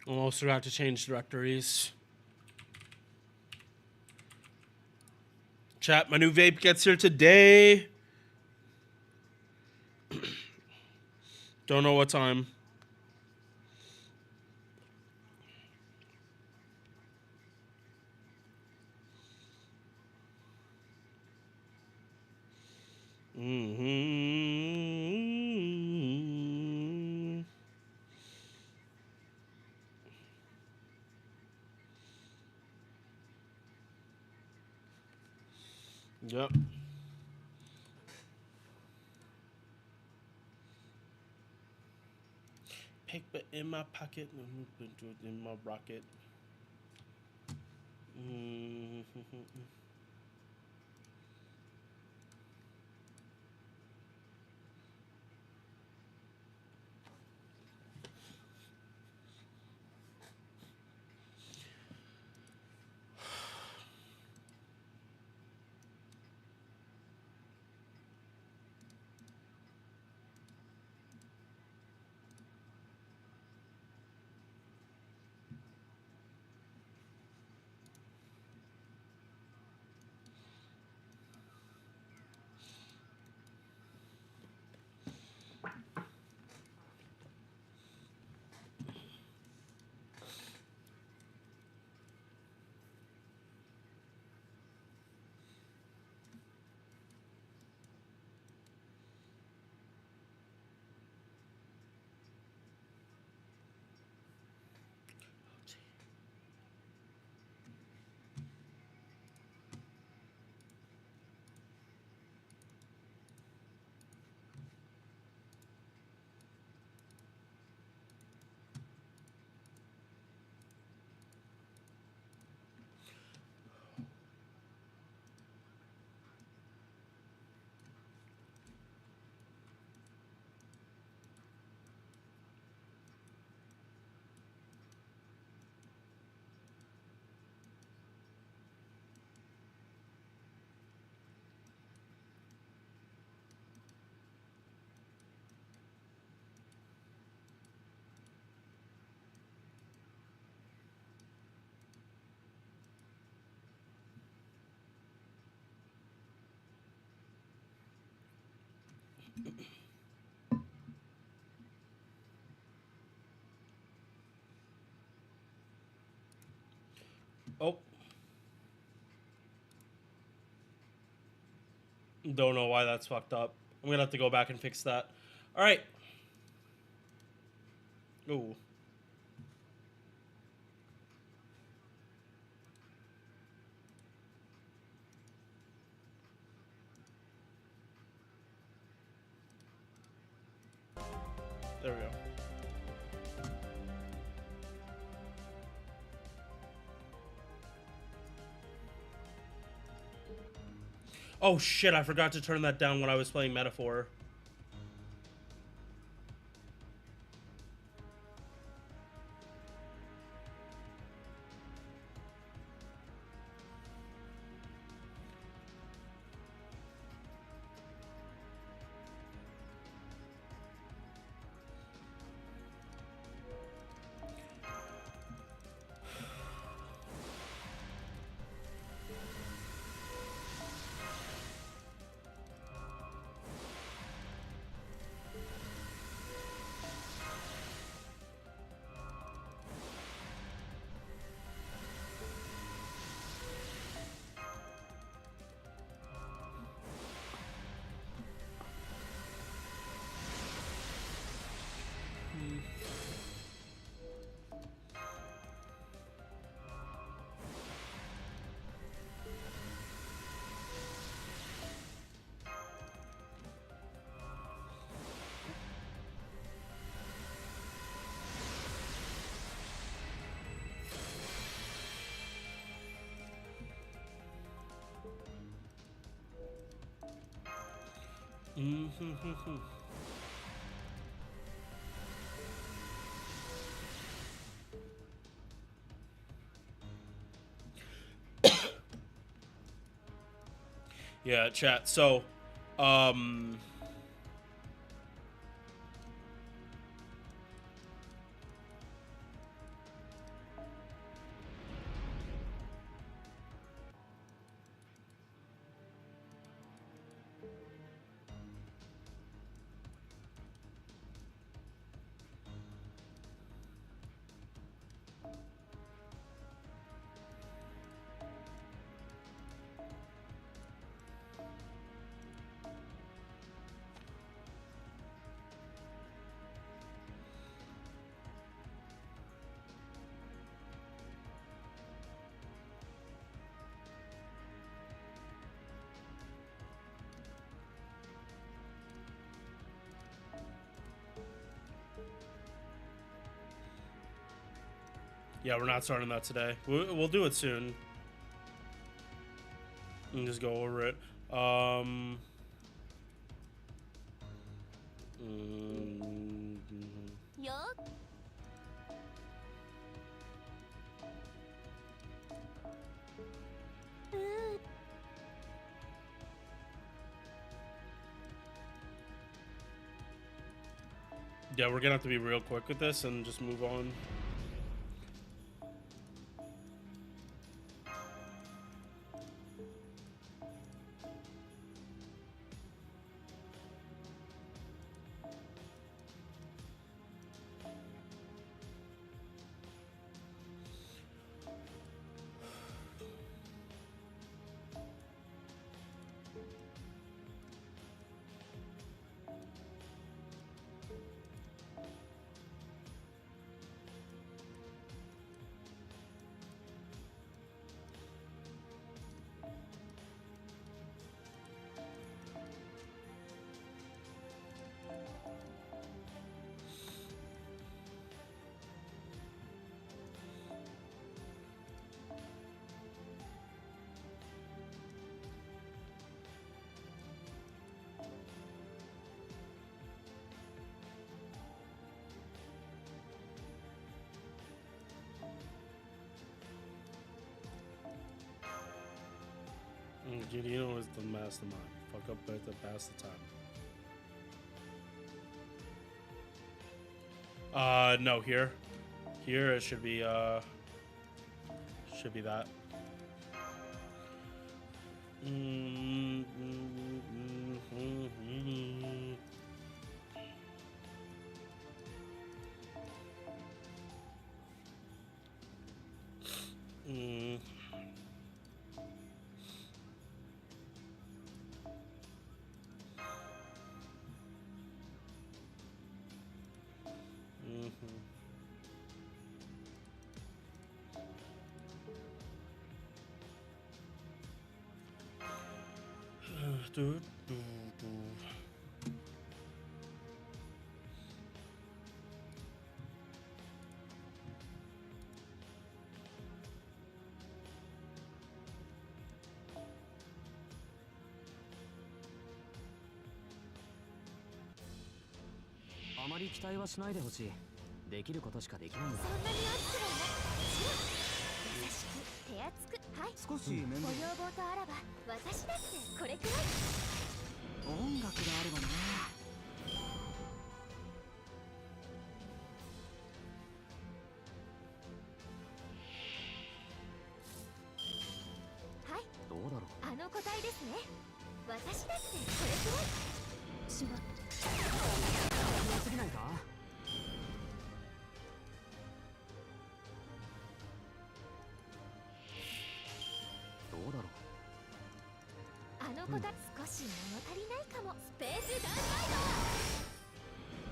Almost forgot to change directories. Chat, my new vape gets here today. Don't know what time. Mm-hmm. Yep. Paper in my pocket, in my rocket. Oh. Don't know why that's fucked up. I'm gonna have to go back and fix that. Alright. Ooh. There we go. Oh shit, I forgot to turn that down when I was playing Metaphor. Yeah, chat. So, um, Yeah, we're not starting that today. We'll do it soon. And just go over it. Yeah, we're gonna have to be real quick with this and just move on. Gideon is the mastermind. Fuck up better, pass the time. No, here. Here it should be that.あまり期待はしないでほしい。できることしかできないんだ。そんなに大きくないな。優しく手厚く、はい。少し面倒。ご要望とあらば、私だってこれくらい。音楽があればな。はい。どうだろう。あの個体ですね。私だってこれくらい。しま。強すぎないか。どうだろう。あの子たち少し物足りないかも。スペースダイバ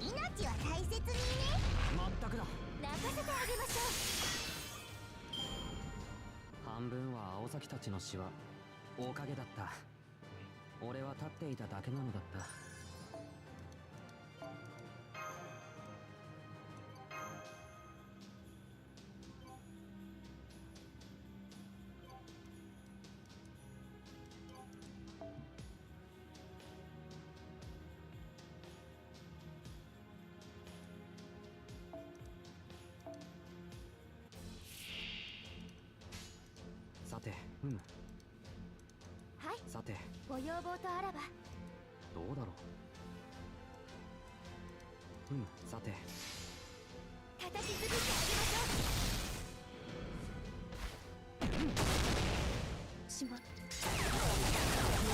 イド。命は大切にね。まったくだ。泣かせてあげましょう。半分は青崎たちの死はおかげだった。俺は立っていただけなのだった。さて、はい。さて、ご要望とあらば。どうだろう。さて。叩き潰してあげましょう。しま。強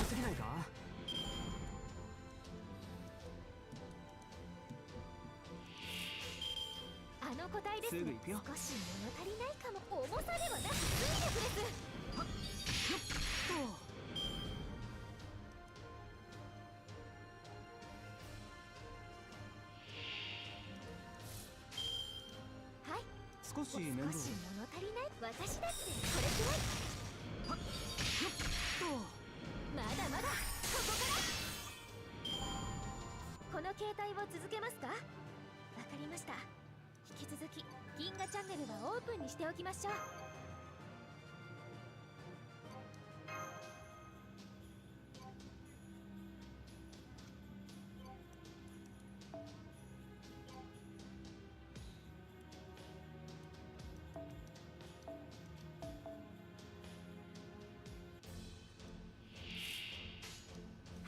すぎないか。あの個体ですね。すぐ行くよ。少し物足りないかも。重さではなく水力です。はっ、よっと。はい。少し面倒。少し物足りない。私だってこれくらい。はっ、よっと。まだまだここから。この形態を続けますか。わかりました。引き続き銀河チャンネルはオープンにしておきましょう。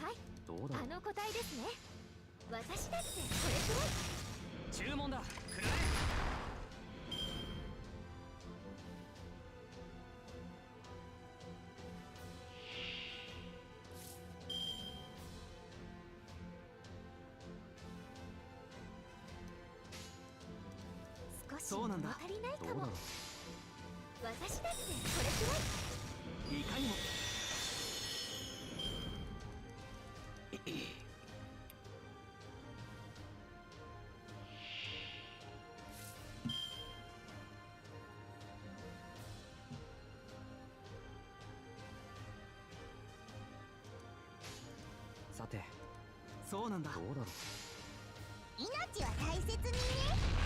はい、どうだろう。あの個体ですね。私だってこれくらい。注文だ。くら少しそうなんだ物足りないかもどうだろう。。私だってこれくらい。いかにも。さて、そうなんだ。どうだろう。命は大切にね。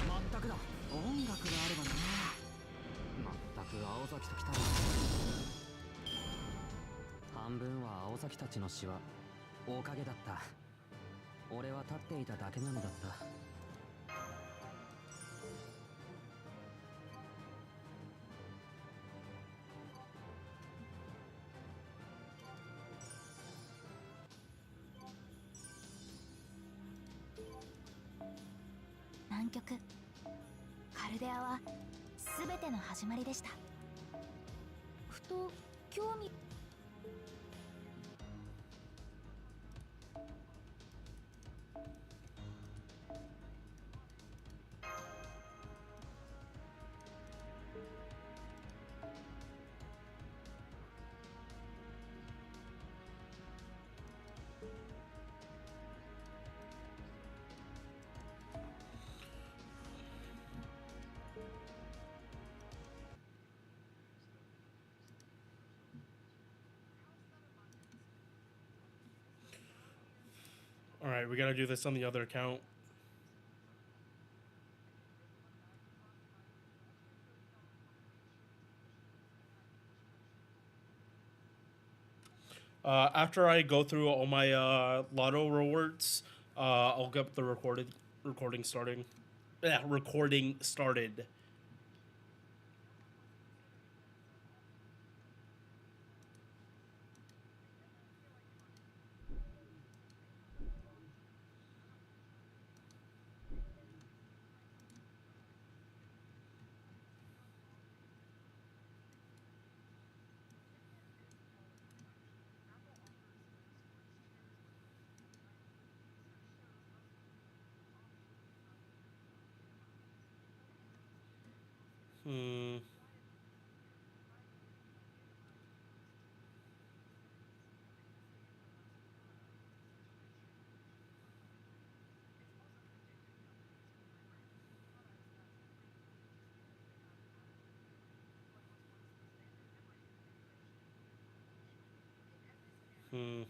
まったくだ。音楽があればな。まったく青崎と来たら。半分は青崎たちの死はおかげだった。俺は立っていただけなのだった。南極カルデアは全ての始まりでした。ふと興味。All right, we gotta do this on the other account. After I go through all my Lotto rewards, I'll get the recording starting. Yeah, recording started. Hmm. Hmm.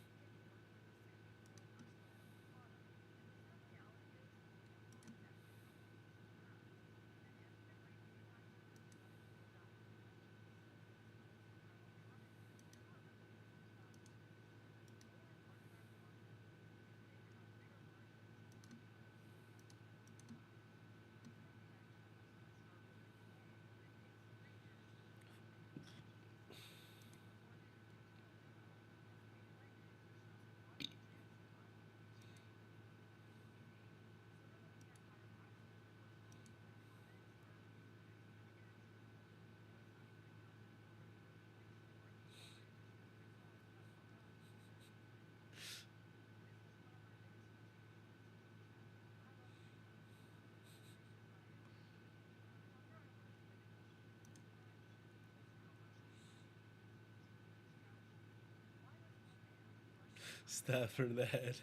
Stab her in the head.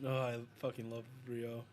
Oh, I fucking love Rio.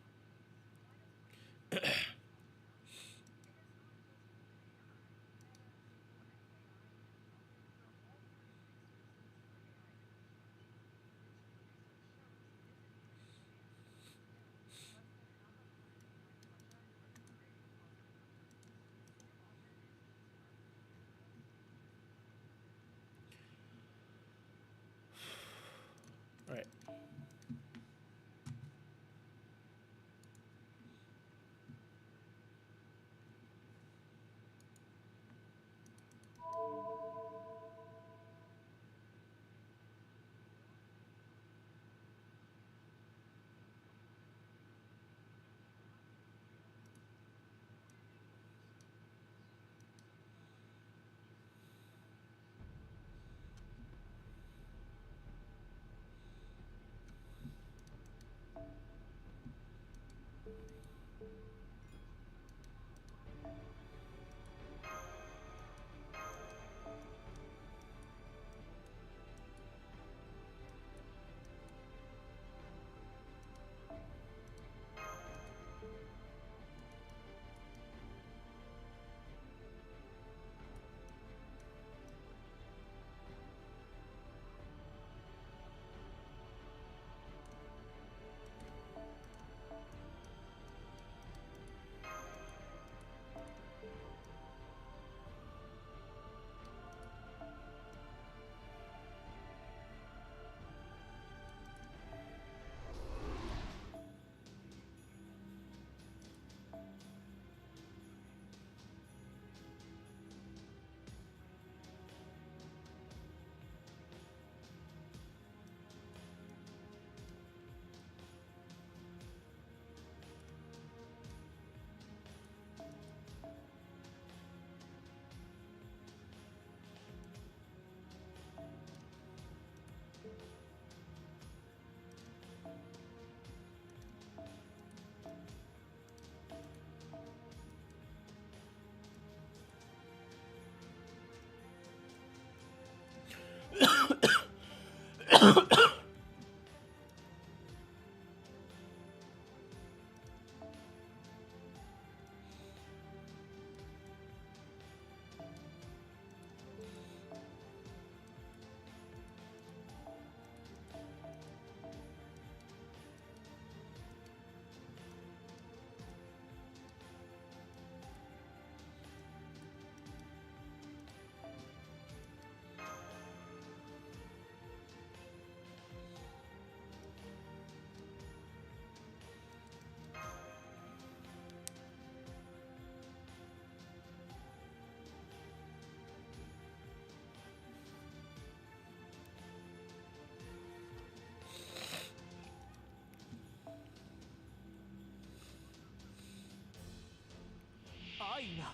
愛が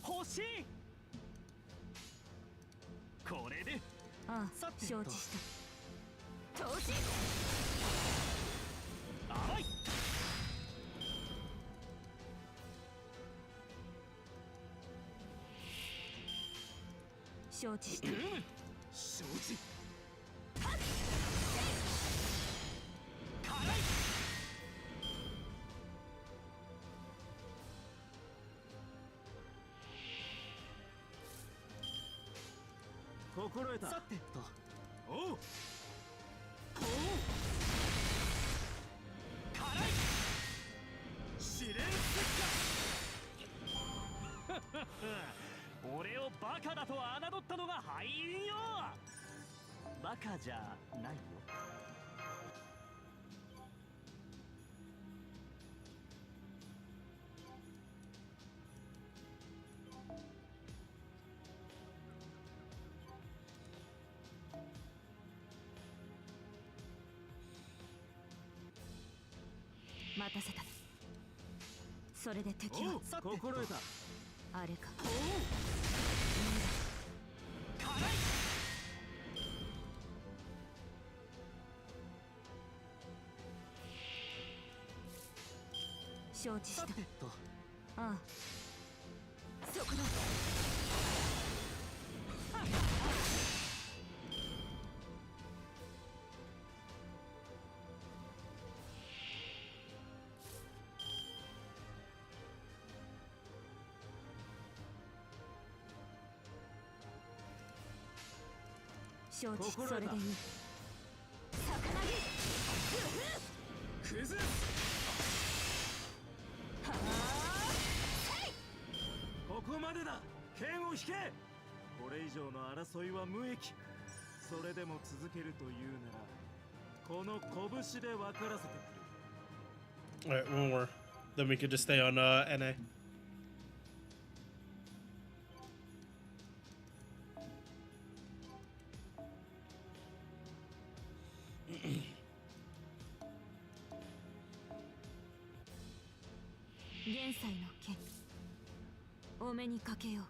欲しい。これでああさてと承知した投資甘い。承知した承知。辛い。心得た。さてと。おう。おう。辛い。試練結果。俺をバカだと侮ったのが敗因よ。バカじゃないよ。待たせたそれで敵は心得た。あれか辛い。承知したさてと。ああそこだ承知心得たそれでいいクズ。ここまでだ。剣を引け。これ以上の争いは無益。それでも続けるというならこの拳で分からせてくれ。 Alright, one more. Then we could just stay on NA.現在の剣お目にかけよう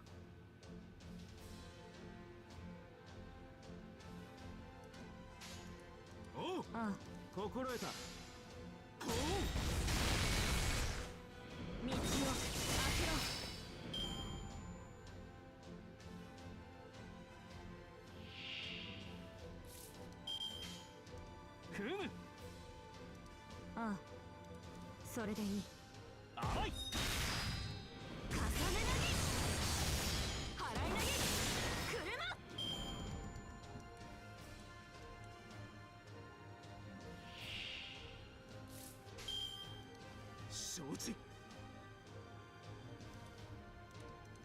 おう。ああ心得た。おう。道を開けろ組む。ああそれでいい甘い。重ね投げ払い投げ車承知。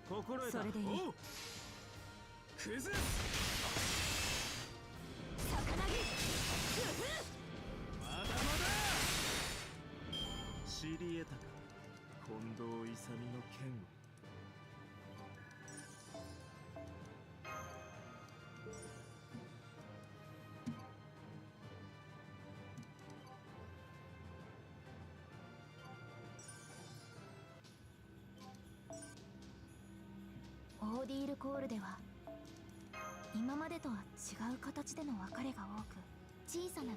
心得た。それでいいおう。クズ。逆投げまだまだ。知り得たか近藤勇の剣を。オーディールコールでは今までとは違う形での別れが多く小さな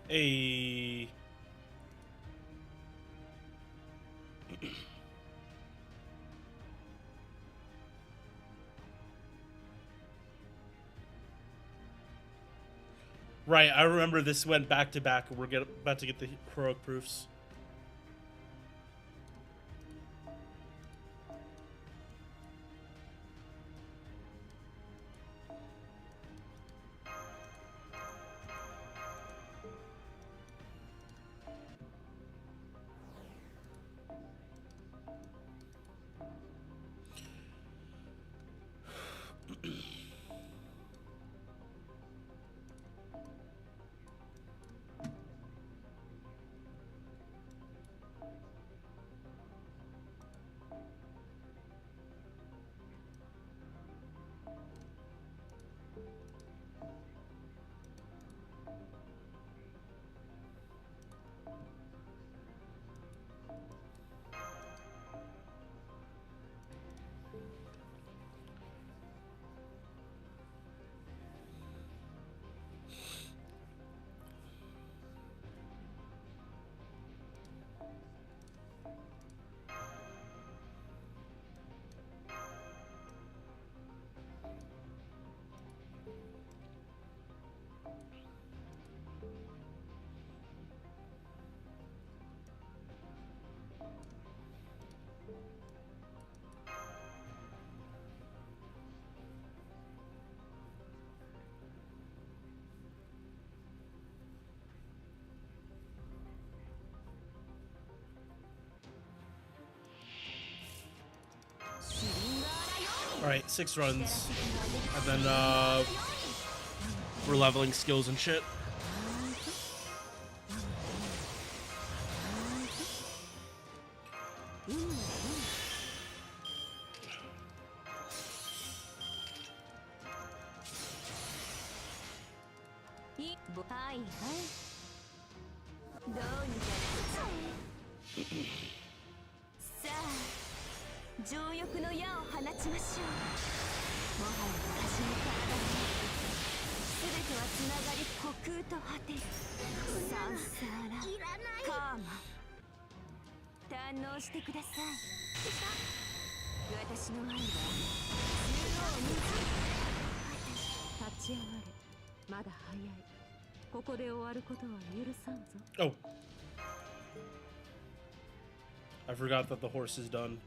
Hey. Right, I remember this went back to back. We're about to get the heroic proofs. Alright, 6 runs. And then we're leveling skills and shit. Oh. I forgot that the horse is done.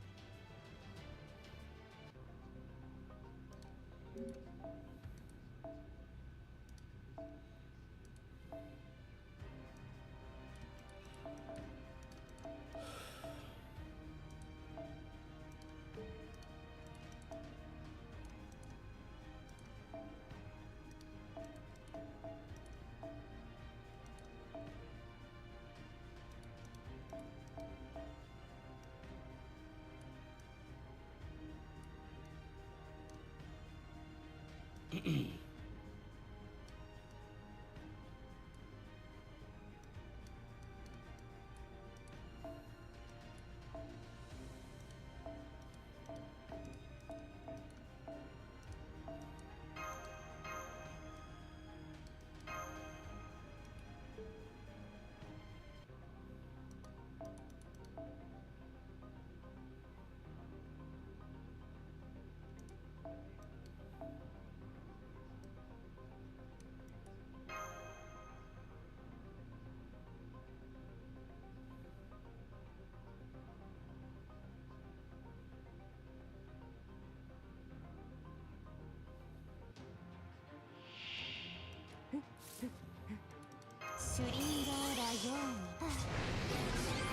シュリンガーラヨーニ。こ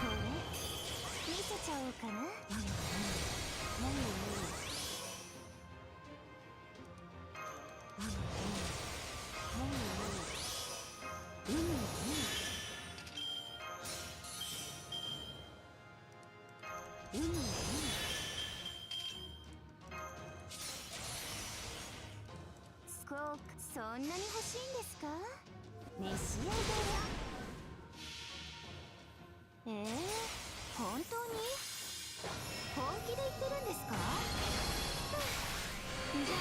れ見せちゃおうかな。スコーク、そんなに欲しいんですか。召し上がれ。本当に本気で言ってるんですか。じゃあ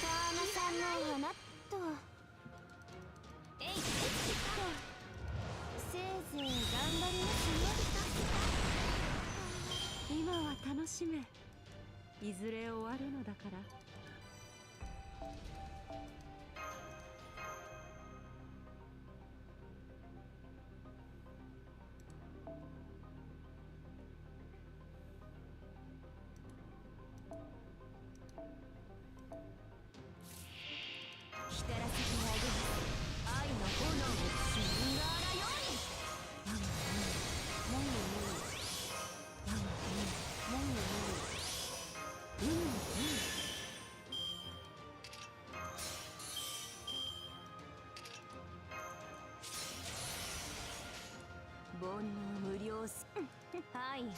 川間さんの花とせいぜい頑張りますね。今は楽しめ。いずれ終わるのだから。光らせてあげます。愛の炎をシュリンガーラヨーニ。煩悩無量す。はいはい。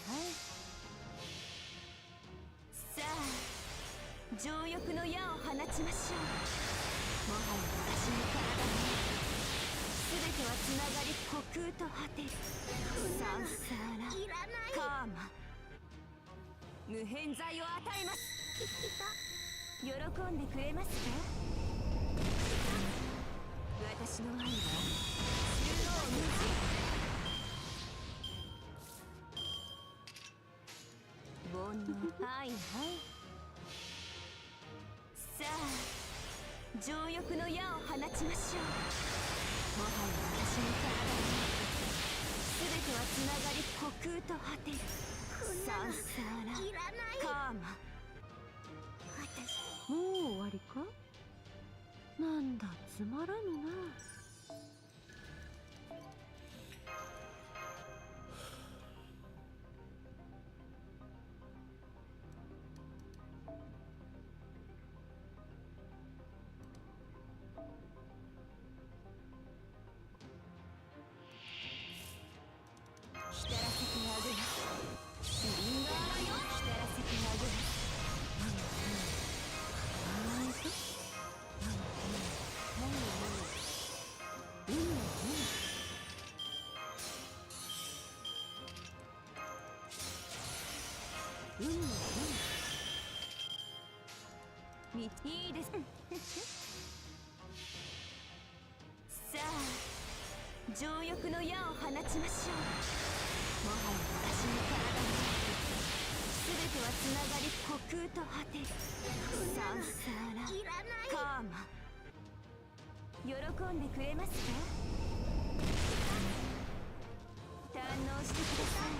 さあ情欲の矢を放ちましょう。もはや私の体に全てはつながり虚空と果てる。サンサーラカーマ無偏罪を与えます。喜んでくれますか。私の愛は中央無尽。煩悩はいはい。さあ情欲の矢を放ちましょう。もはや私の体に全てはつながり虚空と果てる。サンサーラカーマ。もう終わりか。なんだつまらぬな。光らせてあげます。シュリンガーラヨーニ。光らせてあげます。いいです。さあ情欲の矢を放ちましょう。もはや私の体に全てはつながり虚空と果てる。サンサーラカーマ喜んでくれますか。堪能してください。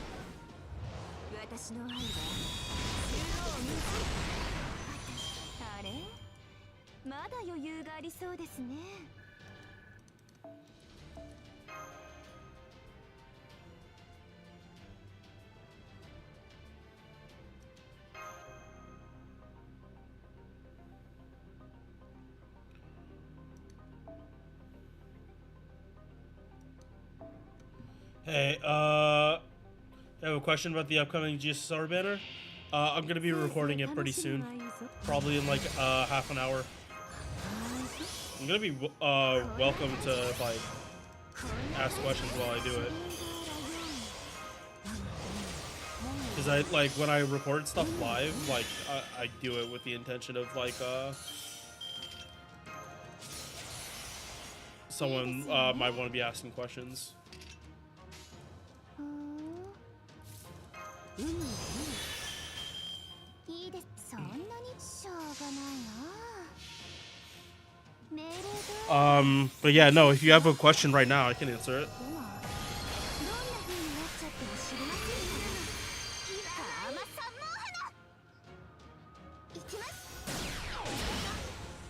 私の愛は中央無尽。あれまだ余裕がありそうですね。Hey, I have a question about the upcoming GSSR banner. I'm gonna be recording it pretty soon, probably in like half an hour. I'm gonna be welcome to like ask questions while I do it. Because I like when I record stuff live, like I do it with the intention of like someone might want to be asking questions. いいです。そんなにしょうがないな。メールどう But yeah, no, if you have a question right now, I can answer it. でもどんな風になっちゃっても知りませんから。カーマ三毛花。いきます。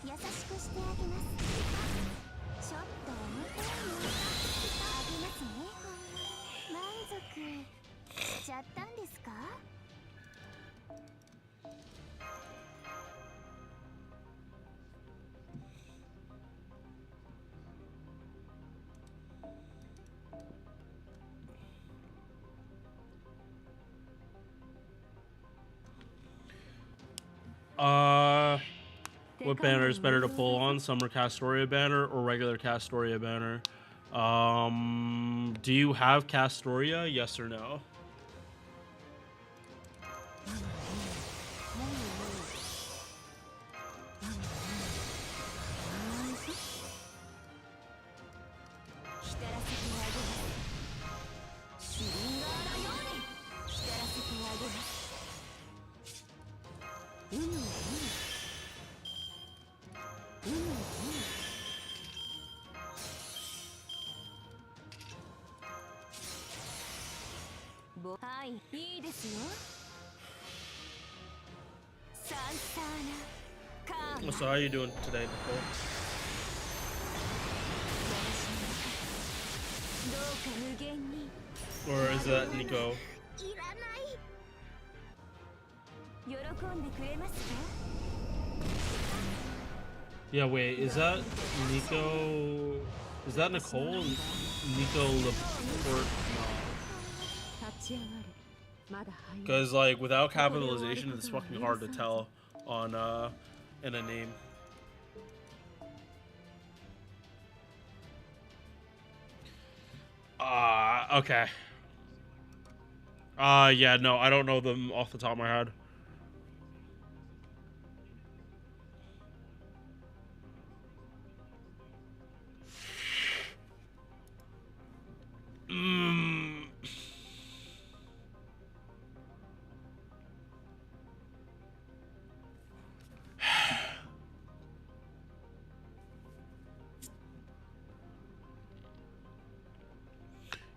優しくしてあげます。ちょっと重たいの。あげますね。満足しちゃったんですか？ What banner is better to pull on? Summer Castoria banner or regular Castoria banner? Do you have Castoria? Yes or no? So how are you doing today, Nicole? Or is that Nico? Yeah, wait, is that Nico? Is that Nicole? Nico Laporte? No. Because like without capitalization, it's fucking hard to tell on in a name. Okay. Yeah, no, I don't know them off the top of my head.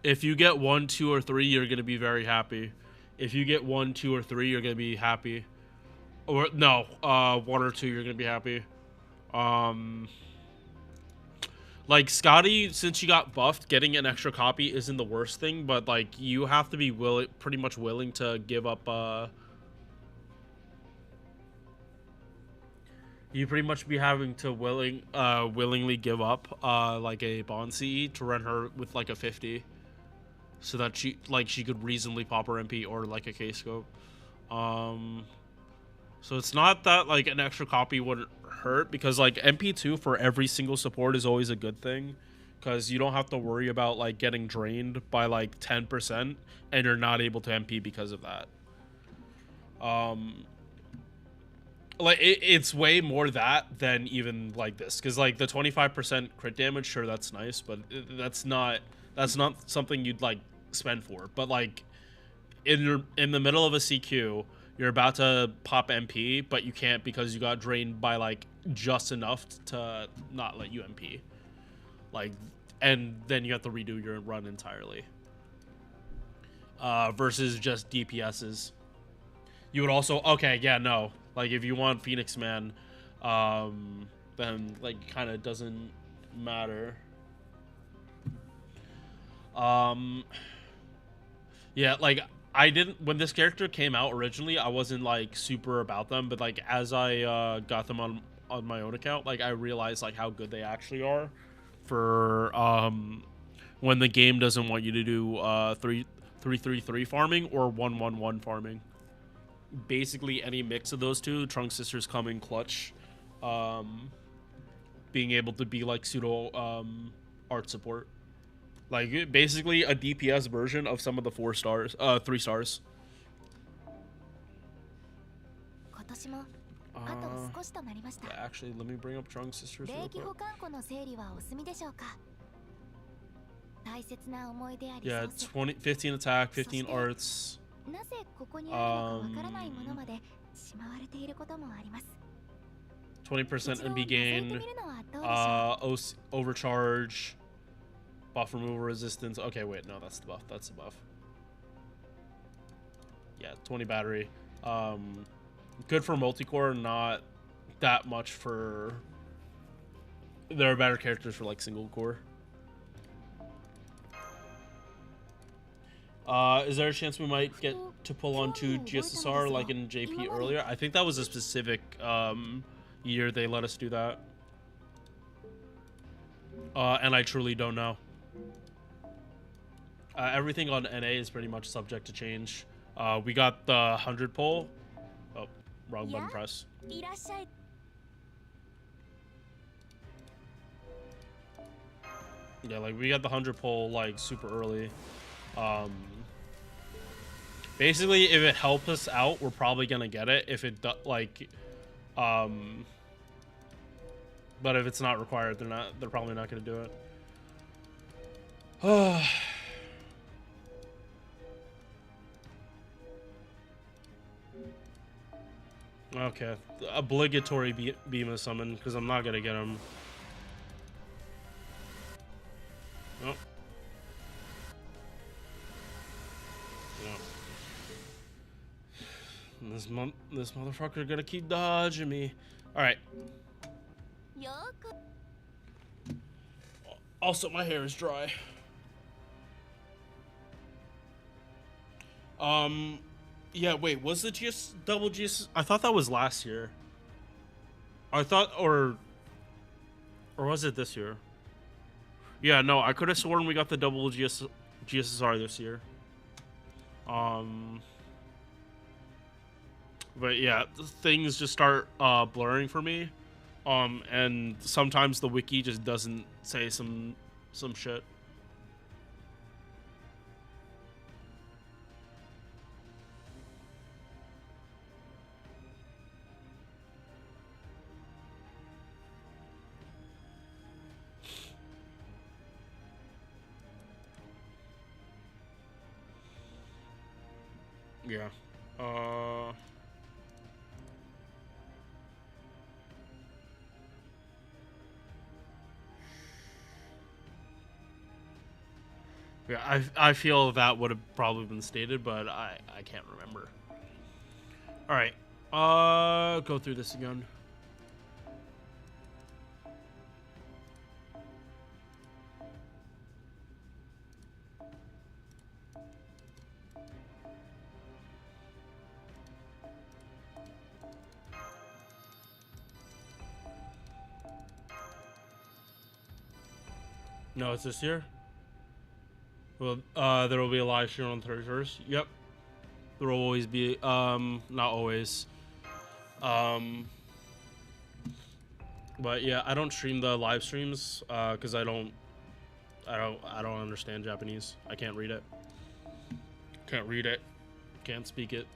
If you get 1, 2, or 3, you're gonna be very happy. If you get 1, 2, or 3, you're gonna be happy. Or no, 1 or 2, you're gonna be happy. Like Scotty, since she got buffed, getting an extra copy isn't the worst thing, but like you have to be pretty much willing to give up. You pretty much be having to willingly give up like a Bond CE to run her with like a 50. So that she could reasonably pop her MP or like a K-scope. So it's not that like an extra copy wouldn't hurt, because like MP2 for every single support is always a good thing, because you don't have to worry about like getting drained by like 10% and you're not able to MP because of that. Like it's way more that than even like this, because like the 25% crit damage, sure, that's nice, but that's not something you'd like spend for. But like in the middle of a CQ, you're about to pop MP, but you can't because you got drained by like just enough to not let you MP. Like, and then you have to redo your run entirely. Versus just DPSs. You would also, okay, yeah, no. Like if you want Phoenix Man, then like kind of doesn't matter. Yeah, like I didn't, when this character came out originally, I wasn't like super about them, but like as I got them on my own account, like I realized like how good they actually are for when the game doesn't want you to do 3-3-3 farming or 1-1-1 farming. Basically any mix of those two, Trunk Sisters come in clutch. being able to be like pseudo art support. Like basically a DPS version of some of the 4 stars, 3 stars. 今年もあと少しとなりました。 Actually, let me bring up Drunk Sisters 霊 real 気保 quick. 管庫の整理はお済みでしょうか。大切な思い出やリソ Yeah, ース。 15 attack, 15 arts. なぜここにあるのかわからないものまでしまわれていることもあります。 20% NB 一度覗いて gain, みるのはどうでしょう。 overcharge, buff removal resistance. Okay, wait, no, that's the buff. That's the buff. Yeah, 20 battery. Good for multi-core, not that much for. There are better characters for like single core. Is there a chance we might get to pull on to GSSR like in JP earlier? I think that was a specific year they let us do that. And I truly don't know. Everything on NA is pretty much subject to change. We got the 100 pull. Oh, wrong button press. いらっしゃい。 Yeah, like we got the 100 pull like super early. Basically, if it helps us out, we're probably gonna get it. If it like, but if it's not required, they're probably not gonna do it. Okay, obligatory beam of summon because I'm not gonna get him. Nope. No. This motherfucker gonna keep dodging me. All right. よく Also, my hair is dry. Yeah, wait, was the double GS? I thought that was last year. I thought, or was it this year? Yeah, no, I could have sworn we got the double GSSR this year. But yeah, things just start blurring for me. And sometimes the wiki just doesn't say some shit. Yeah. Yeah, I feel that would have probably been stated, but I can't remember. All right. Go through this again. No, it's this year. Well, there will be a live stream on 31st. Yep. There will always be, not always. But yeah, I don't stream the live streams, cause I don't understand Japanese. I can't read it. Can't speak it.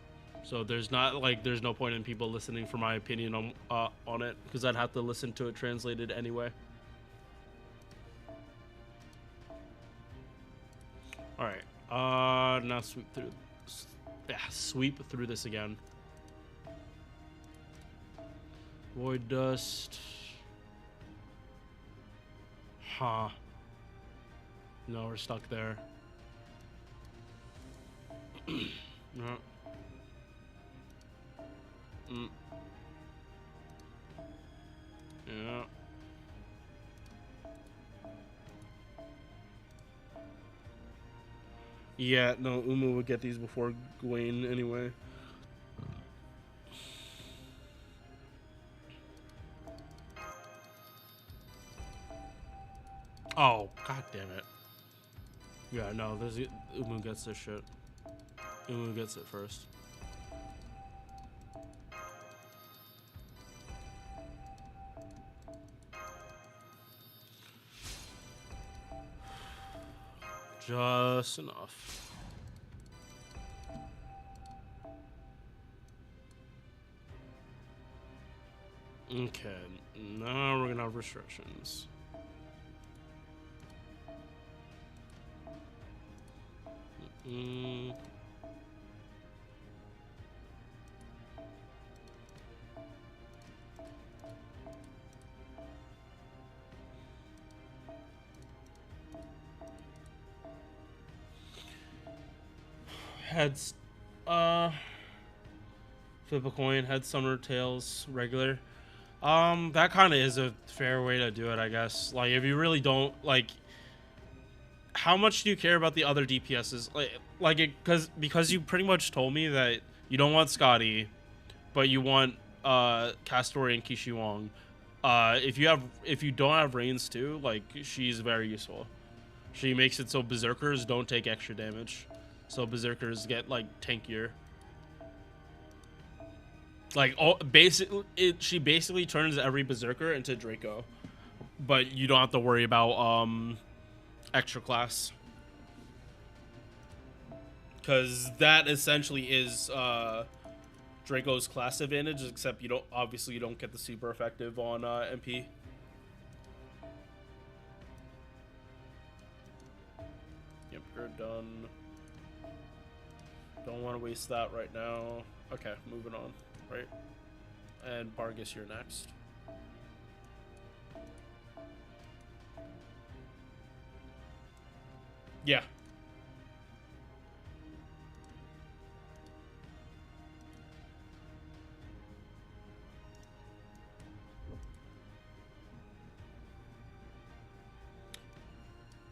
So there's no point in people listening for my opinion on it, cause I'd have to listen to it translated anyway. All right. Now sweep through this again. Void dust. Huh. No, we're stuck there. No. Yeah. Yeah, no, Umu would get these before Gawain anyway. Oh, god damn it. Yeah, no, Umu gets this shit. Umu gets it first. Just enough. Okay, now we're gonna have restrictions. Heads, flip a coin, head, summer, tails, regular. That kind of is a fair way to do it, I guess. Like, if you really don't, like, how much do you care about the other DPSs? Because you pretty much told me that you don't want Scotty, but you want, Castori and Kishi Wong. If you don't have Reigns too, like, she's very useful. She makes it so Berserkers don't take extra damage. So Berserkers get, like, tankier. Like, she basically turns every Berserker into Draco. But you don't have to worry about, extra class. Because that essentially is, Draco's class advantage, except you don't get the super effective on, MP. Yep, you're done. Don't want to waste that right now. Okay, moving on, right? And Bargus, you're next. Yeah.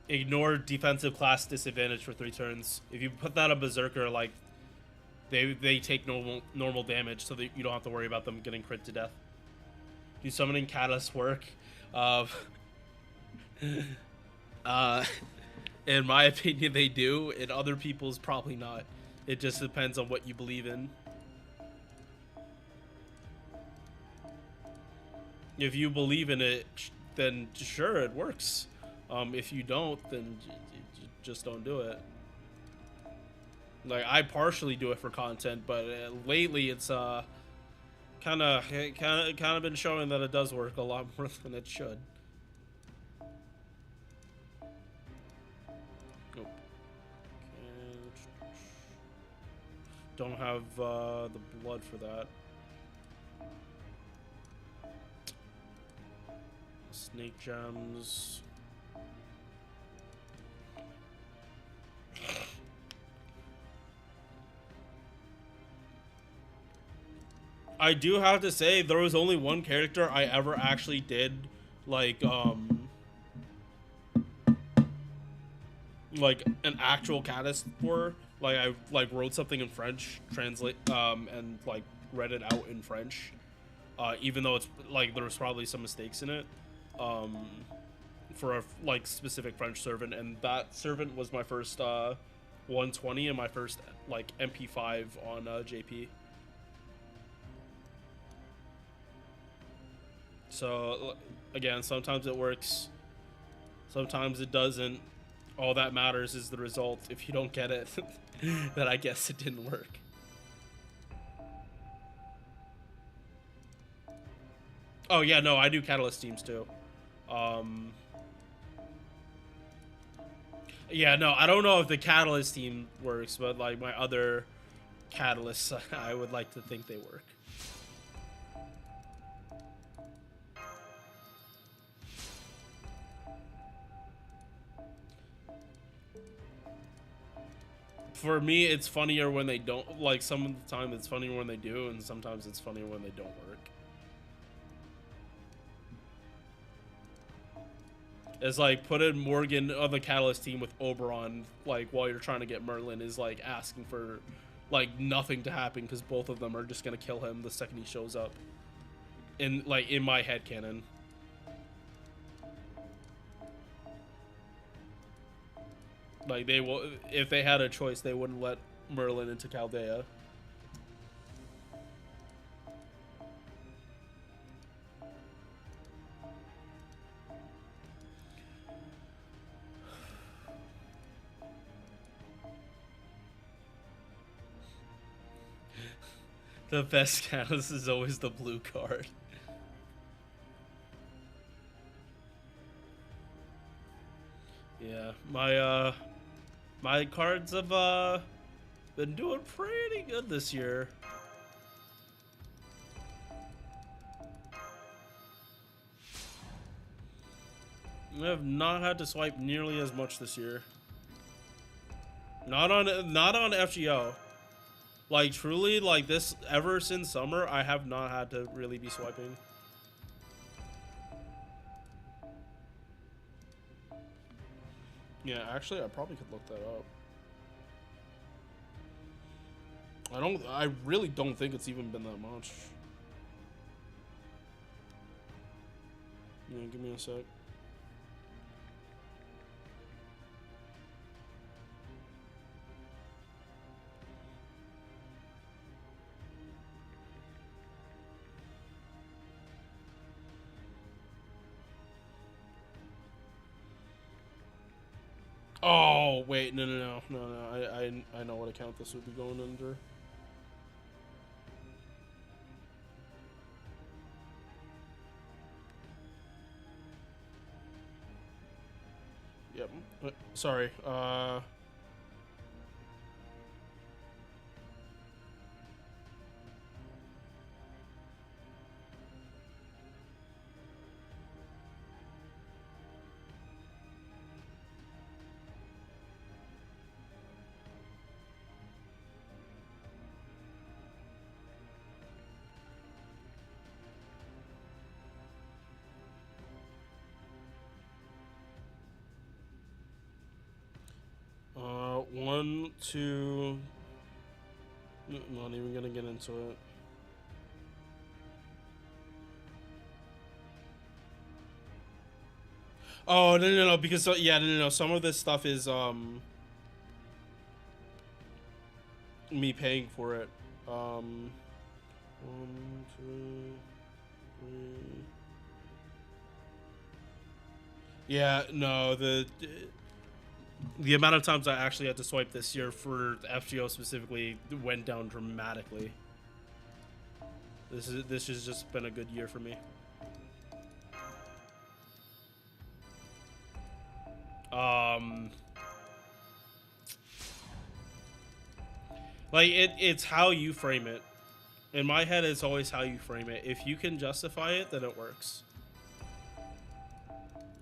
Ignore defensive class disadvantage for 3 turns. If you put that on Berserker, like, they take normal damage, so that you don't have to worry about them getting crit to death. Do summoning catalysts work? In my opinion, they do. In other people's, probably not. It just depends on what you believe in. If you believe in it, then sure, it works. If you don't, then just don't do it. Like, I partially do it for content, but lately it's kind of been showing that it does work a lot more than it should. Nope. Okay. Don't have the blood for that. Snake gems. I do have to say, there was only one character I ever actually did, like an actual catalyst for. Like, I, like, wrote something in French, and, like, read it out in French. Even though it's, like, there was probably some mistakes in it. For a, like, specific French servant, and that servant was my first, 120 and my first, like, MP5 on, JP. So, again, sometimes it works, sometimes it doesn't. All that matters is the result. If you don't get it, then I guess it didn't work. Oh, yeah, no, I do catalyst teams, too. Yeah, no, I don't know if the catalyst team works, but, like, my other catalysts, I would like to think they work. For me, it's funnier when they don't. Like, some of the time it's funnier when they do, and sometimes it's funnier when they don't work. It's like, put in Morgan on the Catalyst team with Oberon, like, while you're trying to get Merlin, is like asking for, like, nothing to happen, because both of them are just gonna kill him the second he shows up. In, like, in my headcanon. Like, they will, if they had a choice, they wouldn't let Merlin into Chaldea. The best catalyst is always the blue card. Yeah, my cards have been doing pretty good this year. I have not had to swipe nearly as much this year. Not on FGO. Like truly, like this ever since summer, I have not had to really be swiping. Yeah, actually, I probably could look that up. I really don't think it's even been that much. Yeah, give me a sec. Oh wait, no. I know what account this would be going under. Yep. Sorry. 1, 2. Not even gonna get into it. Oh no, because yeah, no. Some of this stuff is me paying for it. 1, 2, 3. Yeah, no, the amount of times I actually had to swipe this year for FGO specifically went down dramatically. This has just been a good year for me. Like it's how you frame it. In my head, it's always how you frame it. If you can justify it, then it works.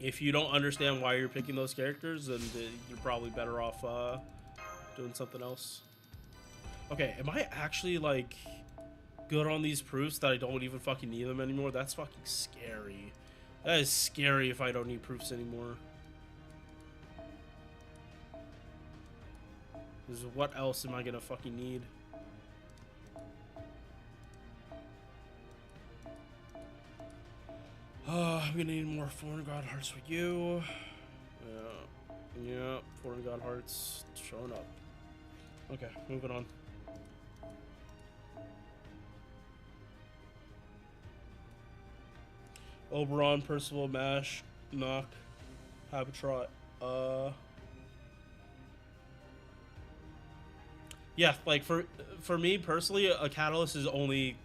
If you don't understand why you're picking those characters, then you're probably better off doing something else. Okay, am I actually like good on these proofs that I don't even fucking need them anymore? That's fucking scary. That is scary if I don't need proofs anymore. Because what else am I gonna fucking need? I'm gonna need more Foreign God Hearts for you. Yeah, Foreign God Hearts showing up. Okay, moving on. Oberon, Percival, Mash, Knock, Habitrot. Yeah, like for me personally, a catalyst is only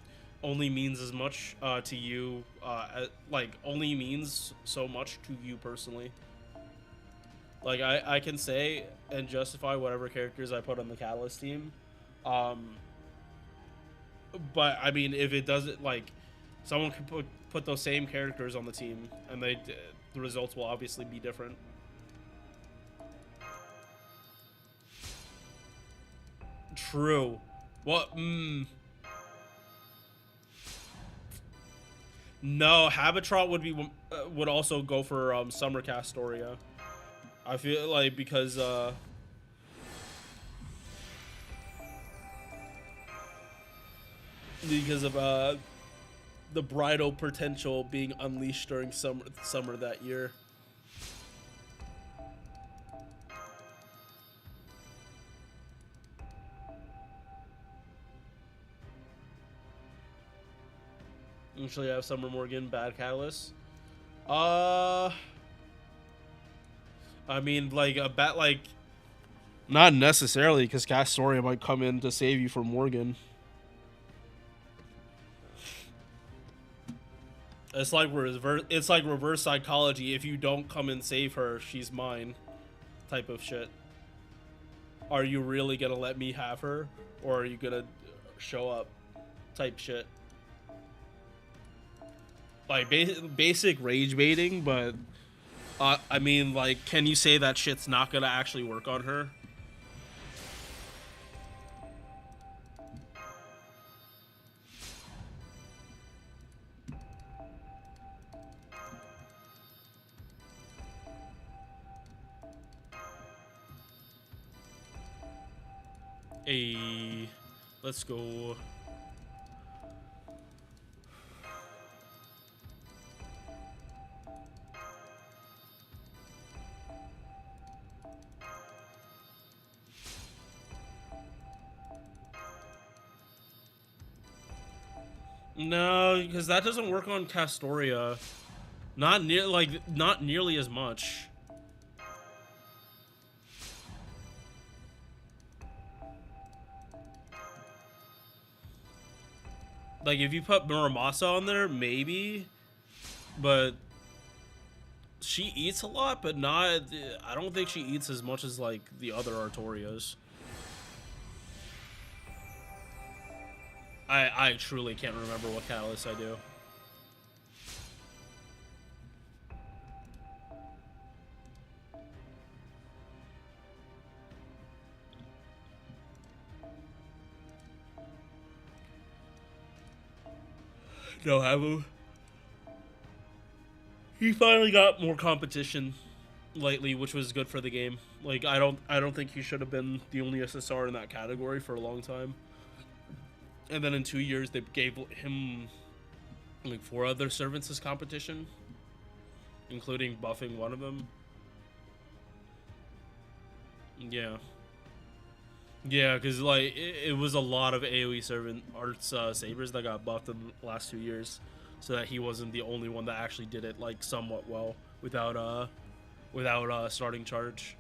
means as much to you, like only means so much to you personally. Like I can say and justify whatever characters I put on the catalyst team, but I mean if it doesn't, like someone can put those same characters on the team and the results will obviously be different. True. What? No, Habitrot would also go for Summer Castoria. I feel like because of the bridal potential being unleashed during summer that year. Usually I have Summer Morgan, bad catalyst. I mean, like a bat, like not necessarily, because Castoria might come in to save you from Morgan. It's like reverse psychology. If you don't come and save her, she's mine, type of shit. Are you really gonna let me have her, or are you gonna show up, type shit. Like basic rage baiting, but I mean, like, can you say that shit's not gonna actually work on her? Hey, let's go. No, because that doesn't work on Castoria. Not nearly as much. Like, if you put Muramasa on there, maybe, but she eats a lot, but not. I don't think she eats as much as like the other Artorias. I truly can't remember what catalyst I do. No, Havu. He finally got more competition lately, which was good for the game. Like, I don't think he should have been the only SSR in that category for a long time. And then in 2 years, they gave him like 4 other servants as competition, including buffing one of them. Yeah. Yeah, because like it was a lot of AoE servant arts sabers that got buffed in the last 2 years, so that he wasn't the only one that actually did it like somewhat well without starting charge.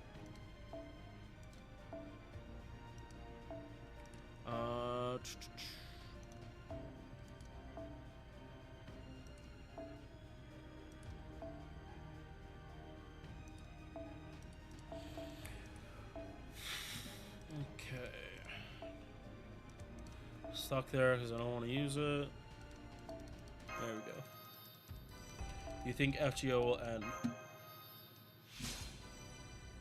Okay. Stuck there because I don't want to use it. There we go. You think FGO will end?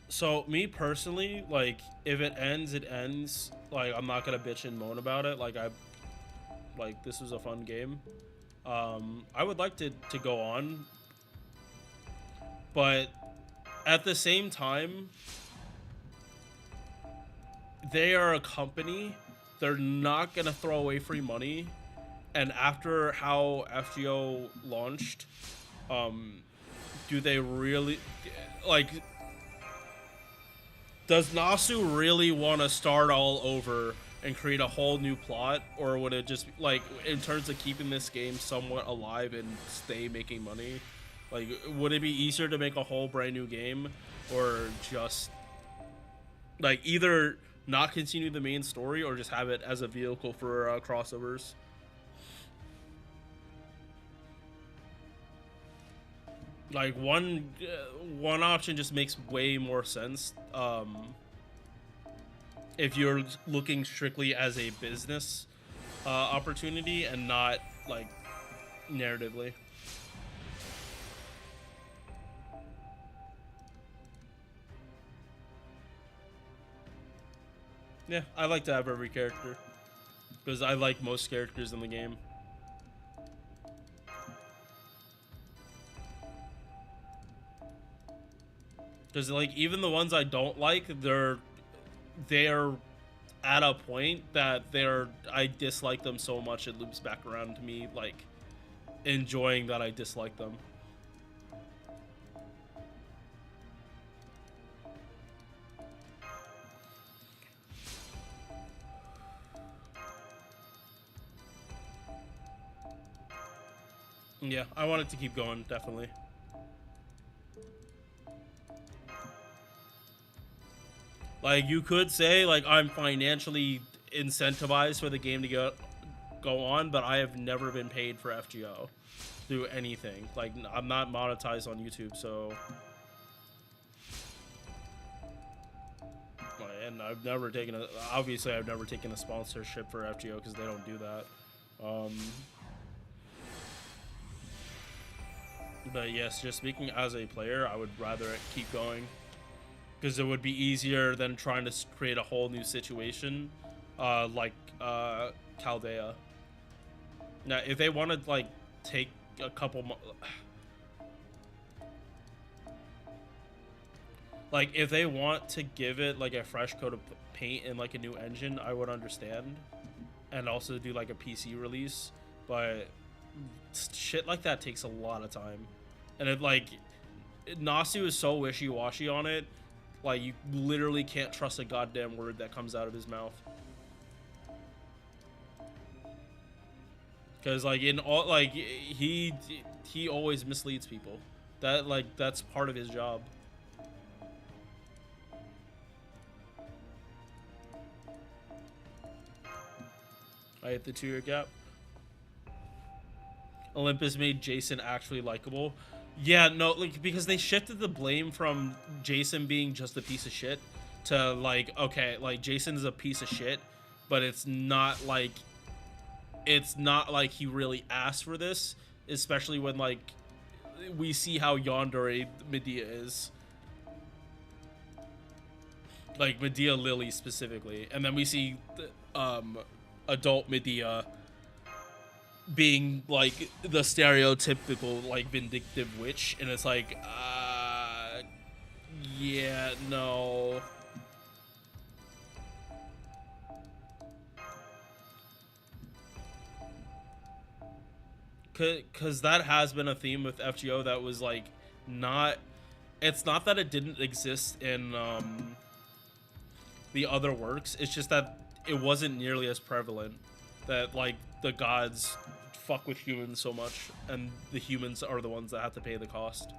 So, me personally, like, if it ends, it ends. Like, I'm not gonna bitch and moan about it. Like, this was a fun game. I would like to go on, but at the same time, they are a company. They're not gonna throw away free money. And after how FGO launched, do they really, like, does Nasu really want to start all over and create a whole new plot, or would it just, like, in terms of keeping this game somewhat alive and stay making money, like, would it be easier to make a whole brand new game, or just, like, either not continue the main story or just have it as a vehicle for crossovers? Like, one option just makes way more sense if you're looking strictly as a business opportunity and not, like, narratively. Yeah, I like to have every character because I like most characters in the game. Because, like, even the ones I don't like, they're at a point that I dislike them so much it loops back around to me, like, enjoying that I dislike them. Yeah, I want it to keep going, definitely. Like, you could say, like, I'm financially incentivized for the game to go on, but I have never been paid for FGO through anything. Like, I'm not monetized on YouTube, so. And I've never taken obviously I've never taken a sponsorship for FGO because they don't do that. But yes, just speaking as a player, I would rather it keep going because it would be easier than trying to create a whole new situation, like Chaldea. Now, if they want to like take a couple, like if they want to give it like a fresh coat of paint and like a new engine, I would understand, and also do like a PC release. But shit like that takes a lot of time, and it like Nasu is so wishy-washy on it. Like, you literally can't trust a goddamn word that comes out of his mouth. Because like in all, like he always misleads people. That like that's part of his job. I hit the 2-year gap. Olympus made Jason actually likable. Yeah, no, like because they shifted the blame from Jason being just a piece of shit to like, okay, like Jason's a piece of shit, but it's not like he really asked for this, especially when like we see how yandere Medea is. Like Medea Lily specifically, and then we see adult Medea being like the stereotypical like vindictive witch, and it's like yeah, no. Cause that has been a theme with FGO that was like not, it's not that it didn't exist in the other works, it's just that it wasn't nearly as prevalent, that like the gods fuck with humans so much and the humans are the ones that have to pay the cost.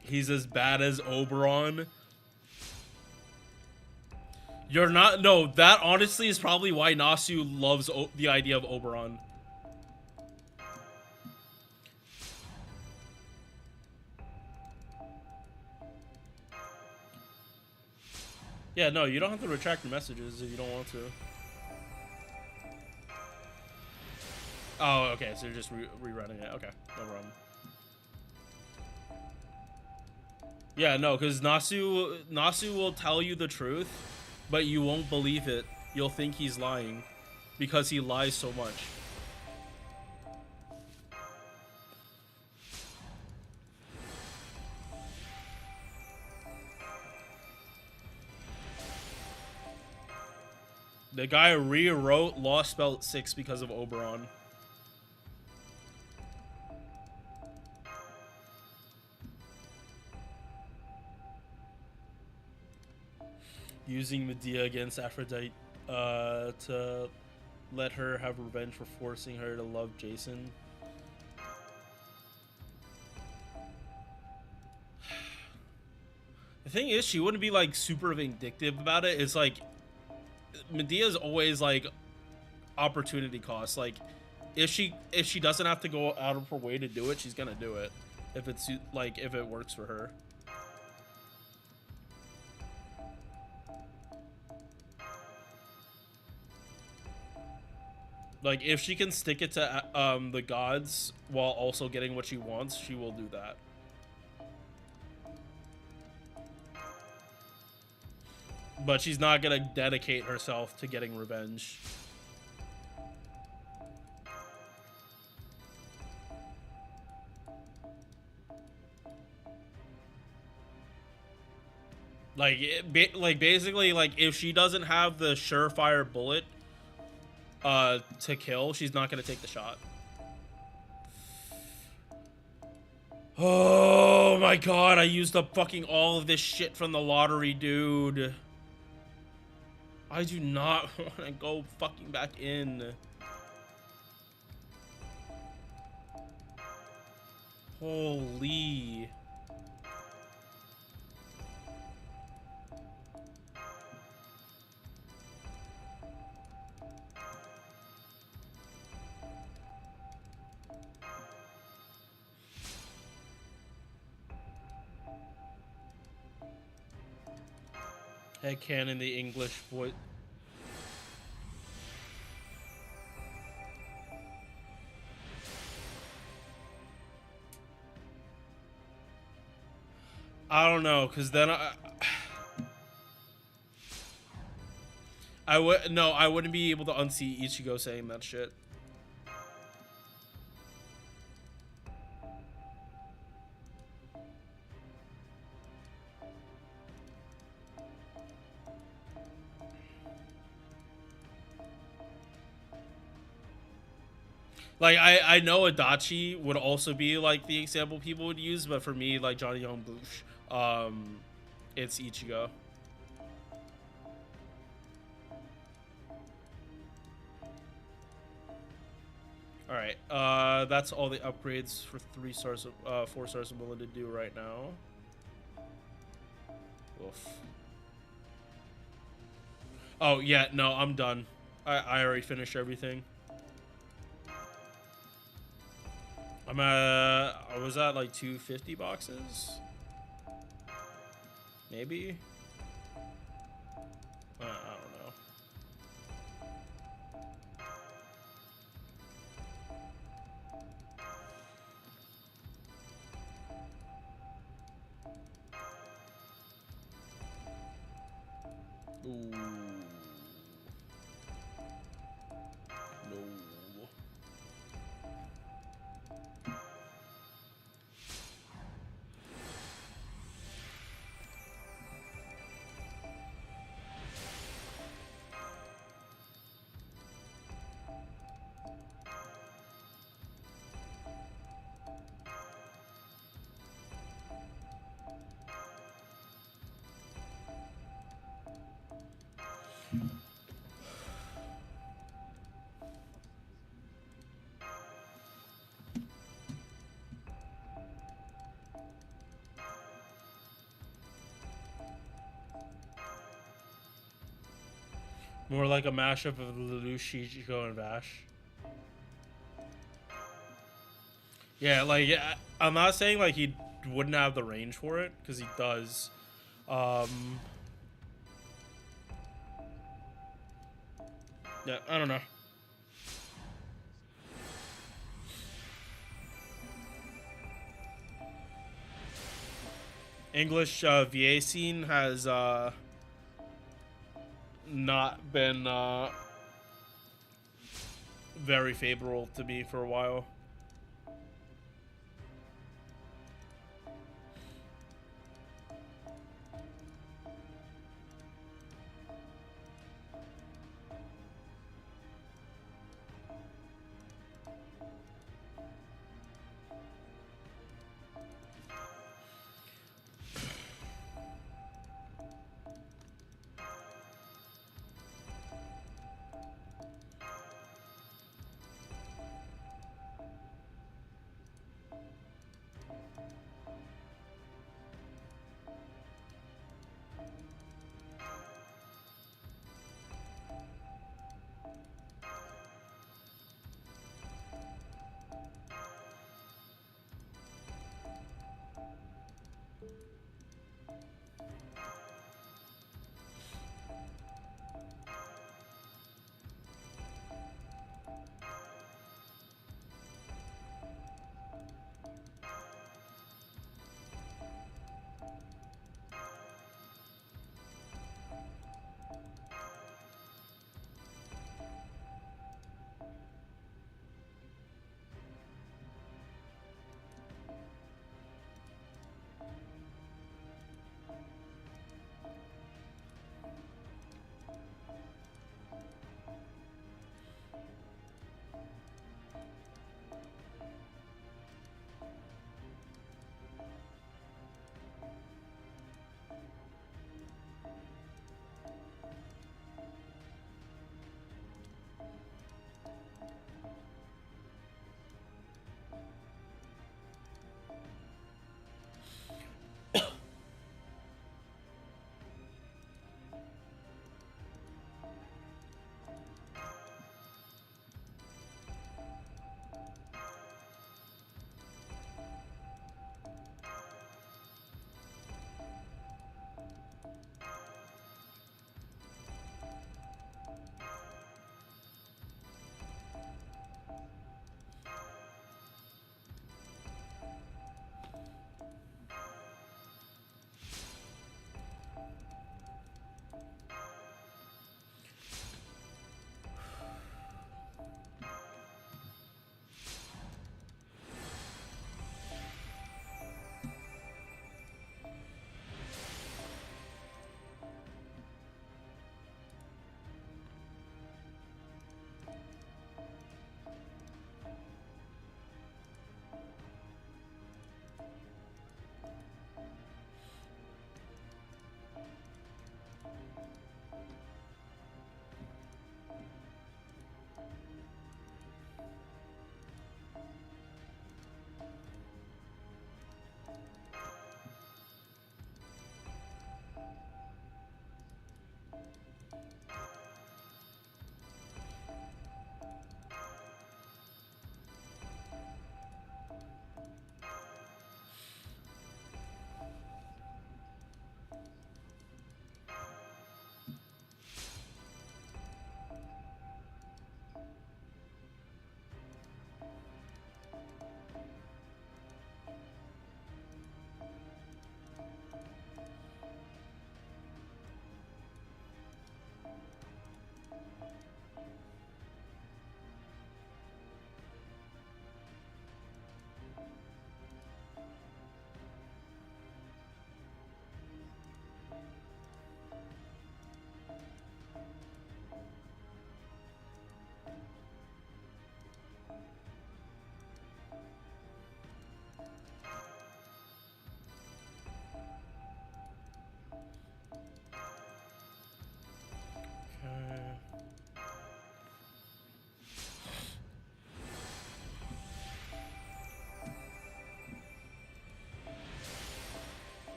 He's as bad as Oberon. You're not, no, that honestly is probably why Nasu loves the idea of Oberon. Yeah, no, you don't have to retract your messages if you don't want to. Oh, okay, so you're just rerunning it. Okay, no problem. Yeah, no, because Nasu will tell you the truth, but you won't believe it. You'll think he's lying because he lies so much. The guy rewrote Lost Spell 6 because of Oberon. Using Medea against Aphrodite to let her have revenge for forcing her to love Jason. The thing is, she wouldn't be like super vindictive about it. It's like Medea's always like opportunity cost. Like if she doesn't have to go out of her way to do it, she's gonna do it if it's like if it works for her. Like if she can stick it to the gods while also getting what she wants, she will do that. But she's not gonna dedicate herself to getting revenge. Like, basically, like if she doesn't have the surefire bullet to kill, she's not gonna take the shot. Oh my god, I used up fucking all of this shit from the lottery, dude. I do not want to go fucking back in. Holy. Headcanon the English voice. I don't know, cause then I would no, I wouldn't be able to unsee Ichigo saying that shit. Like I know Adachi would also be like the example people would use, but for me, like Johnny Young Boosh, it's Ichigo. All right, that's all the upgrades for 3 stars, 4 stars I'm willing to do right now. Oof. Oh yeah, no, I'm done. I already finished everything. I was at like 250 boxes, maybe. I don't know. Ooh. No. More like a mashup of Lelouch, Ichigo, and Vash. Yeah, like I'm not saying like he wouldn't have the range for it, because he does. Yeah, I don't know. English VA scene has not been very favorable to me for a while.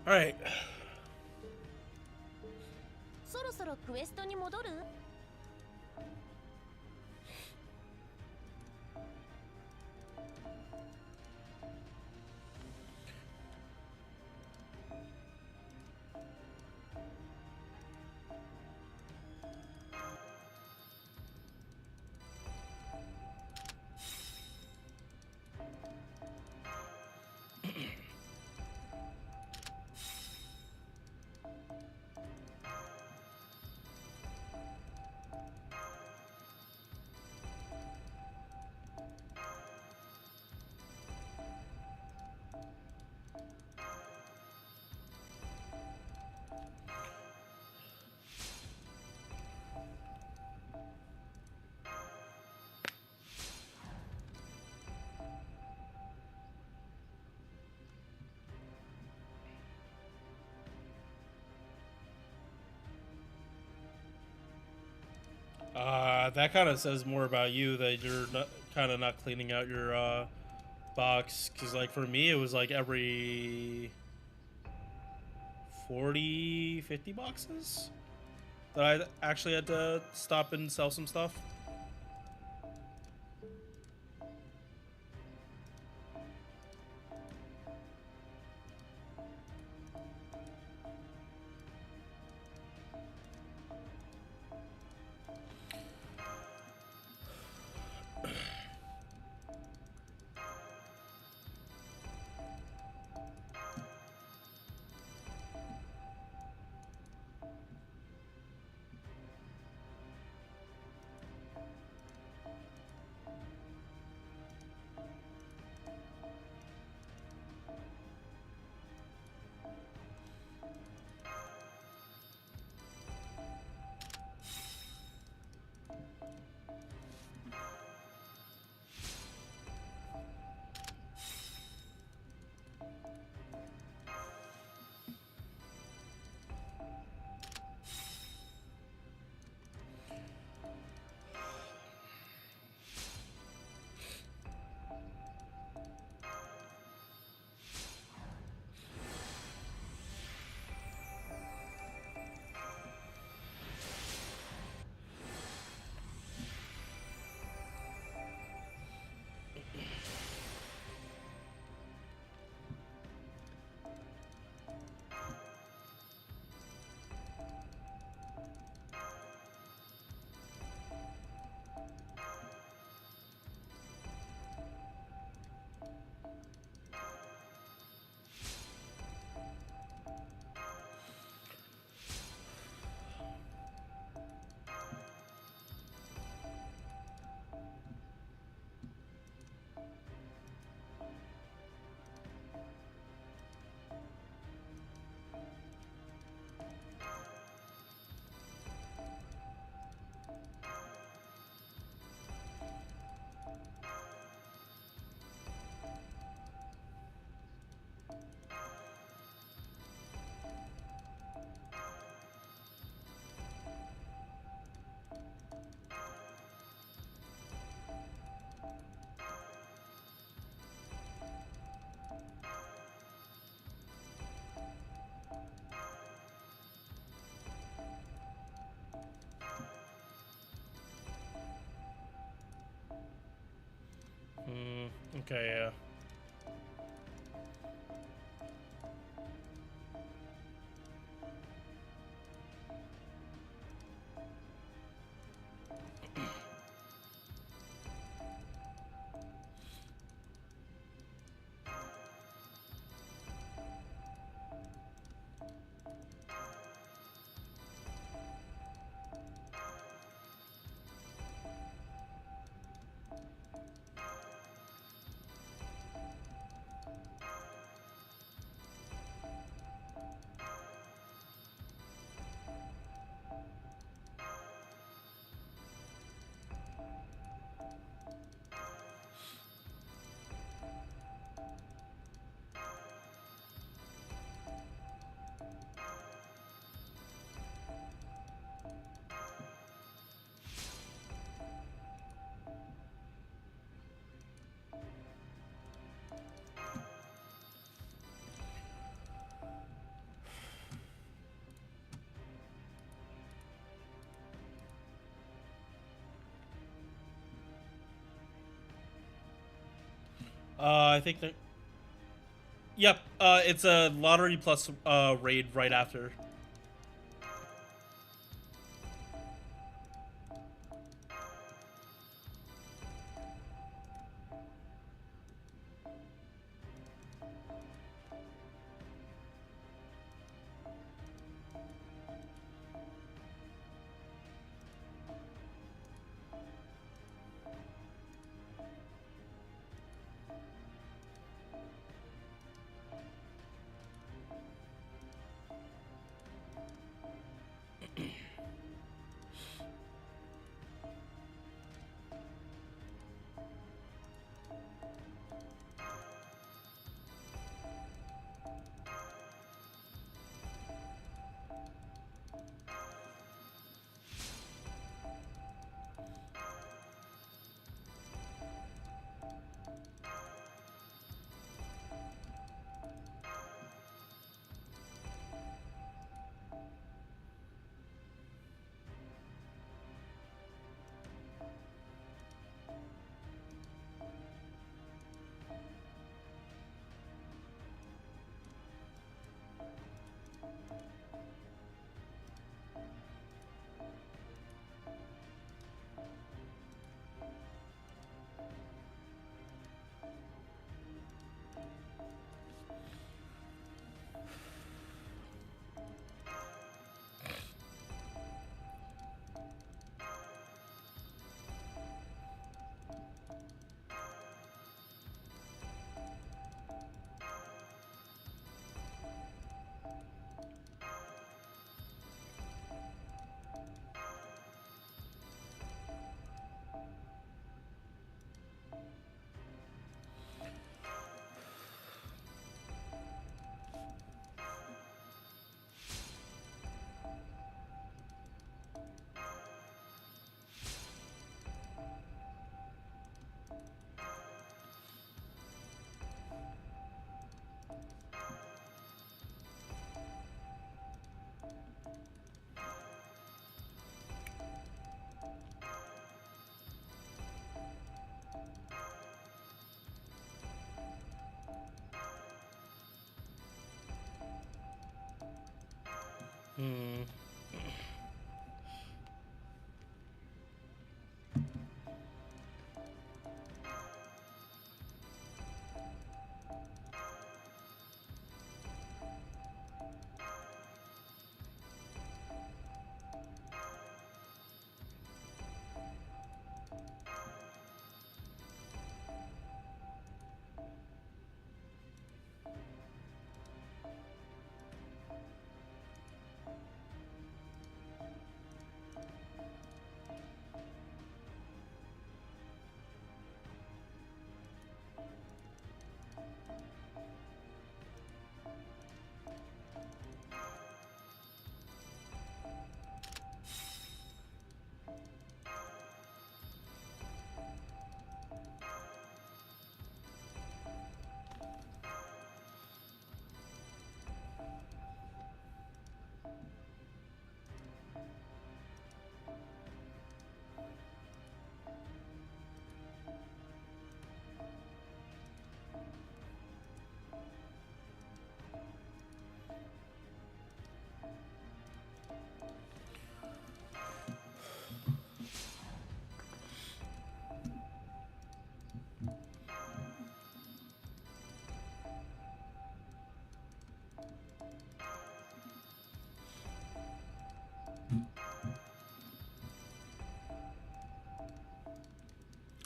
All right. そろそろクエストに戻る？ That kind of says more about you that you're kind of not cleaning out your box. Because, like, for me, it was like every 40, 50 boxes that I actually had to stop and sell some stuff. Okay, yeah. I think that. Yep. It's a lottery plus raid right after. Hmm.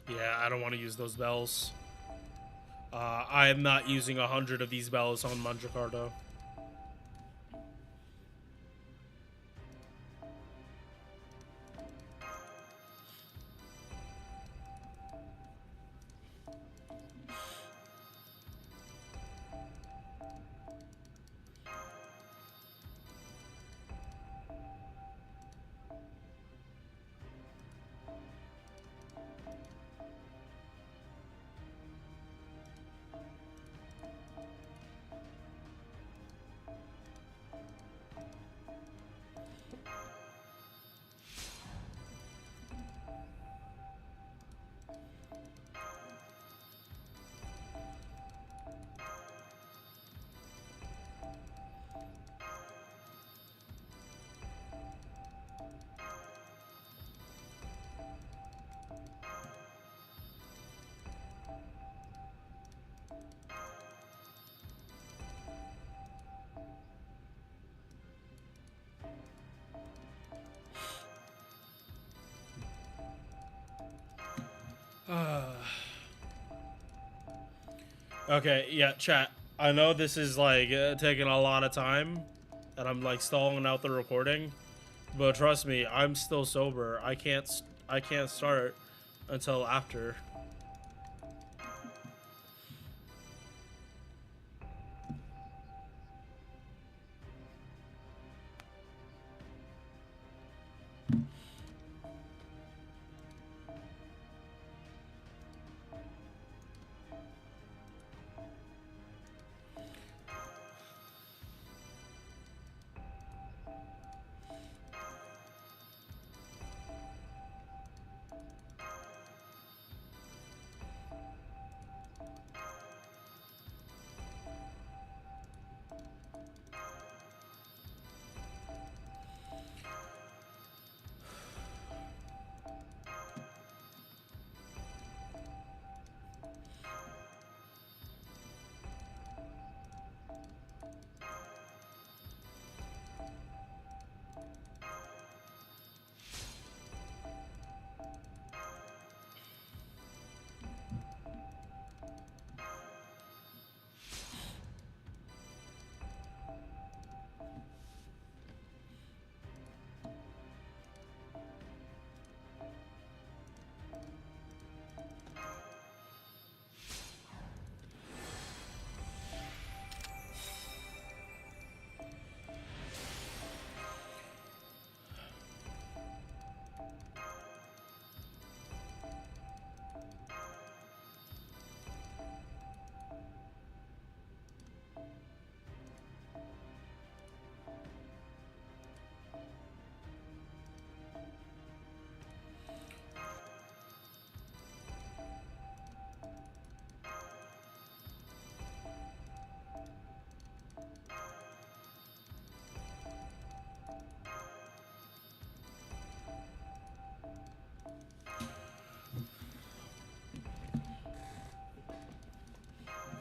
Yeah, I don't want to use those bells. I am not using 100 of these bells on Mandracardo. Okay, yeah, chat. I know this is like taking a lot of time, and I'm like stalling out the recording, but trust me, I'm still sober. I can't start until after.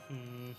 Hmm.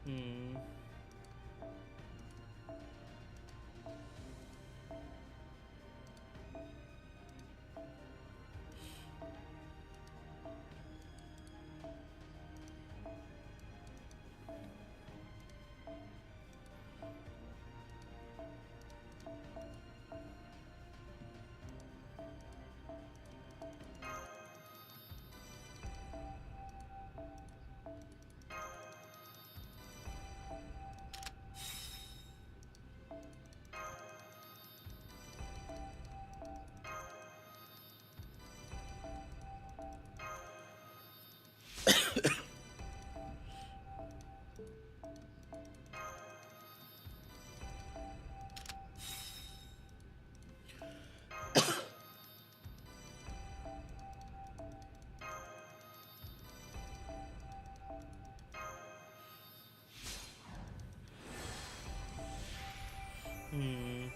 Hmm. Hmm.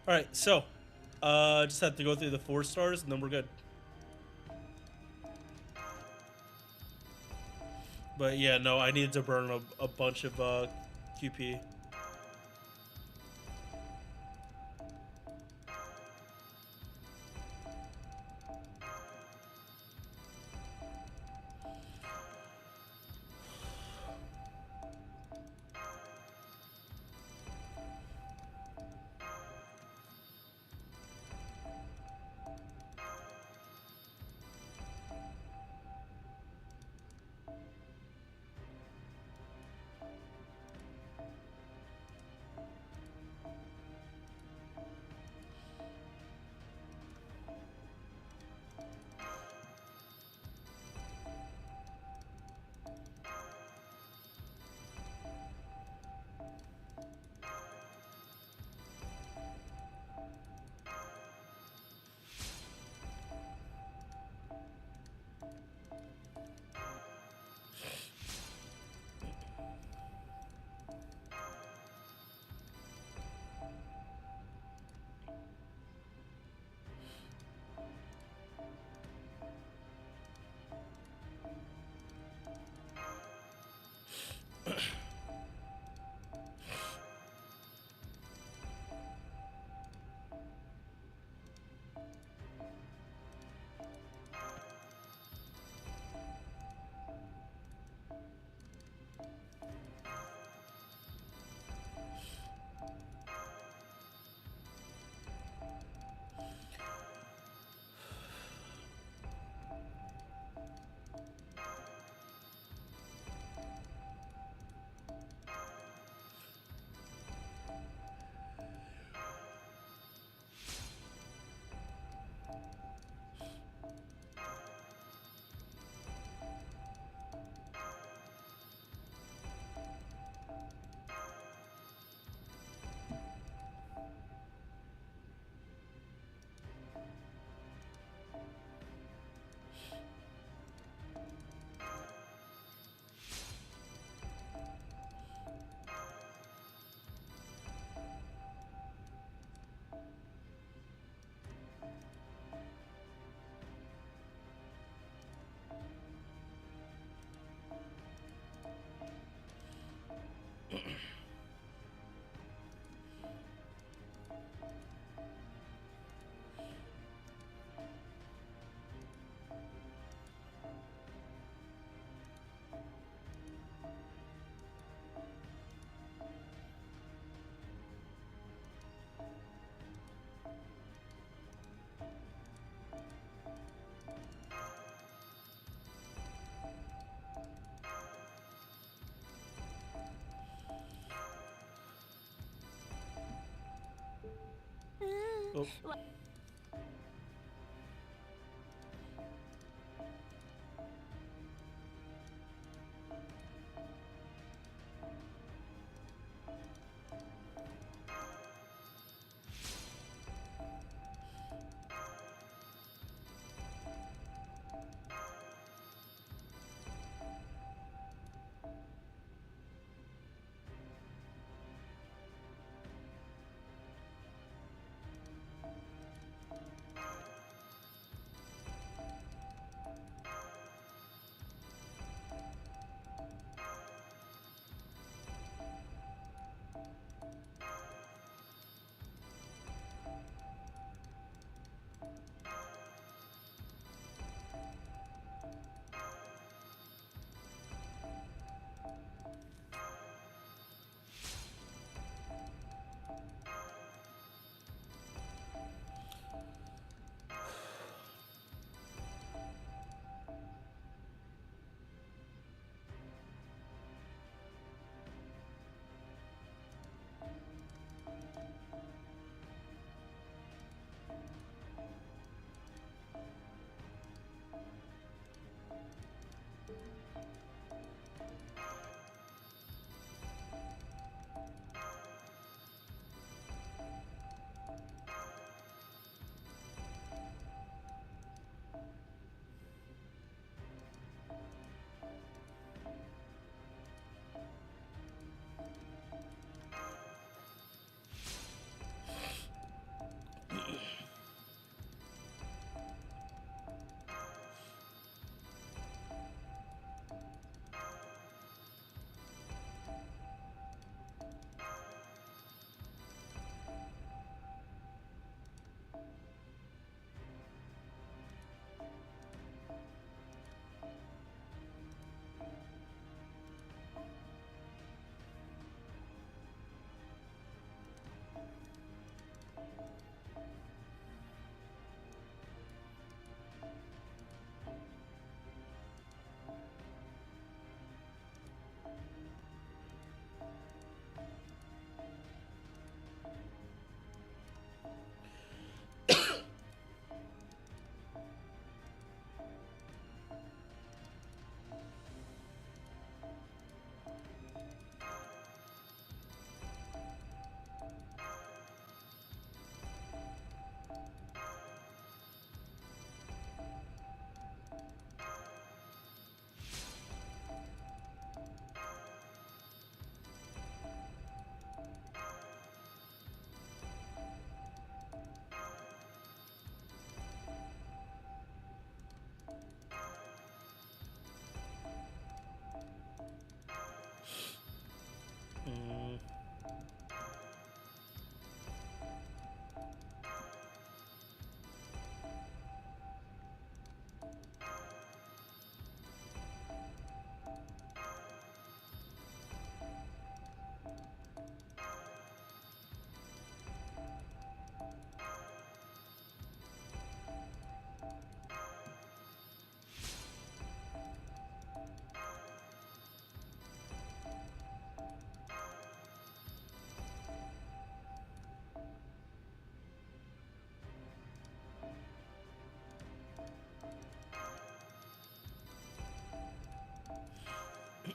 All right, so just have to go through the 4 stars, and then we're good. But yeah, no, I needed to burn a bunch of QP. Oh.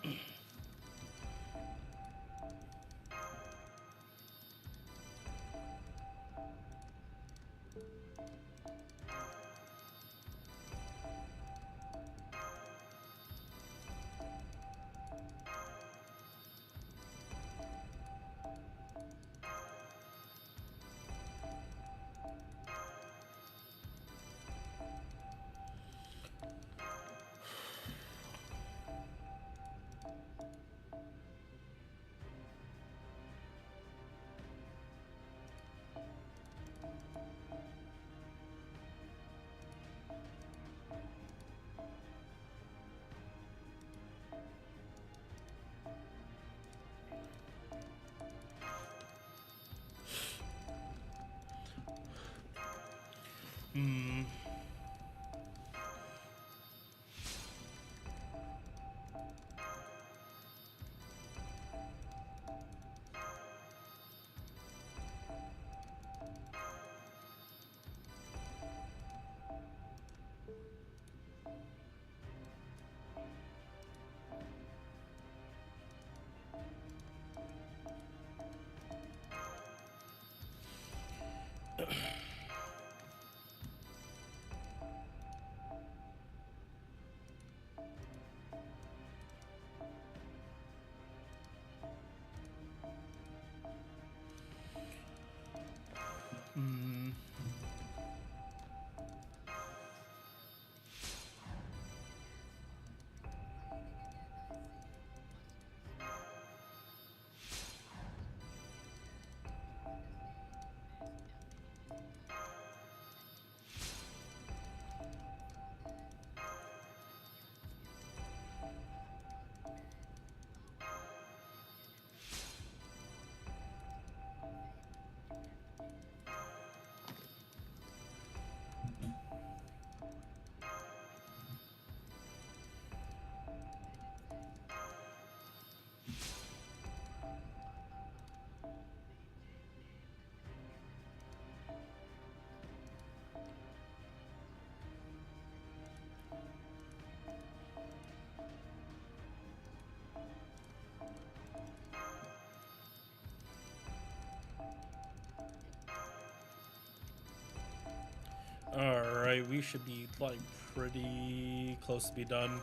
Hmm. Hmm. All right, we should be like pretty close to be done.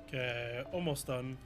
Okay, almost done.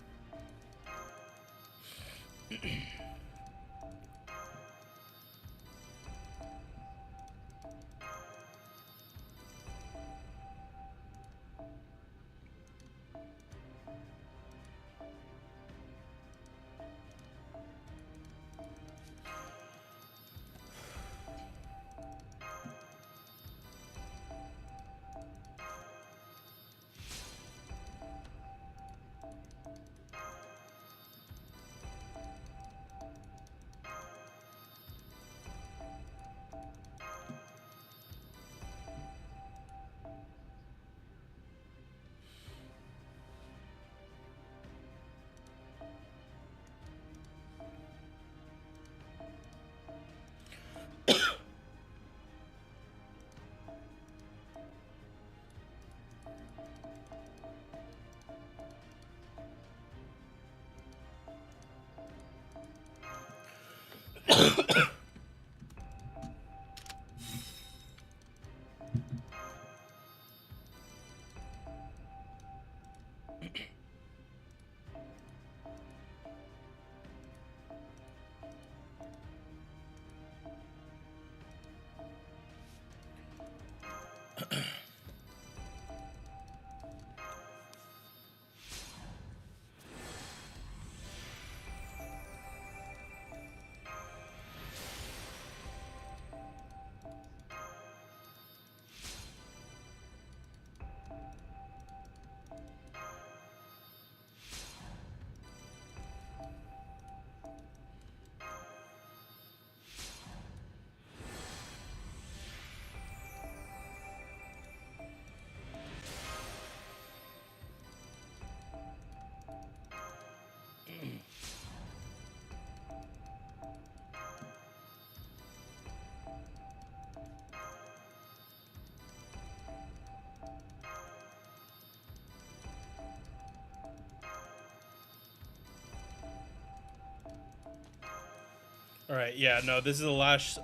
All right, yeah, no, this is the last.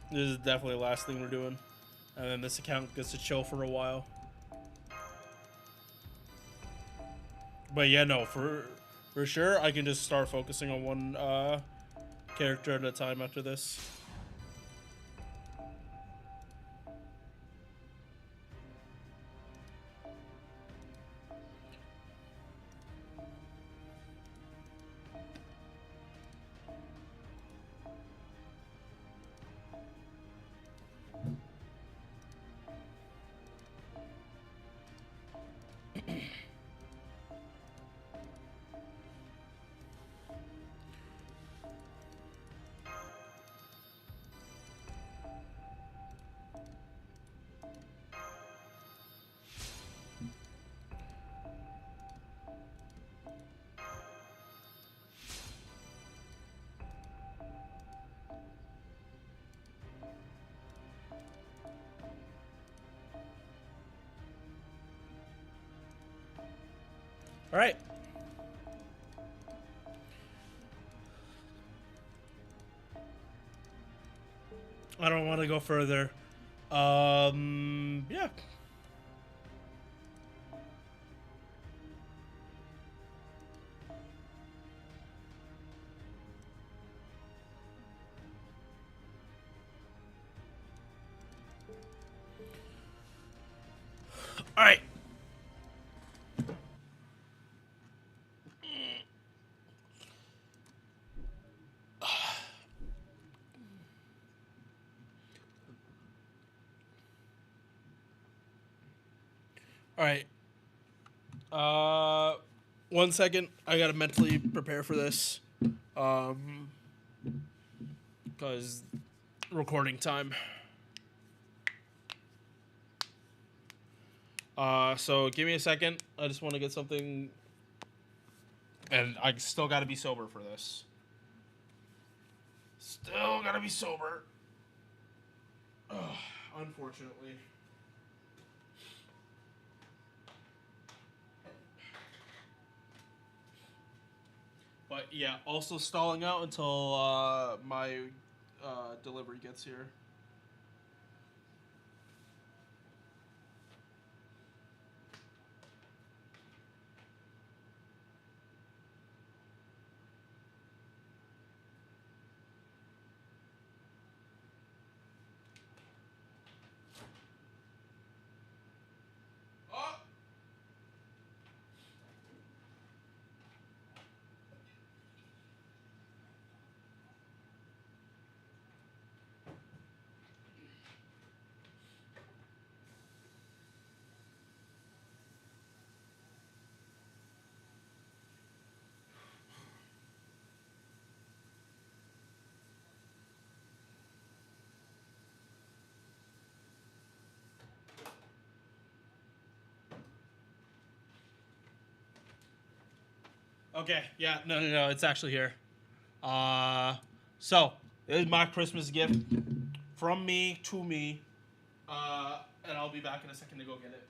This is definitely the last thing we're doing, and then this account gets to chill for a while. But yeah, no, for sure, I can just start focusing on one character at a time after this. All right. I don't want to go further. Yeah. All right. All right. 1 second. I gotta mentally prepare for this. Because recording time. So give me a second. I just want to get something, and I still gotta be sober for this. Still gotta be sober. Ugh, unfortunately. But yeah, also stalling out until my delivery gets here. Oh! Okay, yeah, no, it's actually here. So this is my Christmas gift from me to me, and I'll be back in a second to go get it.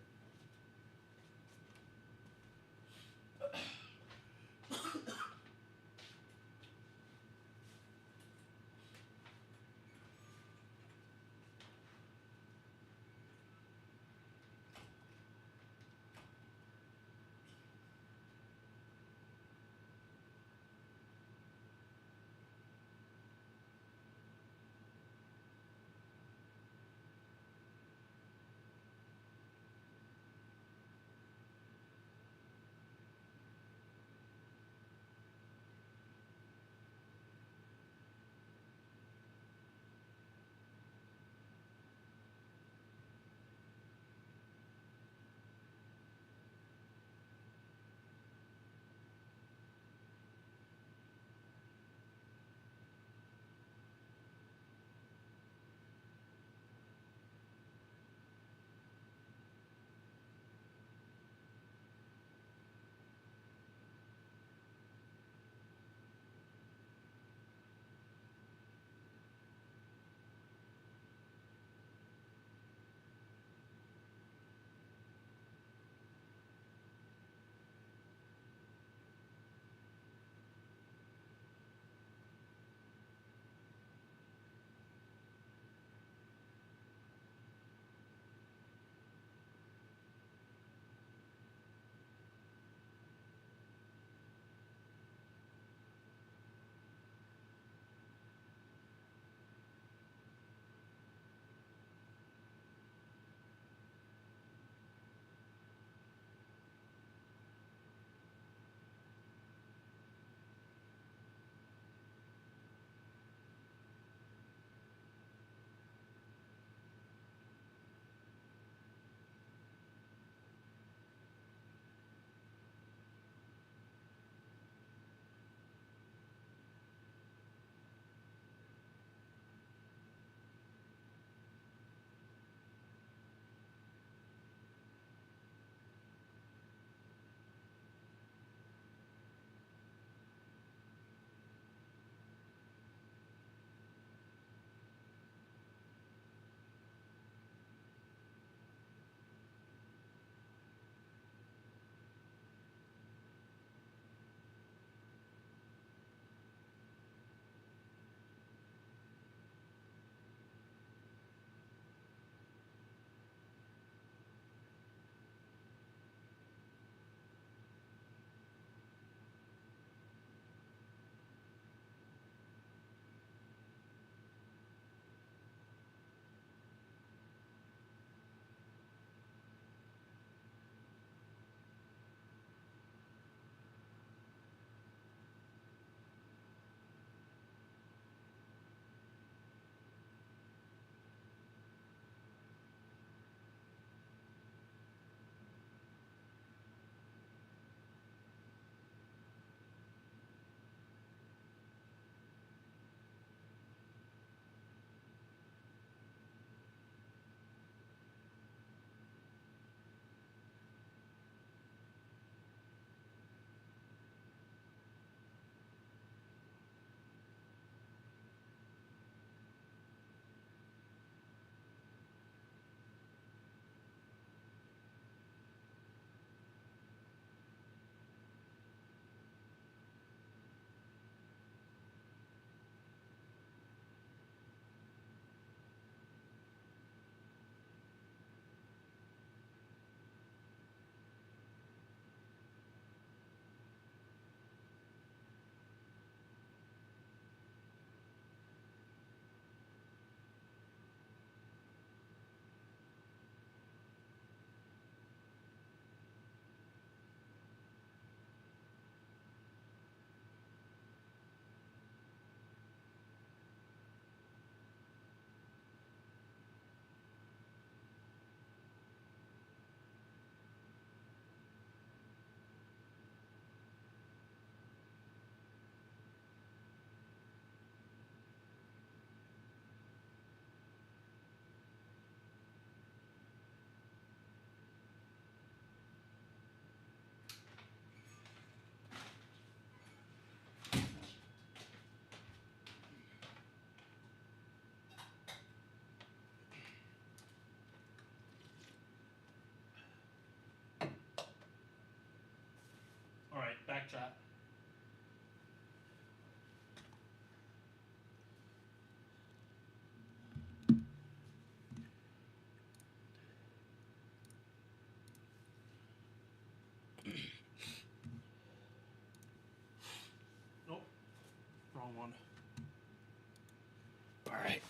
down. All right.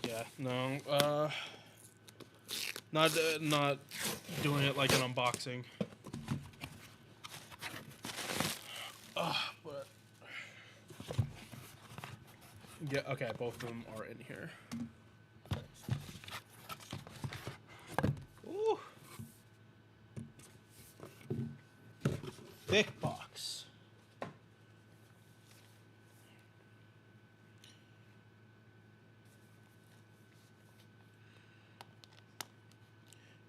Yeah, no, not doing it like an unboxing. But yeah, okay, both of them are in here. Ooh, thick box.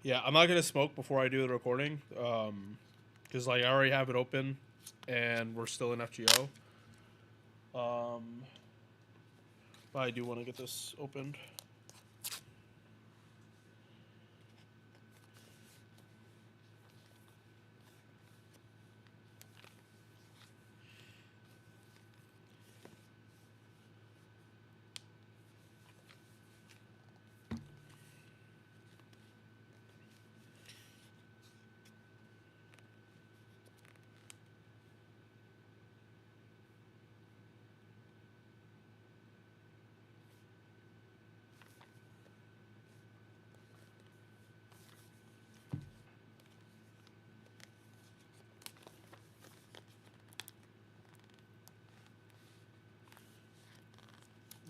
Yeah, I'm not gonna smoke before I do the recording, because like I already have it open, and we're still in FGO. But I do want to get this opened.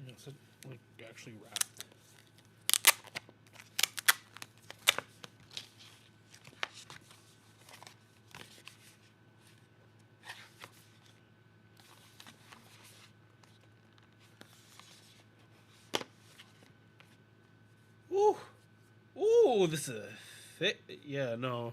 It's like actually wrapped. Ooh, ooh, this is a thick. Yeah, no.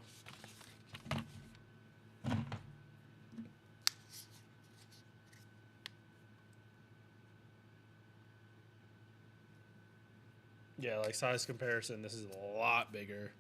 Yeah, like size comparison, this is a lot bigger.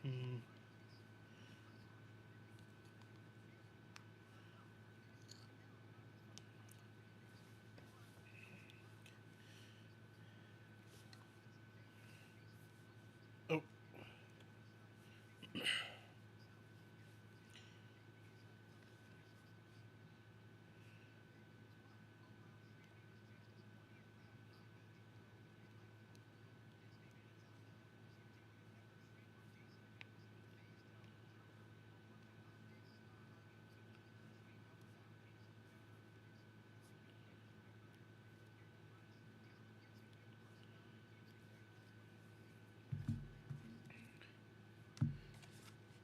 Hmm. Oh.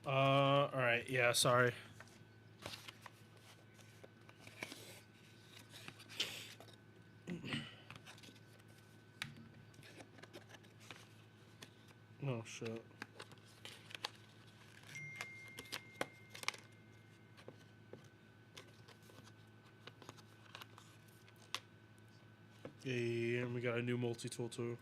All right. Yeah, sorry. Oh shit. Yeah, and we got a new multi-tool too.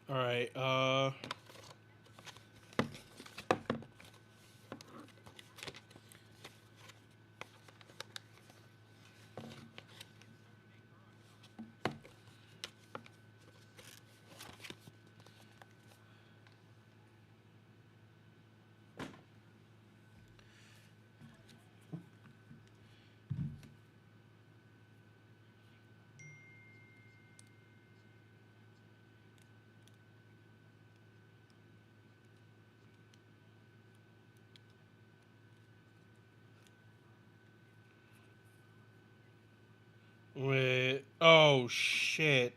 All right. Wait. Oh shit.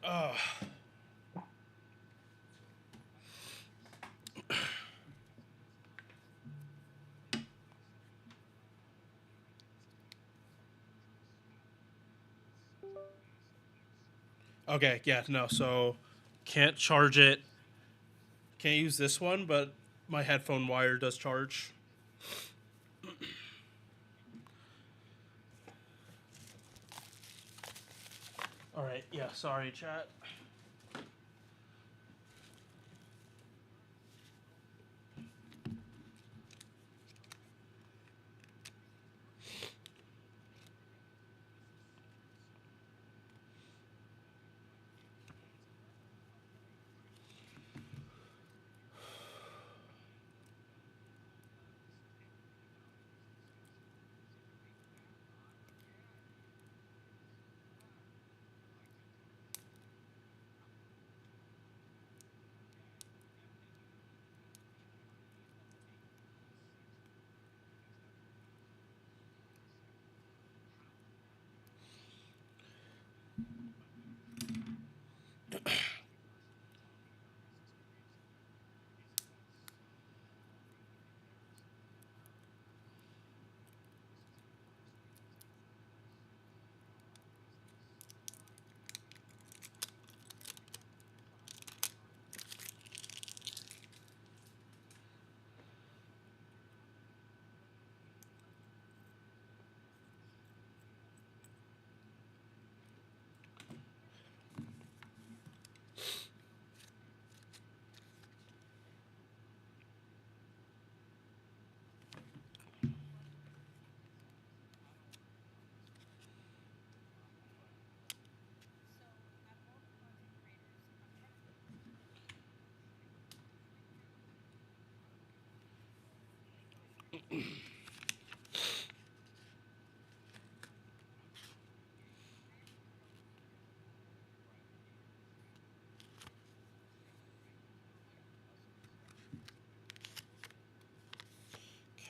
Oh. Okay, yeah, no, so can't charge it. Can't use this one, but my headphone wire does charge. All right, yeah, sorry, chat.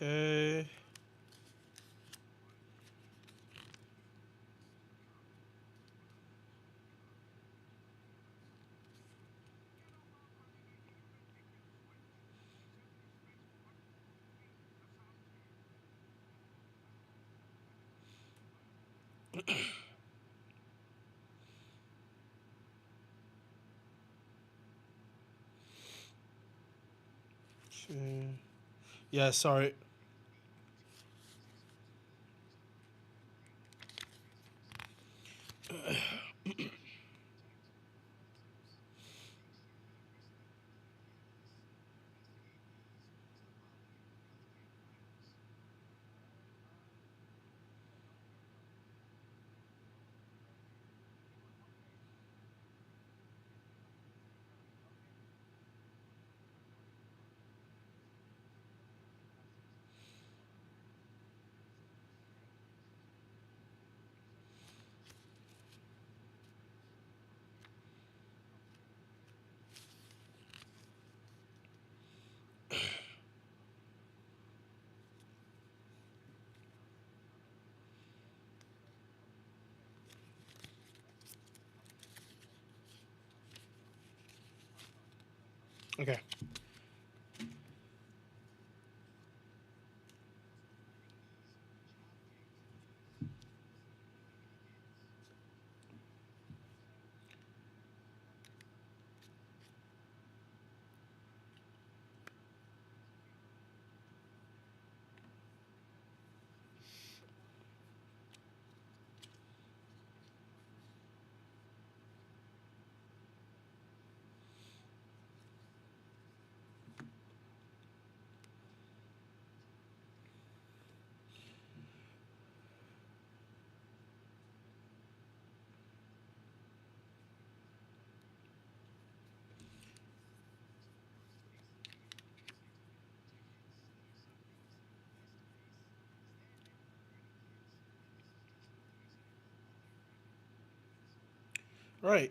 Okay. Okay. Yeah, sorry. Okay. All right.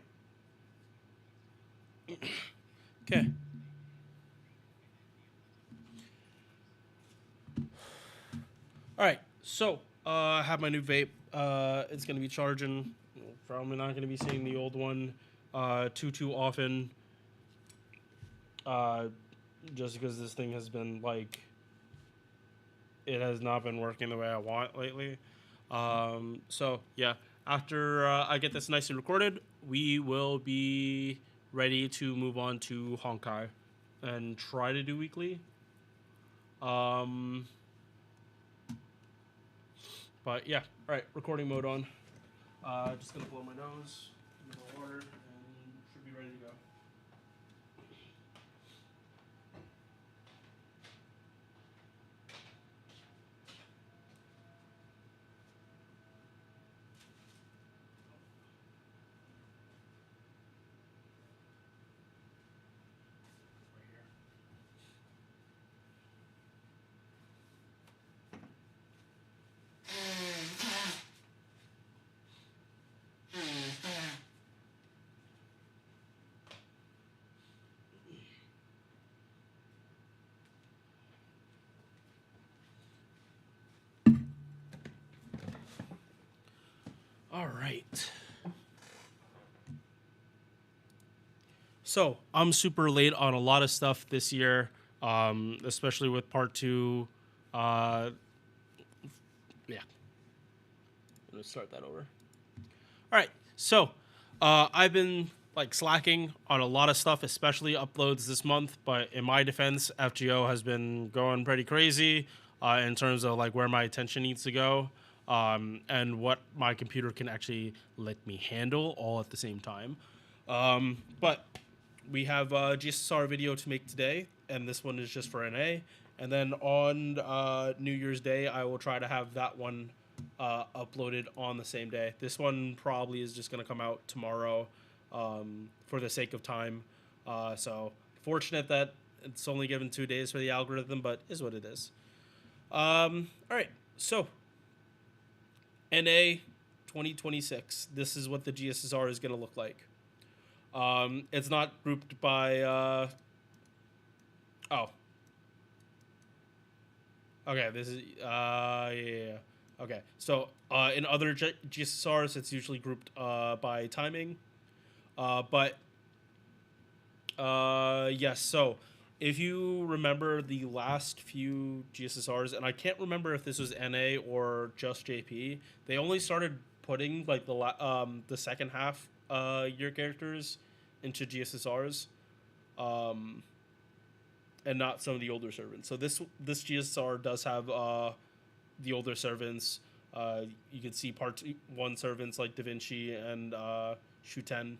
Okay. All right. So, I have my new vape. It's gonna be charging. Probably not gonna be seeing the old one too often. Uh, just because this thing has been like, it has not been working the way I want lately. So yeah, after I get this nice and recorded, we will be ready to move on to Honkai and try to do weekly. Um, but yeah, all right, recording mode on. Just gonna blow my nose, get a little water, and should be ready to go. All right. So I'm super late on a lot of stuff this year, especially with part two. Yeah, I'm gonna start that over. All right. So I've been like slacking on a lot of stuff, especially uploads this month. But in my defense, FGO has been going pretty crazy in terms of like where my attention needs to go and what my computer can actually let me handle all at the same time. But we have a GSSR video to make today, and this one is just for NA. And then on New Year's Day, I will try to have that one uploaded on the same day. This one probably is just going to come out tomorrow for the sake of time. So fortunate that it's only given 2 days for the algorithm, but is what it is. All right, so NA 2026. This is what the GSSR is going to look like. It's not grouped by. Oh. Okay, this is. Yeah. Okay, so in other GSSRs, it's usually grouped by timing. But. Yes, so if you remember the last few GSSRs, and I can't remember if this was NA or just JP, they only started putting like the second half year characters into GSSRs, and not some of the older servants. So this GSSR does have the older servants. You can see part 1 servants like Da Vinci and Shuten.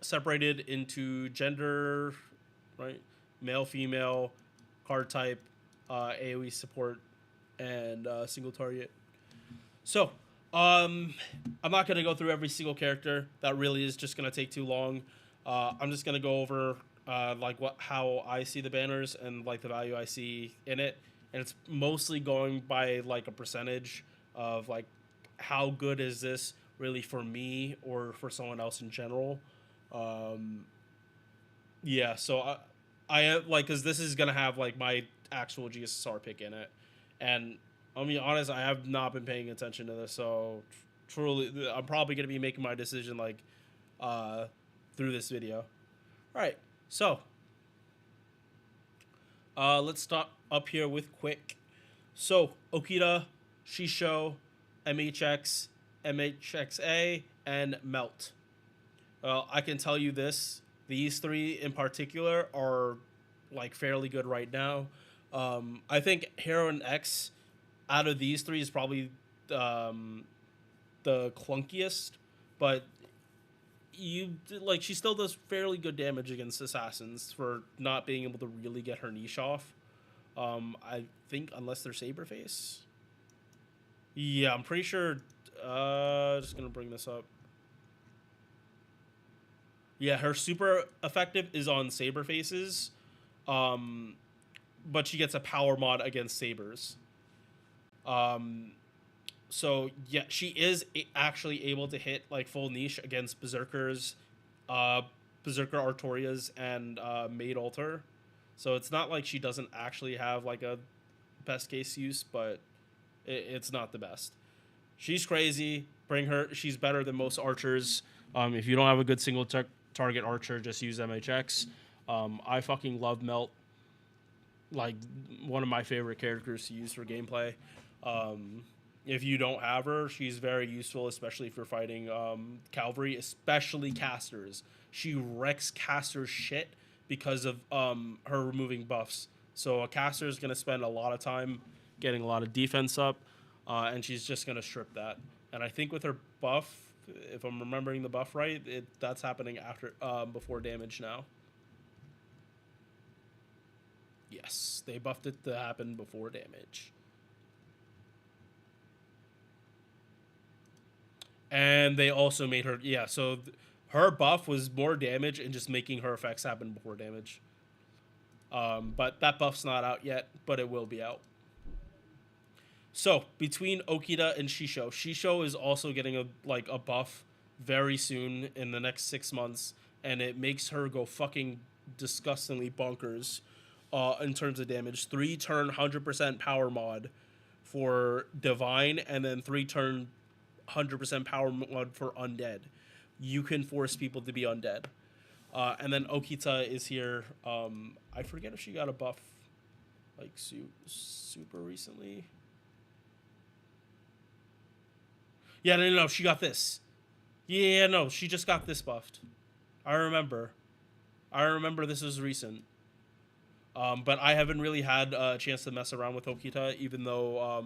Separated into gender, right? Male, female, card type, AoE support, and single target. So, I'm not going to go through every single character. That really is just going to take too long. I'm just going to go over like how I see the banners and like the value I see in it. And it's mostly going by like a percentage of like how good is this really for me or for someone else in general. Yeah, so I like, because this is gonna have like my actual GSSR pick in it, and I'll be honest, I have not been paying attention to this, so truly I'm probably gonna be making my decision like through this video. All right, so let's start up here with quick. So Okita, Shisho, MHX, MHXA, and Melt. Well, I can tell you this: these three in particular are like fairly good right now. I think Heroine X out of these three is probably the clunkiest, but she still does fairly good damage against assassins for not being able to really get her niche off. I think unless they're Saberface. Yeah, I'm pretty sure. Just gonna bring this up. Yeah, her super effective is on Saberfaces, but she gets a power mod against Sabers. So yeah, she is actually able to hit like full niche against Berserkers, Berserker Artorias, and Maid Alter. So it's not like she doesn't actually have like a best case use, but it's not the best. She's crazy. Bring her. She's better than most archers. If you don't have a good single target archer, just use MHX. I fucking love Melt. Like one of my favorite characters to use for gameplay. If you don't have her, she's very useful, especially if you're fighting cavalry, especially casters. She wrecks casters shit because of her removing buffs. So a caster is going to spend a lot of time getting a lot of defense up, and she's just going to strip that. And I think with her buff, if I'm remembering the buff right, that's happening after before damage now. Yes, they buffed it to happen before damage. And they also made her, yeah, so her buff was more damage and just making her effects happen before damage. But that buff's not out yet, but it will be out. So, between Okita and Shisho, Shisho is also getting a buff very soon in the next 6 months, and it makes her go fucking disgustingly bonkers in terms of damage. 3-turn 100% power mod for Divine, and then 3-turn 100% power mod for Undead. You can force people to be undead. And then Okita is here. I forget if she got a buff like super recently. Yeah, no, she got this. Yeah, no, she just got this buffed. I remember this was recent. But I haven't really had a chance to mess around with Okita, even though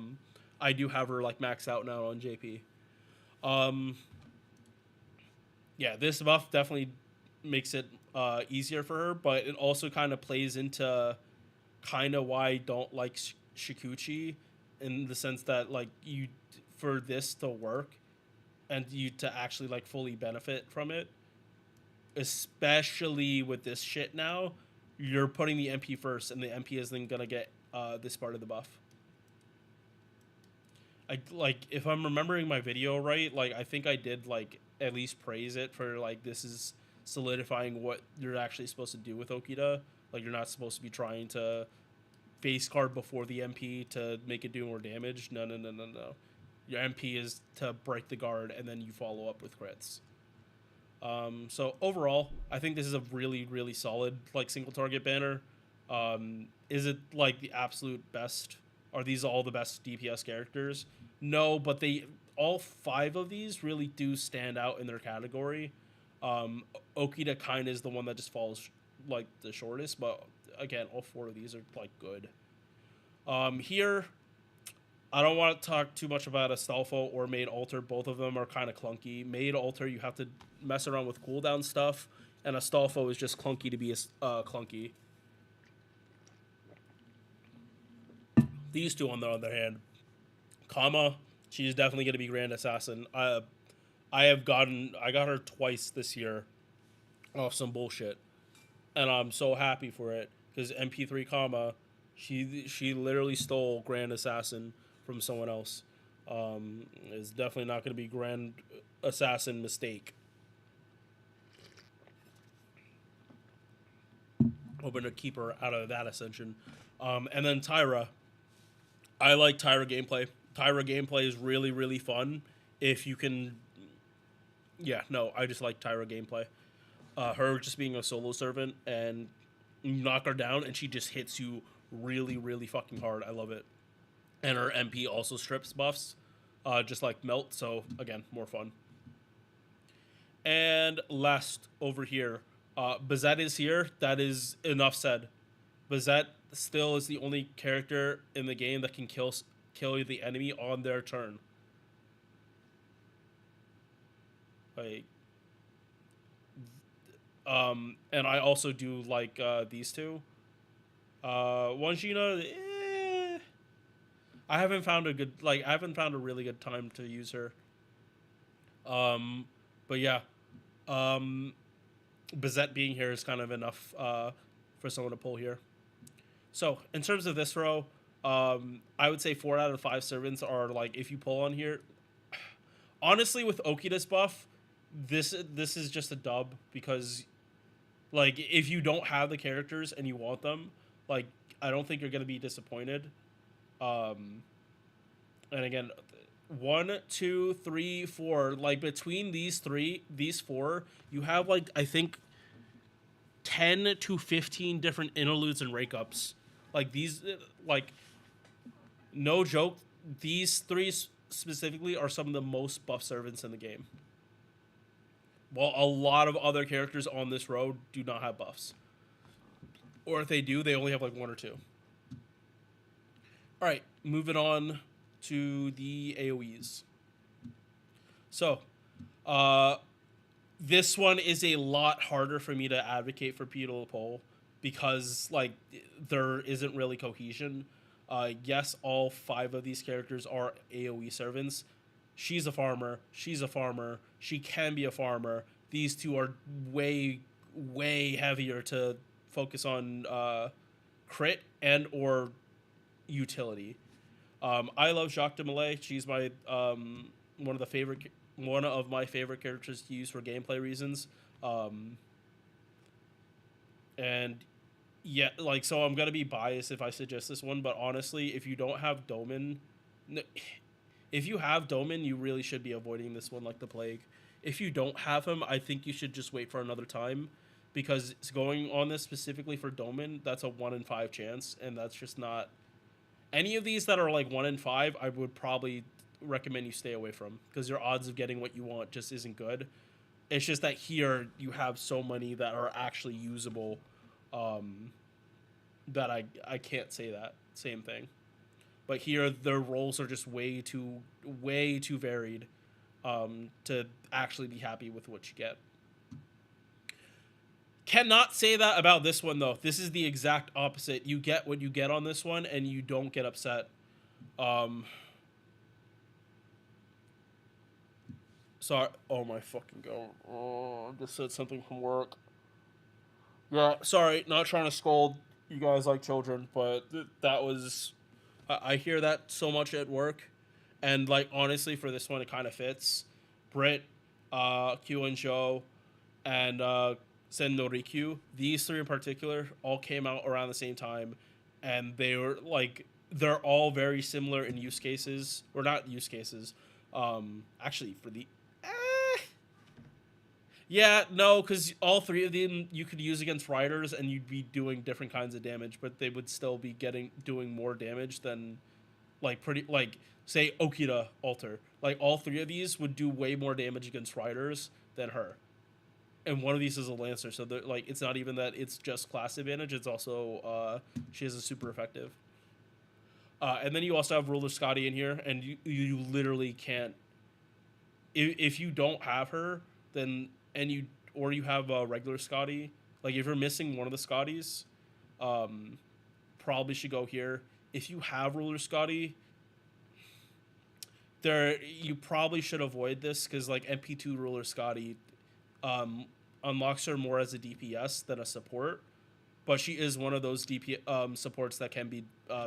I do have her like maxed out now on JP. Yeah, this buff definitely makes it easier for her, but it also kind of plays into kind of why I don't like Shikuchi, in the sense that like for this to work and you to actually like fully benefit from it, especially with this shit now, you're putting the MP first, and the MP is then gonna get this part of the buff. If I'm remembering my video right, like I think I did like at least praise it for like this is solidifying what you're actually supposed to do with Okita. Like you're not supposed to be trying to face card before the MP to make it do more damage. No. Your MP is to break the guard, and then you follow up with crits. So overall, I think this is a really, really solid like single target banner. Is it like the absolute best? Are these all the best DPS characters? No, but all 5 of these really do stand out in their category. Okita kind of is the one that just falls like the shortest, but again, all 4 of these are like good. Here, I don't want to talk too much about Astolfo or Maid Alter. Both of them are kind of clunky. Maid Alter, you have to mess around with cooldown stuff, and Astolfo is just clunky to be clunky. These 2, on the other hand, Kama, she's definitely going to be Grand Assassin. I got her twice this year off some bullshit, and I'm so happy for it, because MP3 Kama, she literally stole Grand Assassin from someone else. It's definitely not going to be Grand Assassin mistake. Hoping to keep her out of that ascension. And then Tyra. I like Tyra gameplay. Tyra gameplay is really, really fun if you can... Yeah, no, I just like Tyra gameplay. her just being a solo servant, and you knock her down and she just hits you really, really fucking hard. I love it. And her MP also strips buffs, just like Melt. So again, more fun. And last over here, Bazette is here. That is enough said. Bazette still is the only character in the game that can kill the enemy on their turn. Like, and I also do like these two. Wanjina, I haven't found a really good time to use her. But yeah, Bazette being here is kind of enough for someone to pull here. So in terms of this row, I would say 4 out of 5 servants are like, if you pull on here. Honestly, with Okida's buff, this is just a dub, because like if you don't have the characters and you want them, like I don't think you're gonna be disappointed. And again, 1, 2, 3, 4. Like between these 4, you have like I think 10 to 15 different interludes and rake-ups. Like these, like no joke, these 3 specifically are some of the most buff servants in the game. While a lot of other characters on this road do not have buffs. Or if they do, they only have like 1 or 2. Alright, moving on to the AoEs. So, this one is a lot harder for me to advocate for people to pull, because like there isn't really cohesion. Yes, all 5 of these characters are AoE servants. She's a farmer. She's a farmer. She can be a farmer. These 2 are way, way heavier to focus on crit and or utility. I love Jacques de Molay. She's my one of my favorite characters to use for gameplay reasons. And yeah, like, so I'm gonna be biased if I suggest this one, but honestly, if you don't have Domin, if you have Domin, you really should be avoiding this one like the plague. If you don't have him, I think you should just wait for another time, because it's going on this specifically for Domin, that's a 1 in 5 chance, and that's just not... Any of these that are like 1 in 5, I would probably recommend you stay away from, because your odds of getting what you want just isn't good. It's just that here you have so many that are actually usable, that I can't say that same thing. But here their roles are just way too varied to actually be happy with what you get. Cannot say that about this one though. This is the exact opposite. You get what you get on this one, and you don't get upset. Sorry. Oh my fucking god. Oh, I just said something from work. Yeah, sorry. Not trying to scold you guys like children, but that was... I hear that so much at work, and like honestly, for this one, it kind of fits. Brit, Q and Joe, and Sen no Rikyu. These 3 in particular all came out around the same time, and they were like, they're all very similar in use cases, or not use cases. Actually, for the yeah, no, because all 3 of them you could use against riders, and you'd be doing different kinds of damage, but they would still be doing more damage than, like, say Okita Alter. Like, all 3 of these would do way more damage against riders than her. And one of these is a Lancer, so like, it's not even that it's just class advantage, it's also she is a super effective. And then you also have Ruler Scotty in here, and you literally can't... If you don't have her, then... and you have a regular Scotty, like if you're missing one of the Scotties, probably should go here. If you have Ruler Scotty, you probably should avoid this, because like MP2 Ruler Scotty unlocks her more as a DPS than a support, but she is one of those supports that can be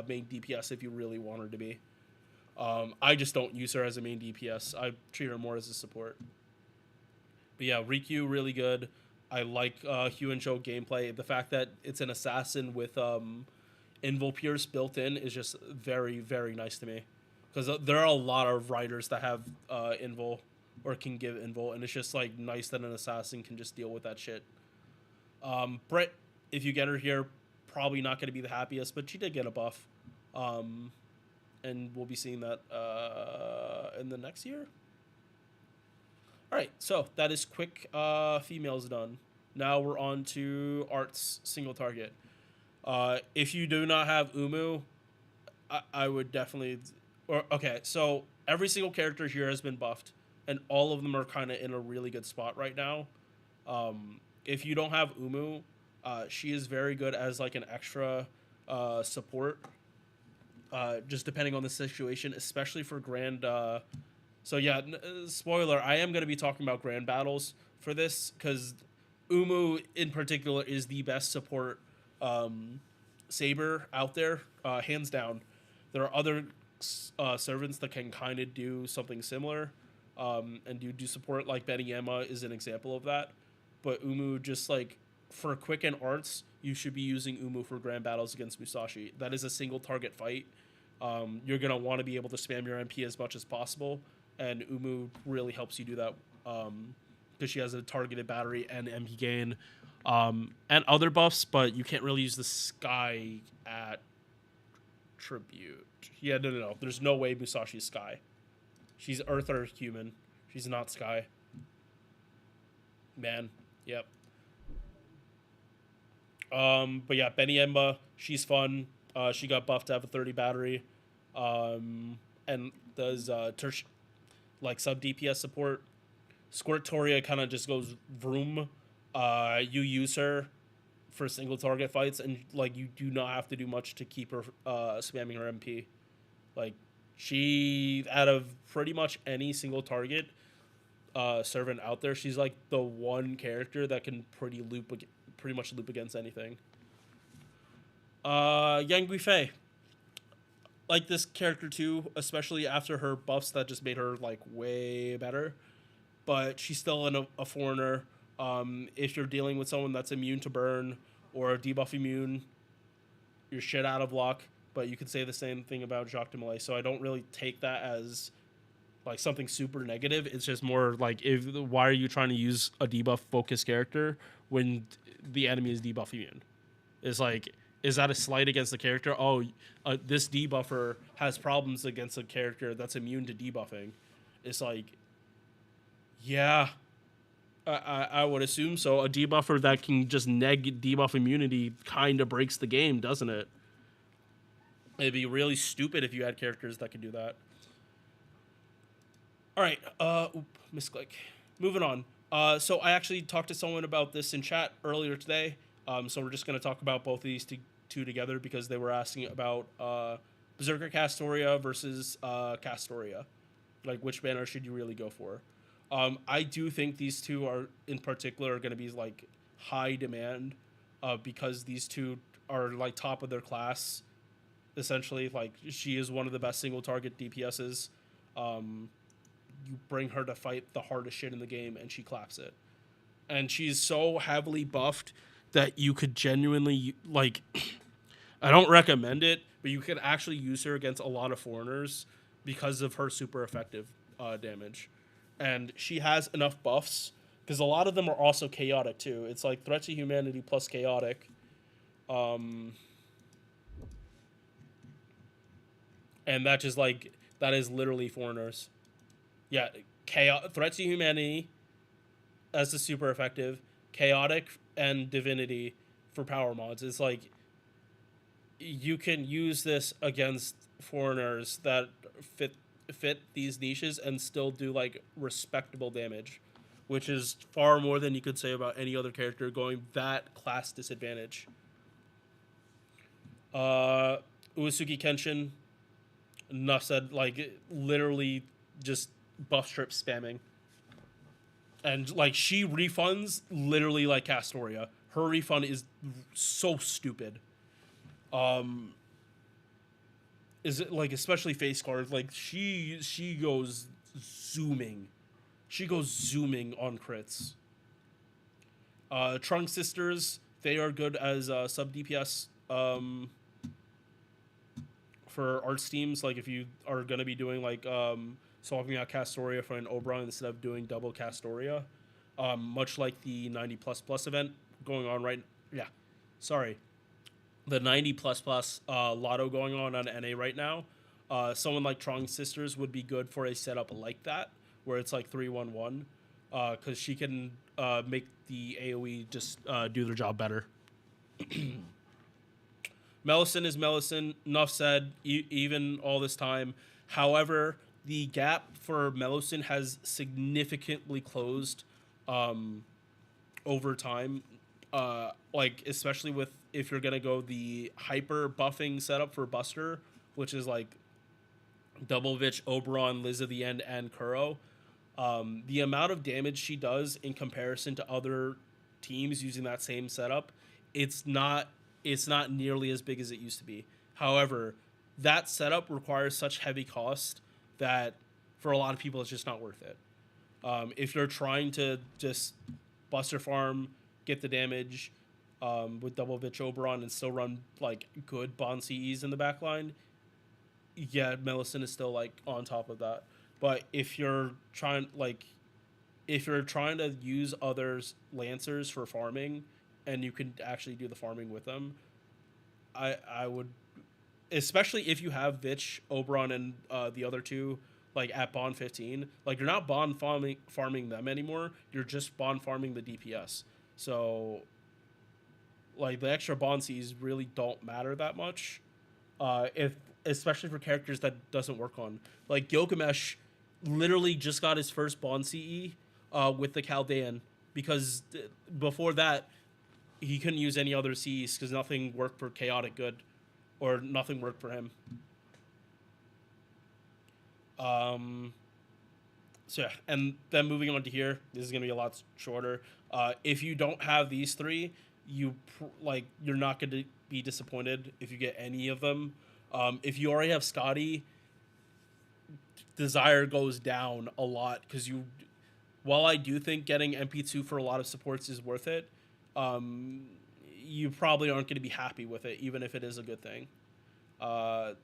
main DPS if you really want her to be. I just don't use her as a main DPS. I treat her more as a support. But yeah, Rikyu, really good. I like Hugh and Joe gameplay. The fact that it's an assassin with Invul Pierce built in is just very, very nice to me. Because there are a lot of riders that have Invul, or can give Invul, and it's just like nice that an assassin can just deal with that shit Britt, if you get her here, probably not going to be the happiest, but she did get a buff. And we'll be seeing that in the next year. All right, so that is quick females done. Now we're on to arts single target. If you do not have Umu, I would definitely... Okay, so every single character here has been buffed, and all of them are kind of in a really good spot right now. If you don't have Umu, she is very good as like an extra support, just depending on the situation, especially for grand... So yeah, spoiler, I am going to be talking about grand battles for this, because Umu in particular is the best support saber out there, hands down. There are other servants that can kind of do something similar, and do support, like Betty Emma is an example of that. But Umu, just like for quick and arts, you should be using Umu for grand battles against Musashi. That is a single target fight. You're going to want to be able to spam your MP as much as possible, and Umu really helps you do that, because she has a targeted battery and MP gain, and other buffs, but you can't really use the Sky at Tribute. Yeah, no. There's no way Musashi's Sky. She's Earth or human. She's not Sky. Man, yep. But yeah, Benny Emma, she's fun. She got buffed to have a 30 battery, and does like sub DPS support. Squirtoria kind of just goes vroom. You use her for single target fights, and like you do not have to do much to keep her spamming her MP. Like, she, out of pretty much any single target servant out there, she's like the one character that can pretty much loop against anything. Yang Guifei, like this character too, especially after her buffs that just made her like way better. But she's still a foreigner. If you're dealing with someone that's immune to burn or debuff immune, you're shit out of luck. But you could say the same thing about Jacques de Molay. So I don't really take that as like something super negative. It's just more like, why are you trying to use a debuff focused character when the enemy is debuff immune? It's like, is that a slight against the character? Oh, this debuffer has problems against a character that's immune to debuffing. It's like, yeah, I would assume so. A debuffer that can just neg debuff immunity kind of breaks the game, doesn't it? It'd be really stupid if you had characters that could do that. All right, misclick. Moving on. So I actually talked to someone about this in chat earlier today. So we're just going to talk about both of these two together, because they were asking about Berserker Castoria versus Castoria. Like, which banner should you really go for? I do think these two are, in particular, are going to be like high demand, because these two are like top of their class. Essentially, like, she is one of the best single target DPSs. You bring her to fight the hardest shit in the game, and she claps it. And she's so heavily buffed that you could genuinely, like, I don't recommend it, but you could actually use her against a lot of foreigners because of her super effective damage. And she has enough buffs, because a lot of them are also chaotic too. It's like threat to humanity plus chaotic. And that just like, that is literally foreigners. Yeah, threat to humanity as the super effective, chaotic and divinity for power mods. It's like, you can use this against foreigners that fit these niches and still do like respectable damage, which is far more than you could say about any other character going that class disadvantage. Uesugi Kenshin, enough said. Like, literally just buff strip spamming, and like, she refunds literally like Castoria. Her refund is so stupid. Is it like, especially face cards, like she goes zooming. She goes zooming on crits. Trunk Sisters, they are good as sub DPS for arts teams. Like, if you are going to be doing like swapping out Castoria for an Oberon instead of doing double Castoria, much like the 90++ event, going on right. Yeah, sorry, the 90 plus Lotto going on NA right now. Someone like Trong Sisters would be good for a setup like that, where it's like 3-1-1, because she can make the AOE just do their job better. Melisyn is Melisyn. Enough said. Even all this time. However, the gap for Melisyn has significantly closed over time. Like especially with if you're gonna go the hyper buffing setup for Buster, which is like Double Vitch, Oberon, Liz of the End, and Kuro. The amount of damage she does in comparison to other teams using that same setup, it's not nearly as big as it used to be. However, that setup requires such heavy cost that for a lot of people it's just not worth it. If you're trying to just Buster farm, get the damage with Double Vitch Oberon and still run like good Bond CEs in the backline, yeah, Melisyn is still like on top of that. But if you're trying to use others Lancers for farming, and you can actually do the farming with them, I would, especially if you have Vitch, Oberon, and the other two like at Bond 15. Like you're not Bond farming them anymore. You're just Bond farming the DPS. So like the extra Bond Cs really don't matter that much. If especially for characters that doesn't work on. Like Gilgamesh literally just got his first Bond CE with the Chaldean, because before that he couldn't use any other CEs because nothing worked for Chaotic Good, or nothing worked for him. So yeah, and then moving on to here, this is gonna be a lot shorter. If you don't have these three, you're not gonna be disappointed if you get any of them. If you already have Scotty, desire goes down a lot, because while I do think getting MP2 for a lot of supports is worth it, you probably aren't going to be happy with it, even if it is a good thing. And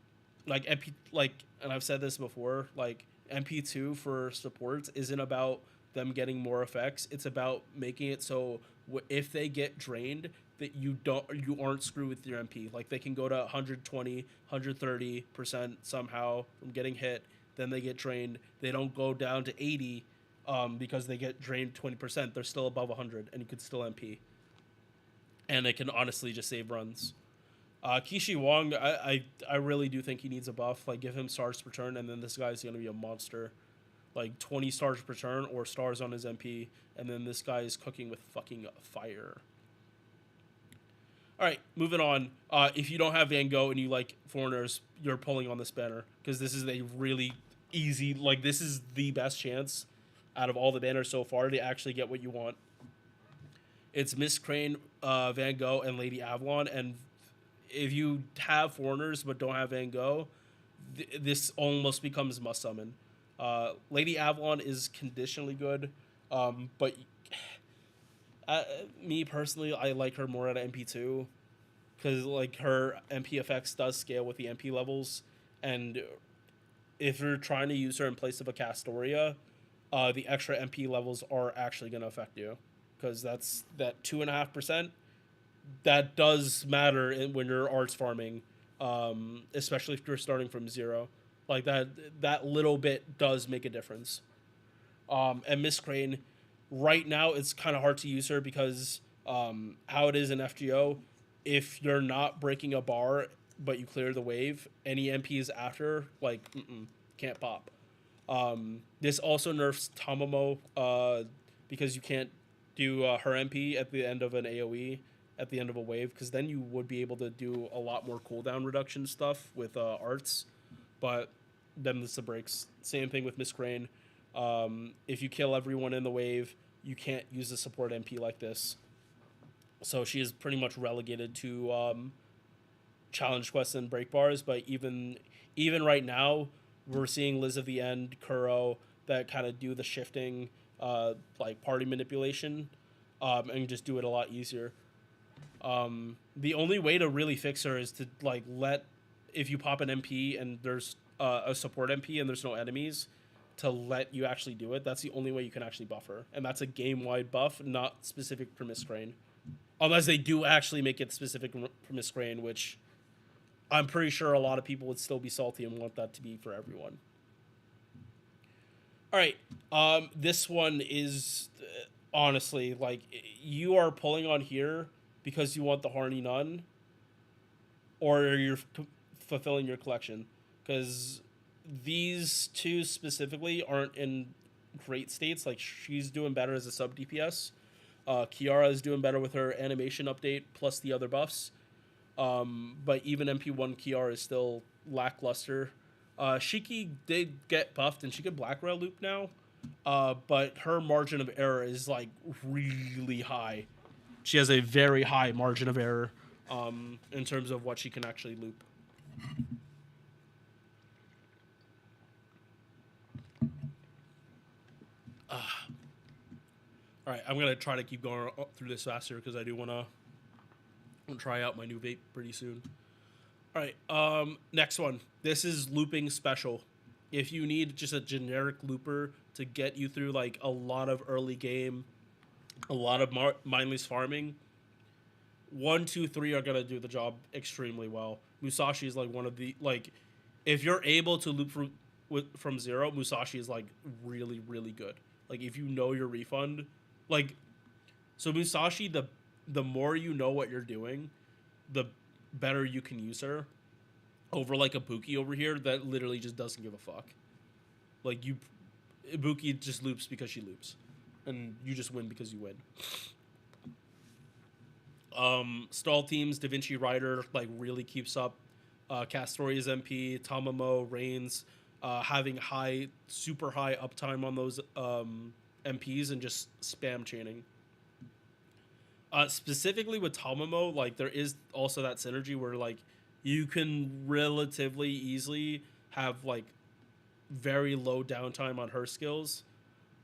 I've said this before, like MP2 for supports isn't about them getting more effects. It's about making it so if they get drained, that you aren't screwed with your MP. Like they can go to 120, 130% somehow from getting hit, then they get drained. They don't go down to 80 because they get drained 20%. They're still above 100, and you could still MP. And it can honestly just save runs. Kishi Wong, I really do think he needs a buff. Like give him stars per turn, and then this guy's gonna be a monster. Like 20 stars per turn or stars on his MP, and then this guy is cooking with fucking fire. All right, moving on. If you don't have Van Gogh and you like foreigners, you're pulling on this banner, because this is a really easy, like this is the best chance out of all the banners so far to actually get what you want. It's Miss Crane, Van Gogh, and Lady Avalon. And if you have foreigners but don't have Van Gogh, this almost becomes must summon. Lady Avalon is conditionally good, but me personally, I like her more at MP2, because like her MP effects does scale with the MP levels, and if you're trying to use her in place of a Castoria, the extra MP levels are actually going to affect you, because that's that 2.5%. That does matter when you're arts farming, especially if you're starting from 0. Like that little bit does make a difference. And Miss Crane, right now it's kind of hard to use her because how it is in FGO, if you're not breaking a bar but you clear the wave, any MPs after, like, can't pop. This also nerfs Tamamo because you can't do her MP at the end of an AoE, at the end of a wave, because then you would be able to do a lot more cooldown reduction stuff with arts, but then this the breaks. Same thing with Miss Crane. If you kill everyone in the wave, you can't use the support MP like this. So she is pretty much relegated to challenge quests and break bars. But even right now, we're seeing Liz of the End, Kuro, that kind of do the shifting, like party manipulation, and just do it a lot easier. The only way to really fix her is to like if you pop an MP and there's a support MP and there's no enemies, to let you actually do it. That's the only way you can actually buff her, and that's a game-wide buff, not specific for Miss Crane. unless they do actually make it specific for Miss Crane, which I'm pretty sure a lot of people would still be salty and want that to be for everyone. All right, this one is honestly like you are pulling on here because you want the horny nun, or you're fulfilling your collection, because these two specifically aren't in great states. Like she's doing better as a sub DPS. Kiara is doing better with her animation update plus the other buffs. But even MP1 Kiara is still lackluster. Shiki did get buffed and she can black rail loop now. But her margin of error is like really high. She has a very high margin of error in terms of what she can actually loop. All right, I'm gonna try to keep going through this faster because I do wanna try out my new vape pretty soon. All right, next one. This is looping special. If you need just a generic looper to get you through like a lot of early game, a lot of mindless farming, 1, 2, 3 are gonna do the job extremely well. Musashi is like one of the like, if you're able to loop from 0, Musashi is like really really good. Like if you know your refund, like, so Musashi, the more you know what you're doing, the better you can use her over like a Buki over here that literally just doesn't give a fuck. Like Buki just loops because she loops, and you just win because you win. Stall teams, Da Vinci Rider like really keeps up. Castoria's MP, Tamamo, Reigns, having super high uptime on those MPs and just spam chaining. Specifically with Tamamo, like there is also that synergy where like you can relatively easily have like very low downtime on her skills,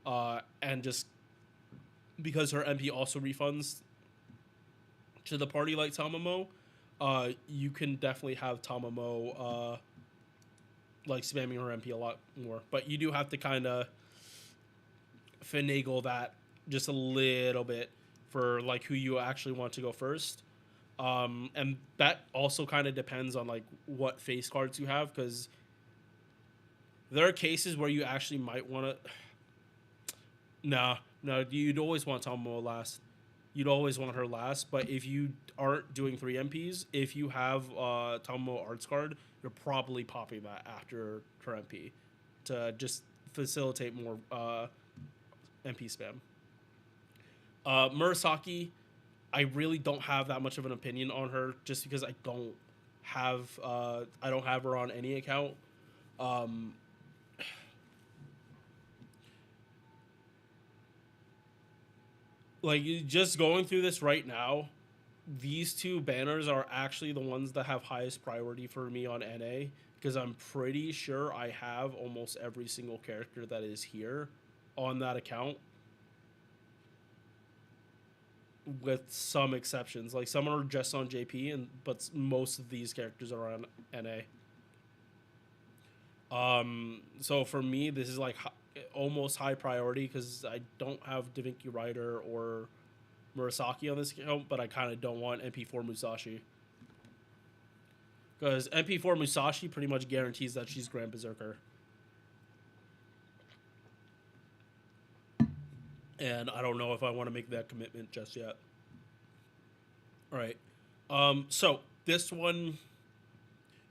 and just because her MP also refunds to the party like Tamamo, you can definitely have Tamamo like spamming her MP a lot more. But you do have to kind of finagle that just a little bit for like who you actually want to go first. And that also kind of depends on like what face cards you have, because there are cases where you actually might want to. No, you'd always want Tomo last. You'd always want her last. But if you aren't doing 3 MPs, if you have Tomo Arts card, you're probably popping that after her MP to just facilitate more MP spam. Murasaki, I really don't have that much of an opinion on her just because I don't have her on any account. Like just going through this right now, these 2 banners are actually the ones that have highest priority for me on NA, because I'm pretty sure I have almost every single character that is here on that account, with some exceptions. Like some are just on JP, but most of these characters are on NA. So for me, this is like almost high priority because I don't have Da Vinci Rider or Murasaki on this account, but I kind of don't want MP4 Musashi, because MP4 Musashi pretty much guarantees that she's Grand Berserker, and I don't know if I want to make that commitment just yet. All right, so this one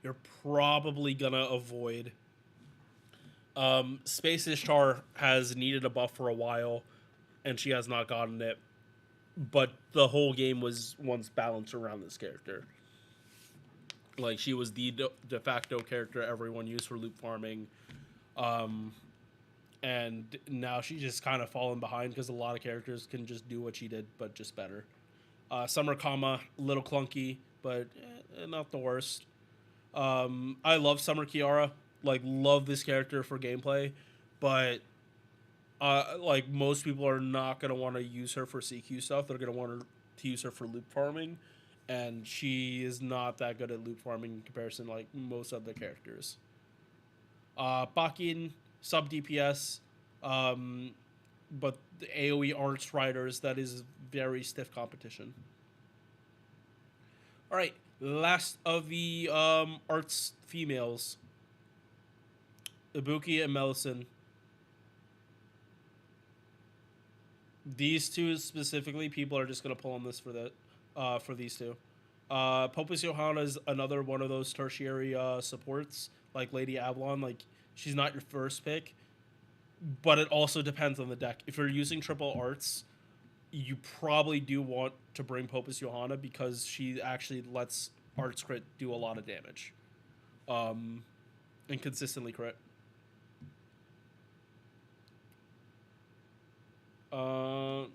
you're probably gonna avoid. Space Ishtar has needed a buff for a while, and she has not gotten it. But the whole game was once balanced around this character. Like, she was the de facto character everyone used for loop farming. And now she's just kind of fallen behind because a lot of characters can just do what she did, but just better. Summer Kama, a little clunky, but not the worst. I love Summer Kiara. Like, love this character for gameplay, but like most people are not going to want to use her for CQ stuff. They're going to want to use her for loop farming, and she is not that good at loop farming in comparison to like most other characters. Bakin, sub DPS, but the AoE arts riders, that is very stiff competition. All right, last of the arts females, Ibuki and Melisson. These two specifically, people are just gonna pull on this for these two. Popus Johanna is another one of those tertiary supports, like Lady Avalon. Like she's not your first pick, but it also depends on the deck. If you're using triple arts, you probably do want to bring Popus Johanna because she actually lets arts crit do a lot of damage, and consistently crit. Oh,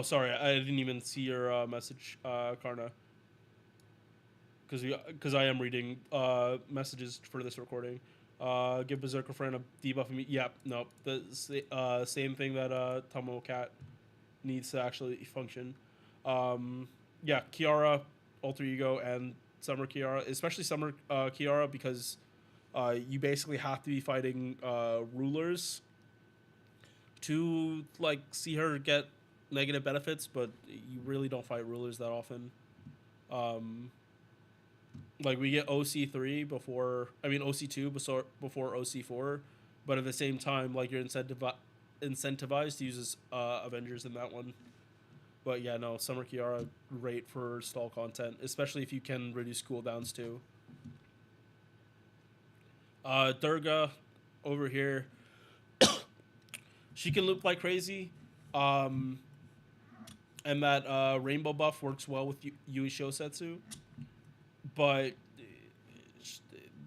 sorry, I didn't even see your message, Karna, because I am reading messages for this recording. Give Berserker Friend a debuff. Yeah, no, the same thing that Tomo Cat needs to actually function. Yeah, Kiara, Alter Ego, and Summer Kiara, especially Summer Kiara, because you basically have to be fighting rulers to like see her get negative benefits, but you really don't fight rulers that often. Like we get OC3 before, I mean OC2 before OC4, but at the same time, like you're incentivized to use Avengers in that one. But yeah, no, Summer Kiara great for stall content, especially if you can reduce cooldowns too. Durga over here, she can loop like crazy, and that rainbow buff works well with Yui Shosetsu, but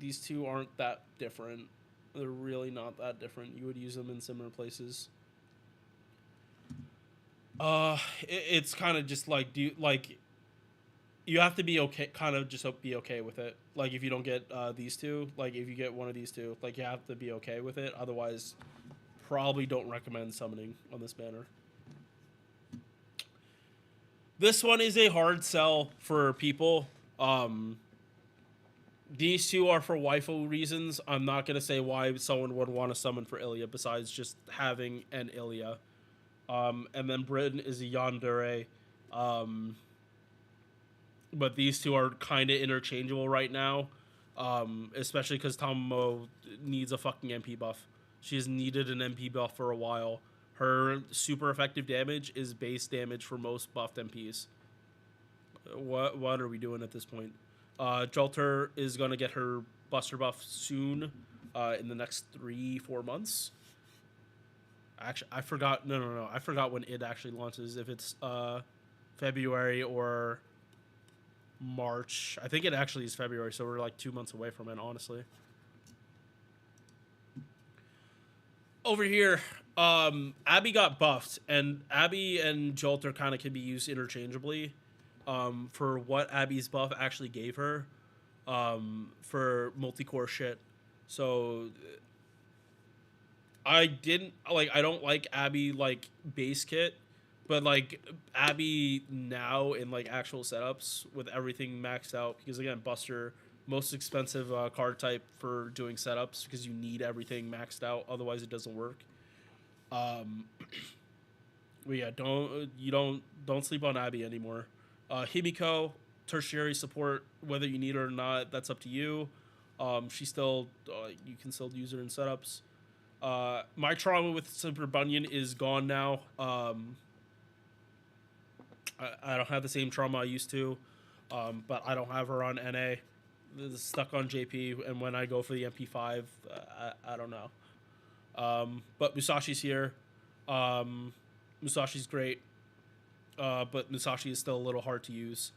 these two aren't that different. They're really not that different. You would use them in similar places. It's kind of just like you have to be okay, kind of just be okay with it. Like if you don't get these two, like if you get one of these two, like you have to be okay with it. Otherwise, probably don't recommend summoning on this banner. This one is a hard sell for people. These two are for waifu reasons. I'm not gonna say why someone would want to summon for Ilya besides just having an Ilya. And then Britain is a Yandere. But these two are kind of interchangeable right now, especially because Tomomo needs a fucking MP buff. She's needed an MP buff for a while. Her super effective damage is base damage for most buffed MPs. What are we doing at this point? Jolter is going to get her Buster buff soon, in the next 3-4 months. Actually, I forgot. No. I forgot when it actually launches. If it's February or March. I think it actually is February, so we're like 2 months away from it, honestly. Over here, Abby got buffed, and Abby and Jolter kind of can be used interchangeably. For what Abby's buff actually gave her, for multi-core shit. So I don't like Abby like base kit, but like Abby now in like actual setups with everything maxed out, because again, Buster, most expensive card type for doing setups because you need everything maxed out, otherwise it doesn't work. But yeah, don't sleep on Abby anymore. Himiko, tertiary support, whether you need her or not, that's up to you. She still, you can still use her in setups. My trauma with Super Bunyan is gone now. I don't have the same trauma I used to, but I don't have her on NA. This is stuck on JP, and when I go for the MP5, I don't know. But Musashi's here. Musashi's great, but Musashi is still a little hard to use.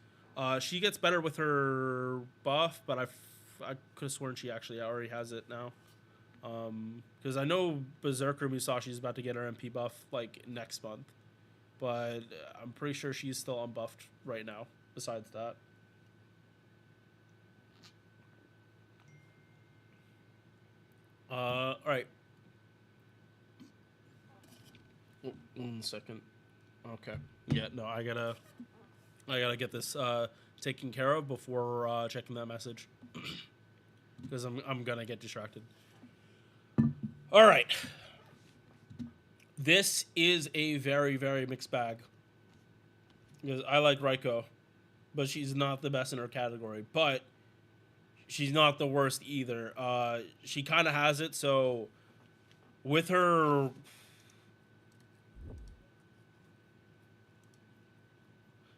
She gets better with her buff, but I could have sworn she actually already has it now. Because I know Berserker Musashi is about to get her MP buff like next month, but I'm pretty sure she's still unbuffed right now. Besides that, all right. 1 second. Okay. Yeah. No, I gotta get this taken care of before checking that message, because I'm gonna get distracted. All right. This is a very, very mixed bag, because I like Raiko, but she's not the best in her category. But she's not the worst either. She kind of has it. So with her,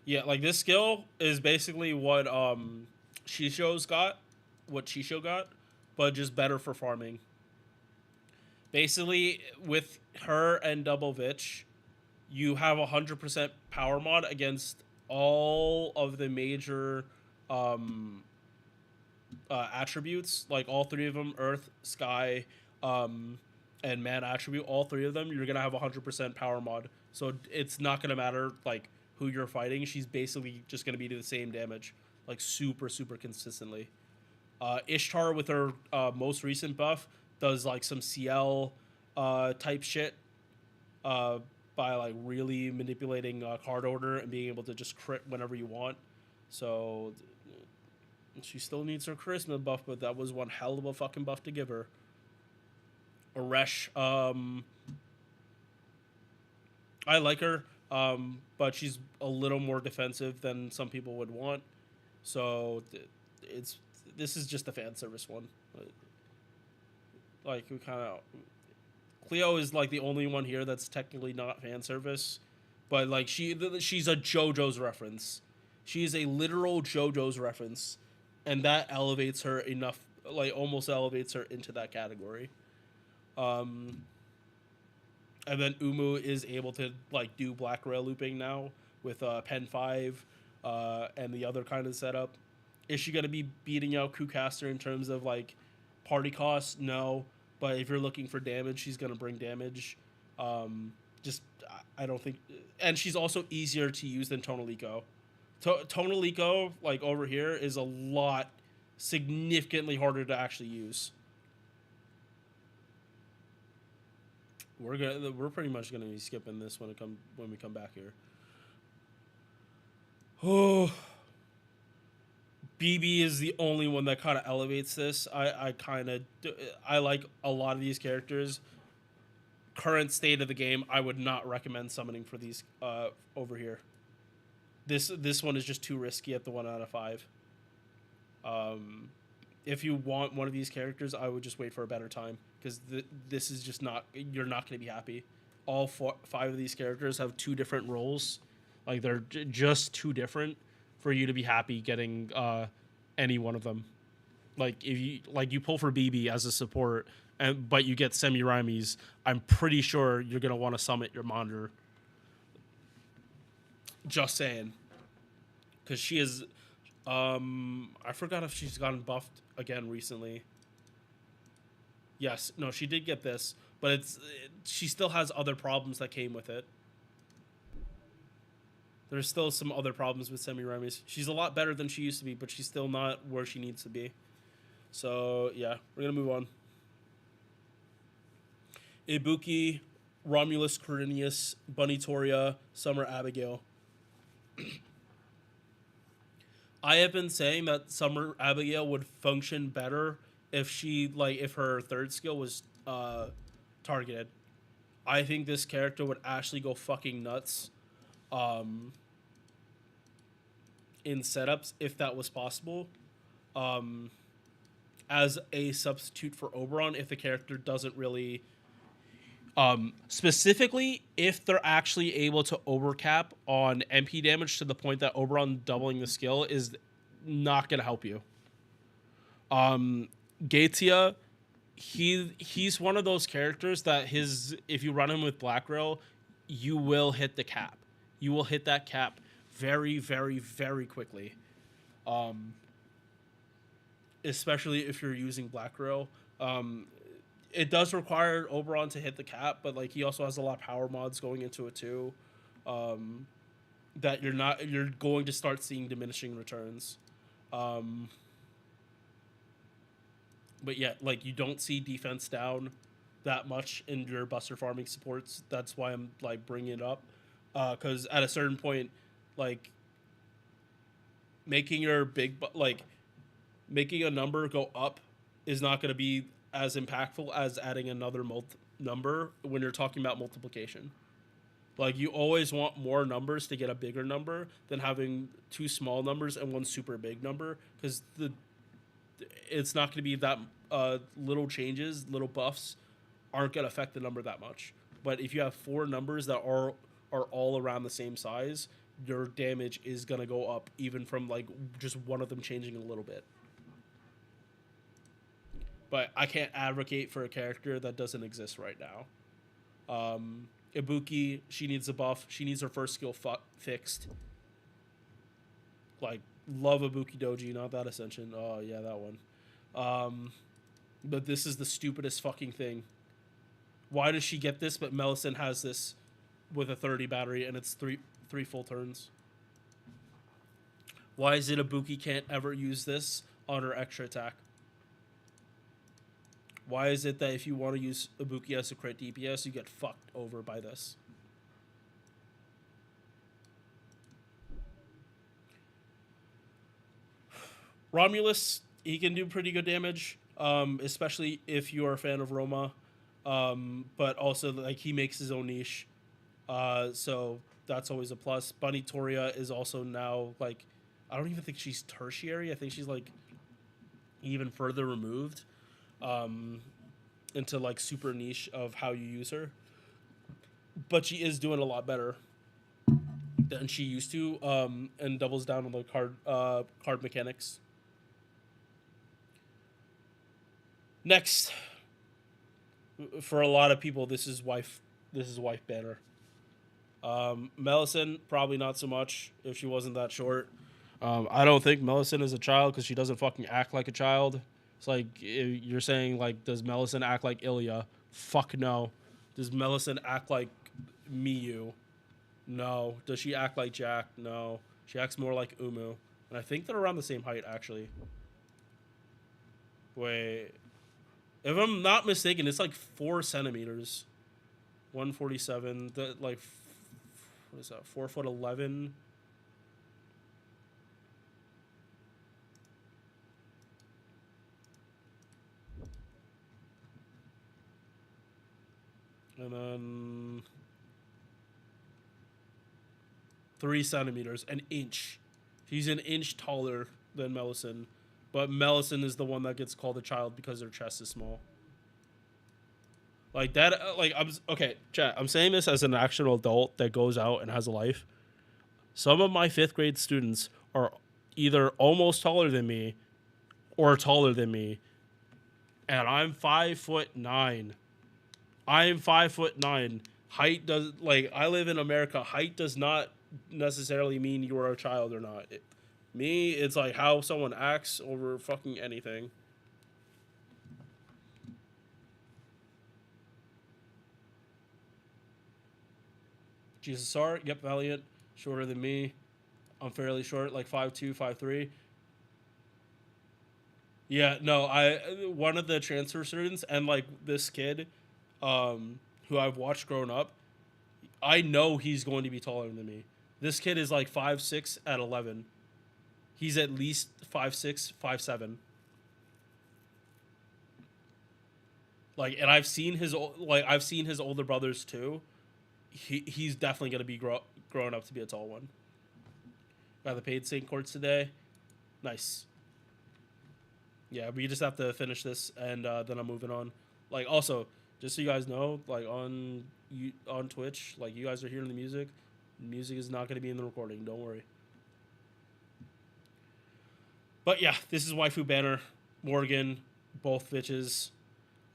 yeah, like this skill is basically what Shisho's got, what Shisho got, but just better for farming. Basically, with her and Double Vitch, you have 100% power mod against all of the major attributes, like all three of them, Earth, Sky, and Man attribute, all three of them, you're going to have 100% power mod. So it's not going to matter, like, who you're fighting. She's basically just going to be the same damage, like, super, super consistently. Ishtar, with her most recent buff, does, like, some CL type shit by, like, really manipulating card order and being able to just crit whenever you want. So she still needs her charisma buff, but that was one hell of a fucking buff to give her. Aresh, I like her, but she's a little more defensive than some people would want. So this is just a fan service one. Like, we kind of, Cleo is like the only one here that's technically not fan service, but like she's a JoJo's reference. She's a literal JoJo's reference, and that elevates her enough, like almost elevates her into that category. And then Umu is able to like do black rail looping now with Pen 5 and the other kind of setup. Is she going to be beating out Kucaster in terms of like party costs? No. But if you're looking for damage, she's going to bring damage. I don't think... And she's also easier to use than Tonalico. Tonalico, like over here, is a lot significantly harder to actually use. We're pretty much gonna be skipping this when we come back here. Oh, BB is the only one that kind of elevates this. I like a lot of these characters. Current state of the game, I would not recommend summoning for these over here. This one is just too risky at the 1 out of 5. If you want one of these characters, I would just wait for a better time, because this is just not, you're not going to be happy. All 5 of these characters have 2 different roles. Like, they're just too different for you to be happy getting any one of them. Like, if you pull for BB as a support, but you get Semiramis, I'm pretty sure you're going to want to summit your monitor. Just saying. Because she is... I forgot if she's gotten buffed again recently. Yes, no, she did get this, but she still has other problems that came with it. There's still some other problems with Semiramis. She's a lot better than she used to be, but she's still not where she needs to be. So, yeah, we're going to move on. Ibuki, Romulus Corinius, Bunny Toria, Summer Abigail. I have been saying that Summer Abigail would function better if if her third skill was targeted. I think this character would actually go fucking nuts in setups if that was possible. As a substitute for Oberon, if the character doesn't really... specifically, if they're actually able to overcap on MP damage to the point that Oberon doubling the skill is not going to help you. Gaetia, he's one of those characters that if you run him with Black Rail, you will hit the cap. You will hit that cap very, very, very quickly. Especially if you're using Black Rail. It does require Oberon to hit the cap, but like he also has a lot of power mods going into it too. That you're going to start seeing diminishing returns. But yeah, like you don't see defense down that much in your Buster farming supports. That's why I'm like bringing it up, because at a certain point, like making your making a number go up is not going to be as impactful as adding another number when you're talking about multiplication. Like, you always want more numbers to get a bigger number than having two small numbers and one super big number, because it's not going to be that little changes, little buffs aren't going to affect the number that much. But if you have four numbers that are all around the same size, your damage is going to go up, even from like just one of them changing a little bit. But I can't advocate for a character that doesn't exist right now. Ibuki, she needs a buff. She needs her first skill fixed. Like, love Ibuki Doji, not that Ascension. Oh, yeah, that one. But this is the stupidest fucking thing. Why does she get this, but Melisande has this with a 30 battery, and it's three full turns? Why is it Ibuki can't ever use this on her extra attack? Why is it that if you want to use Ibuki as a crit DPS, you get fucked over by this? Romulus, he can do pretty good damage, especially if you are a fan of Roma. But also, like, he makes his own niche. So that's always a plus. Bunny Toria is also now, like, I don't even think she's tertiary. I think she's, like, even further removed. Into like super niche of how you use her, but she is doing a lot better than she used to, and doubles down on the card mechanics. Next, for a lot of people, this is wife banner. Melisande, probably not so much if she wasn't that short. I don't think Melisande is a child because she doesn't fucking act like a child. It's like, you're saying, like, does Melisande act like Ilya? Fuck no. Does Melisande act like Miyu? No. Does she act like Jack? No. She acts more like Umu. And I think they're around the same height, actually. Wait. If I'm not mistaken, it's like 4 centimeters. 147. Like, what is that? 4'11". And then 3 centimeters, an inch. She's an inch taller than Melisande, but Melisande is the one that gets called a child because her chest is small. Like that, okay, chat. I'm saying this as an actual adult that goes out and has a life. Some of my 5th grade students are either almost taller than me or taller than me, and I'm 5'9". I'm 5'9". Height does, like, I live in America. Height does not necessarily mean you're a child or not. Me, it's like how someone acts over fucking anything. GSSR, yep, Valiant, shorter than me. I'm fairly short, like 5'2", 5'3". Yeah, no, one of the transfer students and like this kid, who I've watched growing up, I know he's going to be taller than me. This kid is like 5'6" at 11. He's at least 5'6", 5'7". Like, and I've seen his older brothers too. He's definitely gonna be growing up to be a tall one. Got the paid St. Courts today. Nice. Yeah, we just have to finish this, and then I'm moving on. Like, also, just so you guys know, like, on Twitch, like, you guys are hearing the music. The music is not going to be in the recording. Don't worry. But, yeah, this is Waifu Banner. Morgan, both Vitches.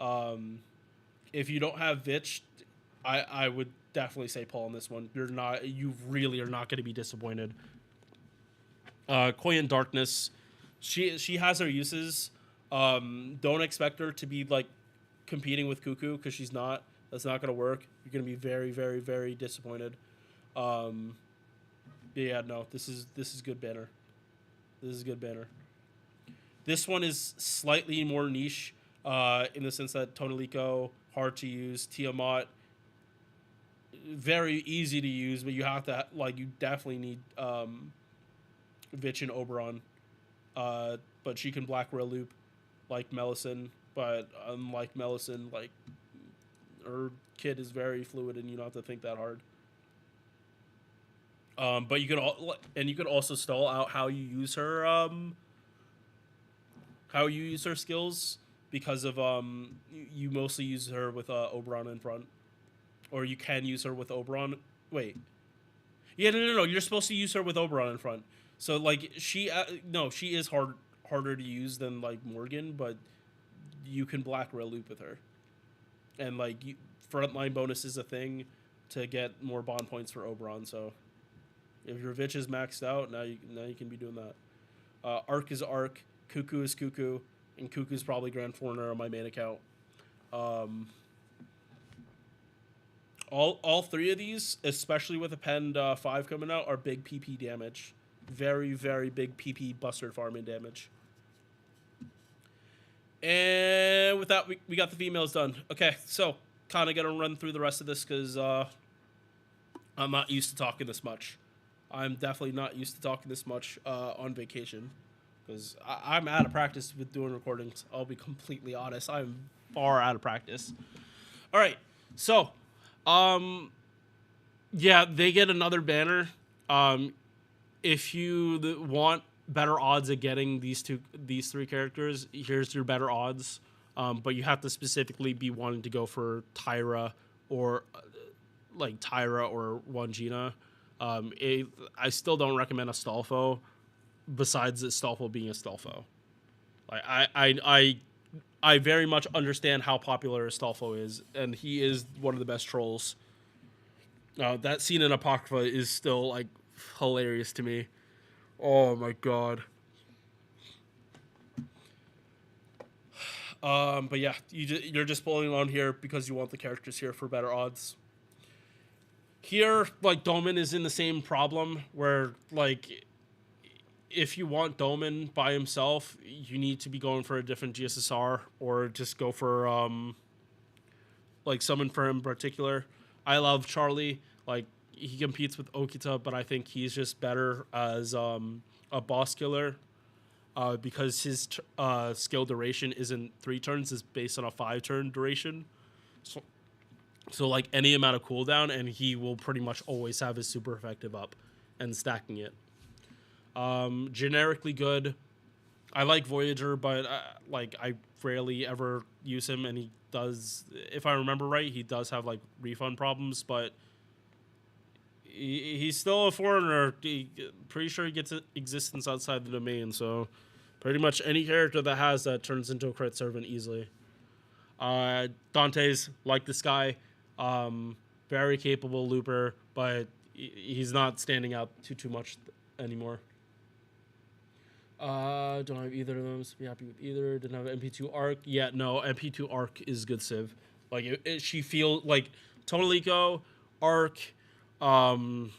If you don't have Vitch, I would definitely say Paul on this one. You really are not going to be disappointed. Koyan Darkness. She has her uses. Don't expect her to be, like, competing with Cuckoo, because she's not. That's not going to work. You're going to be very, very, very disappointed. Yeah, no, this is good banner. This is good banner. This one is slightly more niche, in the sense that Tonelico, hard to use. Tiamat, very easy to use, but you have to, like, you definitely need Vitch and Oberon. But she can Black Rail Loop like Melisande, but unlike Melisande, like, her kit is very fluid and you don't have to think that hard. But you could also stall out how you use her skills because of you mostly use her with Oberon in front, or you can use her with Oberon. Wait, yeah, no. You're supposed to use her with Oberon in front. So like she no, she is harder to use than like Morgan, but you can black rail loop with her, and like frontline bonus is a thing to get more bond points for Oberon. So if your Vitch is maxed out, now you can be doing that. Arc is Arc, Cuckoo is Cuckoo, and Cuckoo's probably Grand Foreigner on my main account. All three of these, especially with Append 5 coming out, are big PP damage. Very, very big PP bustard farming damage. And with that, we got the females done. Okay, so kind of going to run through the rest of this because I'm not used to talking this much. I'm definitely not used to talking this much on vacation because I'm out of practice with doing recordings. I'll be completely honest. I'm far out of practice. All right, so yeah, they get another banner. If you want better odds at getting these three characters, here's your better odds. But you have to specifically be wanting to go for Tyra or Tyra or Wangina. I still don't recommend Astolfo, besides Astolfo being Astolfo. Like I very much understand how popular Astolfo is, and he is one of the best trolls. That scene in Apocrypha is still like hilarious to me. Oh my god. But yeah, you're just pulling on here because you want the characters here for better odds. Here, like, Doman is in the same problem where, like, if you want Doman by himself, you need to be going for a different GSSR or just go for, like, summon for him in particular. I love Charlie. Like, he competes with Okita, but I think he's just better as a boss killer because his skill duration isn't 3 turns, it's based on a 5-turn duration. So like any amount of cooldown, and he will pretty much always have his super effective up and stacking it. Generically good. I like Voyager, but like I rarely ever use him, and he does, if I remember right, he does have like refund problems, but he's still a foreigner. Pretty sure he gets existence outside the domain, so pretty much any character that has that turns into a crit servant easily. Dante's like this guy. Very capable looper, but he's not standing out too much anymore. Don't have either of them, so be happy with either. Didn't have MP2 Arc. Yeah, no, MP2 Arc is good civ. Like, she feel like Tonalico, Arc, I'm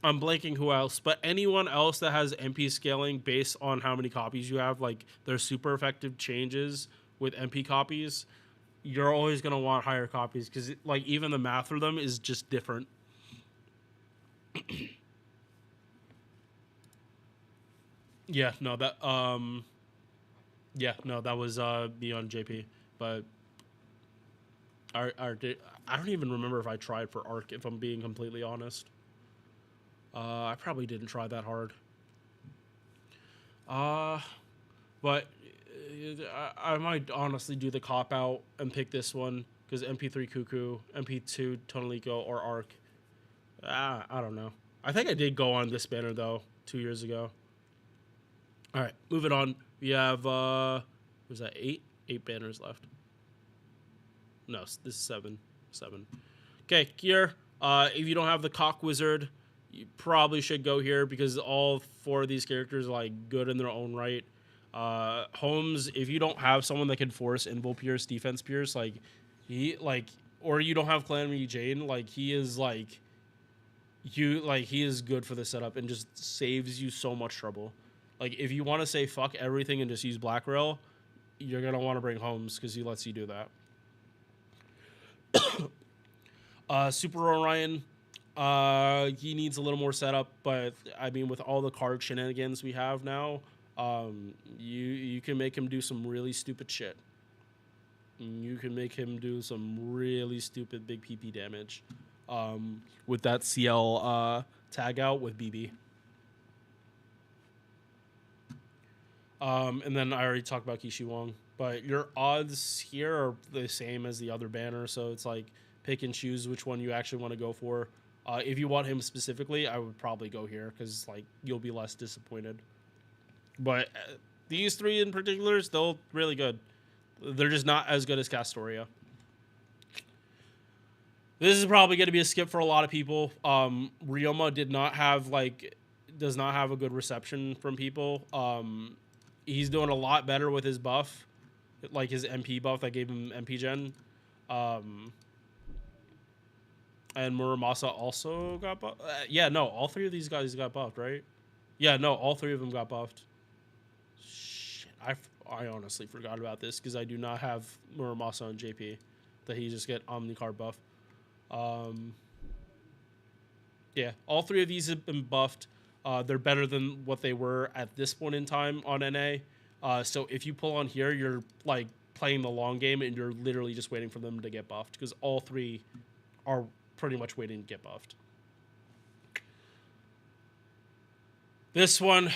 blanking who else, but anyone else that has MP scaling based on how many copies you have, like, their super effective changes with MP copies, you're always going to want higher copies because, like, even the math for them is just different. Yeah, no, that was beyond JP, but I don't even remember if I tried for Arc, if I'm being completely honest. I probably didn't try that hard. But I might honestly do the cop out and pick this one because MP3 Cuckoo, MP2 Tonalico, or Arc. I don't know. I think I did go on this banner though 2 years ago. All right, moving on. We have was that 8 banners left? No, this is 7. Okay, here. If you don't have the Cock Wizard, you probably should go here because all 4 of these characters are like good in their own right. Holmes, if you don't have someone that can force Invul Pierce, Defense Pierce, or you don't have Calamity Jane, like he is he is good for the setup and just saves you so much trouble. Like, if you want to say fuck everything and just use Black Rail, you're going to want to bring Holmes because he lets you do that. Super Orion, he needs a little more setup, but, I mean, with all the card shenanigans we have now, you can make him do some really stupid shit. You can make him do some really stupid big PP damage. with that CL tag out with BB. And then I already talked about Kishi Wong, but your odds here are the same as the other banner, so it's like pick and choose which one you actually want to go for. If you want him specifically, I would probably go here because like you'll be less disappointed. But these three in particular, still really good. They're just not as good as Castoria. This is probably going to be a skip for a lot of people. Ryoma does not have a good reception from people. He's doing a lot better with his buff, like his MP buff that gave him MP gen. And Muramasa also got buffed. Yeah, no, all three of these guys got buffed, right? Yeah, no, all three of them got buffed. Shit, I honestly forgot about this because I do not have Muramasa on JP. That he just get Omnicard buff. Yeah, all three of these have been buffed. They're better than what they were at this point in time on NA. So if you pull on here, you're like playing the long game and you're literally just waiting for them to get buffed because all three are pretty much waiting to get buffed. This one,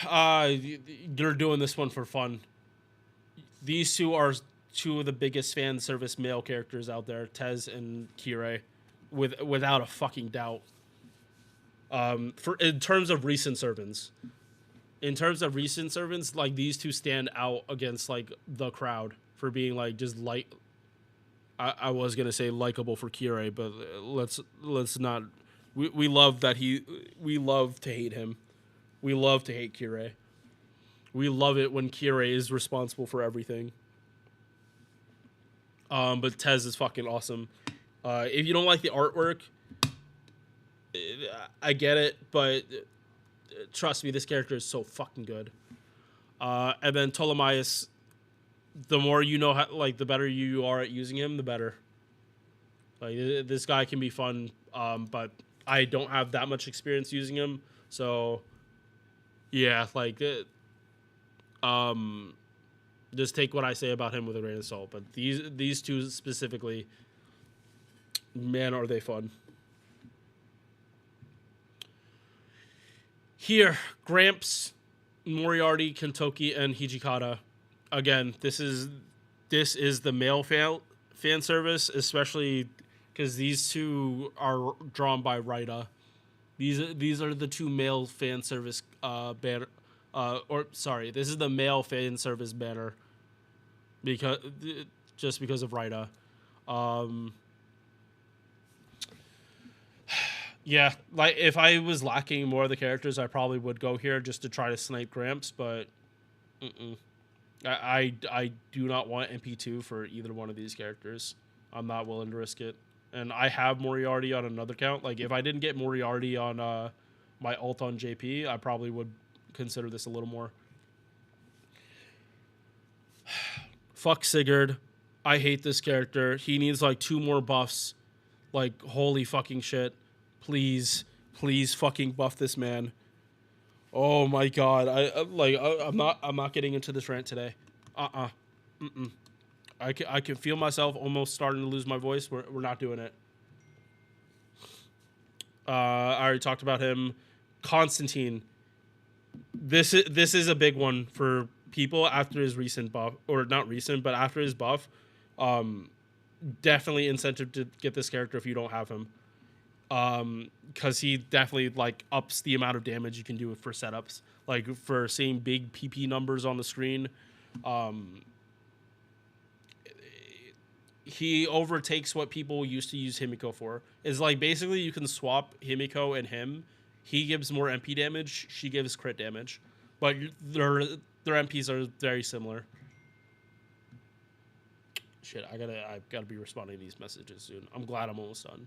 you're doing this one for fun. These two are two of the biggest fan service male characters out there, Tez and Kirei, without a fucking doubt. In terms of recent servants, like these two stand out against like the crowd for being like just like. I was gonna say likable for Kirei, but let's not. We love that we love to hate him. We love to hate Kirei. We love it when Kirei is responsible for everything. But Tez is fucking awesome. If you don't like the artwork, I get it, but trust me, this character is so fucking good. And then Ptolemaeus, the more you know, like the better you are at using him, the better. Like this guy can be fun, but I don't have that much experience using him, so yeah, like just take what I say about him with a grain of salt. But these two specifically, man, are they fun. Here, Gramps, Moriarty, Kentoki, and Hijikata. Again, this is the male fan service, especially because these two are drawn by Raida. These are the two male fan service banner. This is the male fan service banner because of Raida. Yeah, like if I was lacking more of the characters, I probably would go here just to try to snipe Gramps, but I do not want MP2 for either one of these characters. I'm not willing to risk it. And I have Moriarty on another count. Like if I didn't get Moriarty on my ult on JP, I probably would consider this a little more. Fuck Sigurd. I hate this character. He needs like 2 more buffs. Like holy fucking shit. Please fucking buff this man. Oh my god. I'm not getting into this rant today. I can feel myself almost starting to lose my voice. We're not doing it. I already talked about him. Constantine. This is a big one for people after his recent buff, or not recent, but after his buff. Definitely incentive to get this character if you don't have him. Because he definitely like ups the amount of damage you can do for setups, like for seeing big PP numbers on the screen. He overtakes what people used to use Himiko for. Is like basically you can swap Himiko and him. He gives more MP damage, she gives crit damage, but their MPs are very similar. Shit, I've gotta be responding to these messages soon. I'm glad I'm almost done.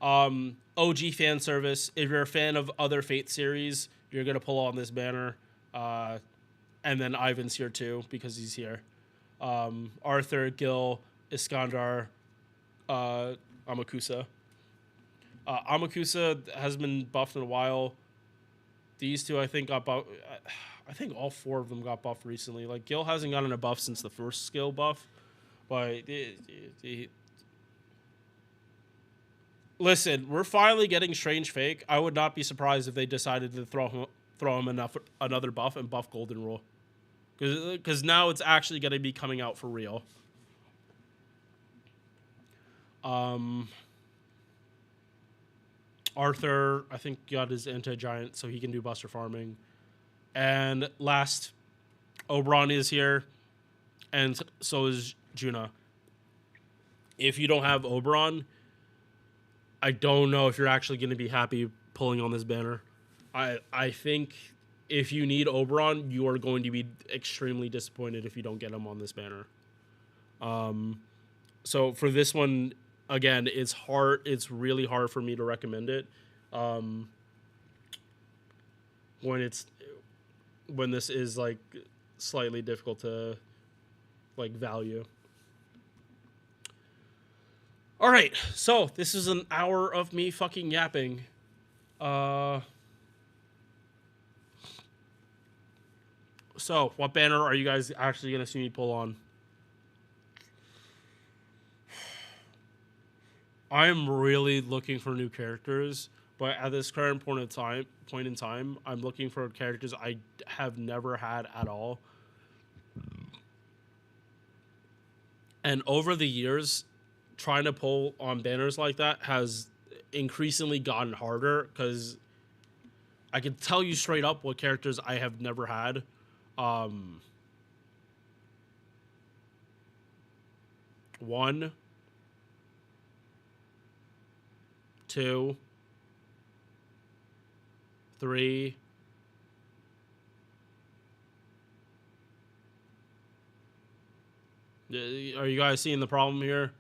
OG fan service. If you're a fan of other Fate series, you're gonna pull on this banner. And then Ivan's here too because he's here. Arthur, Gil, Iskandar, Amakusa. Amakusa has been buffed in a while. These two, I think, got buffed. I think all 4 of them got buffed recently. Like Gil hasn't gotten a buff since the first skill buff, but Listen, we're finally getting Strange Fake. I would not be surprised if they decided to throw him another buff and buff Golden Rule. Because now it's actually going to be coming out for real. Arthur, I think, got his anti-giant, so he can do Buster farming. And last, Oberon is here, and so is Juna. If you don't have Oberon, I don't know if you're actually going to be happy pulling on this banner. I think if you need Oberon, you are going to be extremely disappointed if you don't get him on this banner. So for this one, again, it's hard. It's really hard for me to recommend it. When this is like slightly difficult to like value. All right, so this is an hour of me fucking yapping. So, what banner are you guys actually going to see me pull on? I'm really looking for new characters, but at this current point in time, I'm looking for characters I have never had at all. And over the years, trying to pull on banners like that has increasingly gotten harder because I can tell you straight up what characters I have never had. 1, 2, 3. Are you guys seeing the problem here?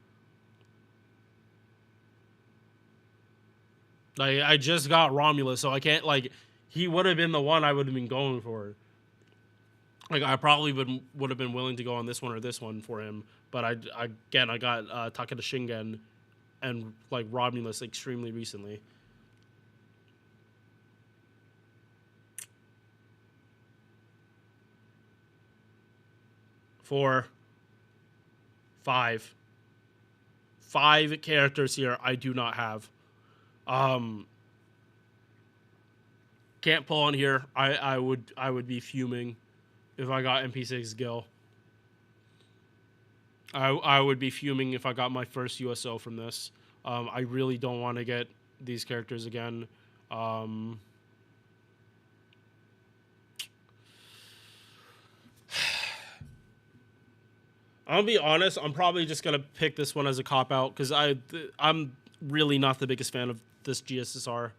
Like, I just got Romulus, so I can't, like, he would have been the one I would have been going for. Like, I probably would have been willing to go on this one or this one for him, but I got Takeda Shingen and, like, Romulus extremely recently. Four, 5 characters here I do not have. Can't pull on here. I would be fuming if I got MP6 Gil. I would be fuming if I got my first USO from this. I really don't want to get these characters again. I'll be honest, I'm probably just going to pick this one as a cop-out because I'm really not the biggest fan of this GSSR.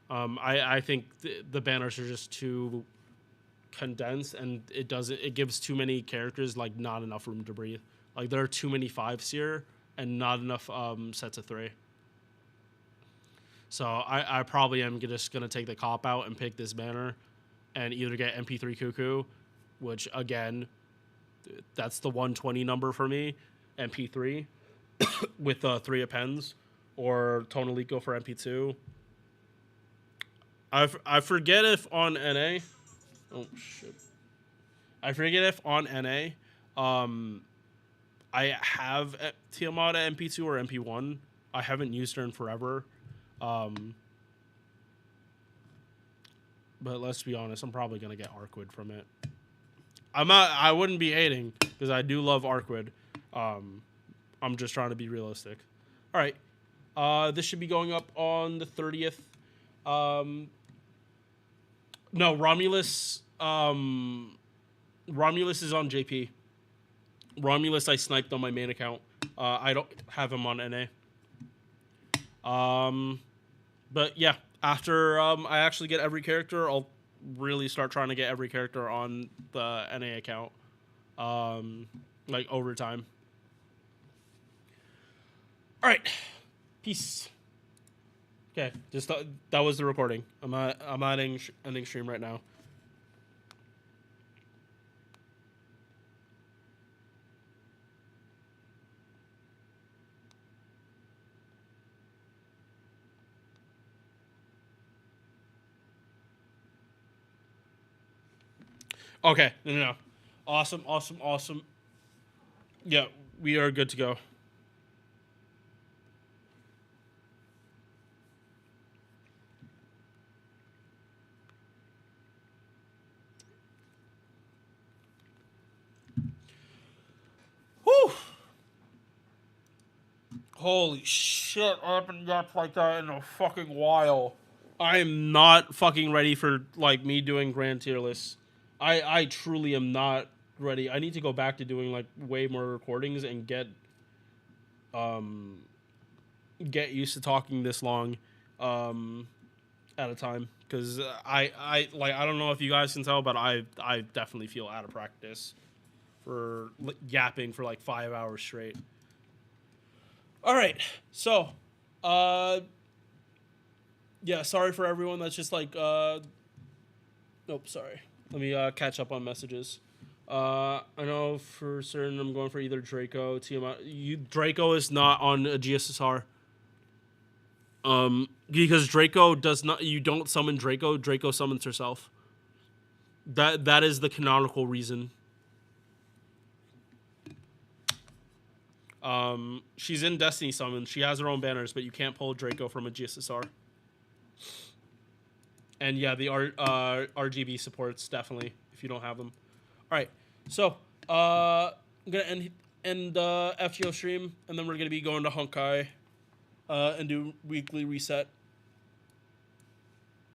I think the banners are just too condensed, and it gives too many characters like not enough room to breathe. Like, there are too many 5s here and not enough sets of 3. So I probably am just going to take the cop-out and pick this banner and either get MP3 Cuckoo, which, again, that's the 120 number for me, MP3, with 3 appends, or Tonalico for MP2. I forget if on NA... Oh, shit. I forget if on NA, I have Tiamata MP2 or MP1. I haven't used her in forever. But let's be honest, I'm probably going to get Arquid from it. I wouldn't be hating, because I do love Arquid. I'm just trying to be realistic. All right. This should be going up on the 30th. No, Romulus. Romulus is on JP. Romulus I sniped on my main account. I don't have him on NA. But yeah, after I actually get every character, I'll really start trying to get every character on the NA account. Like over time. All right. Peace. Okay, just that was the recording. I'm ending stream right now. Okay, no. Awesome. Yeah, we are good to go. Holy shit, I haven't yapped like that in a fucking while. I am not fucking ready for, like, me doing grand tier lists. I truly am not ready. I need to go back to doing, like, way more recordings and get used to talking this long at a time. Because I don't know if you guys can tell, but I definitely feel out of practice for yapping for, like, 5 hours straight. All right, so, yeah, sorry for everyone that's just like, nope, sorry. Let me catch up on messages. I know for certain I'm going for either Draco, Tiamat. Draco is not on a GSSR. Because Draco does not. You don't summon Draco. Draco summons herself. That is the canonical reason. She's in Destiny Summon. She has her own banners, but you can't pull Draco from a GSSR. And yeah, the RGB supports definitely if you don't have them. All right, so I'm gonna end FGO stream, and then we're gonna be going to Honkai, and do weekly reset.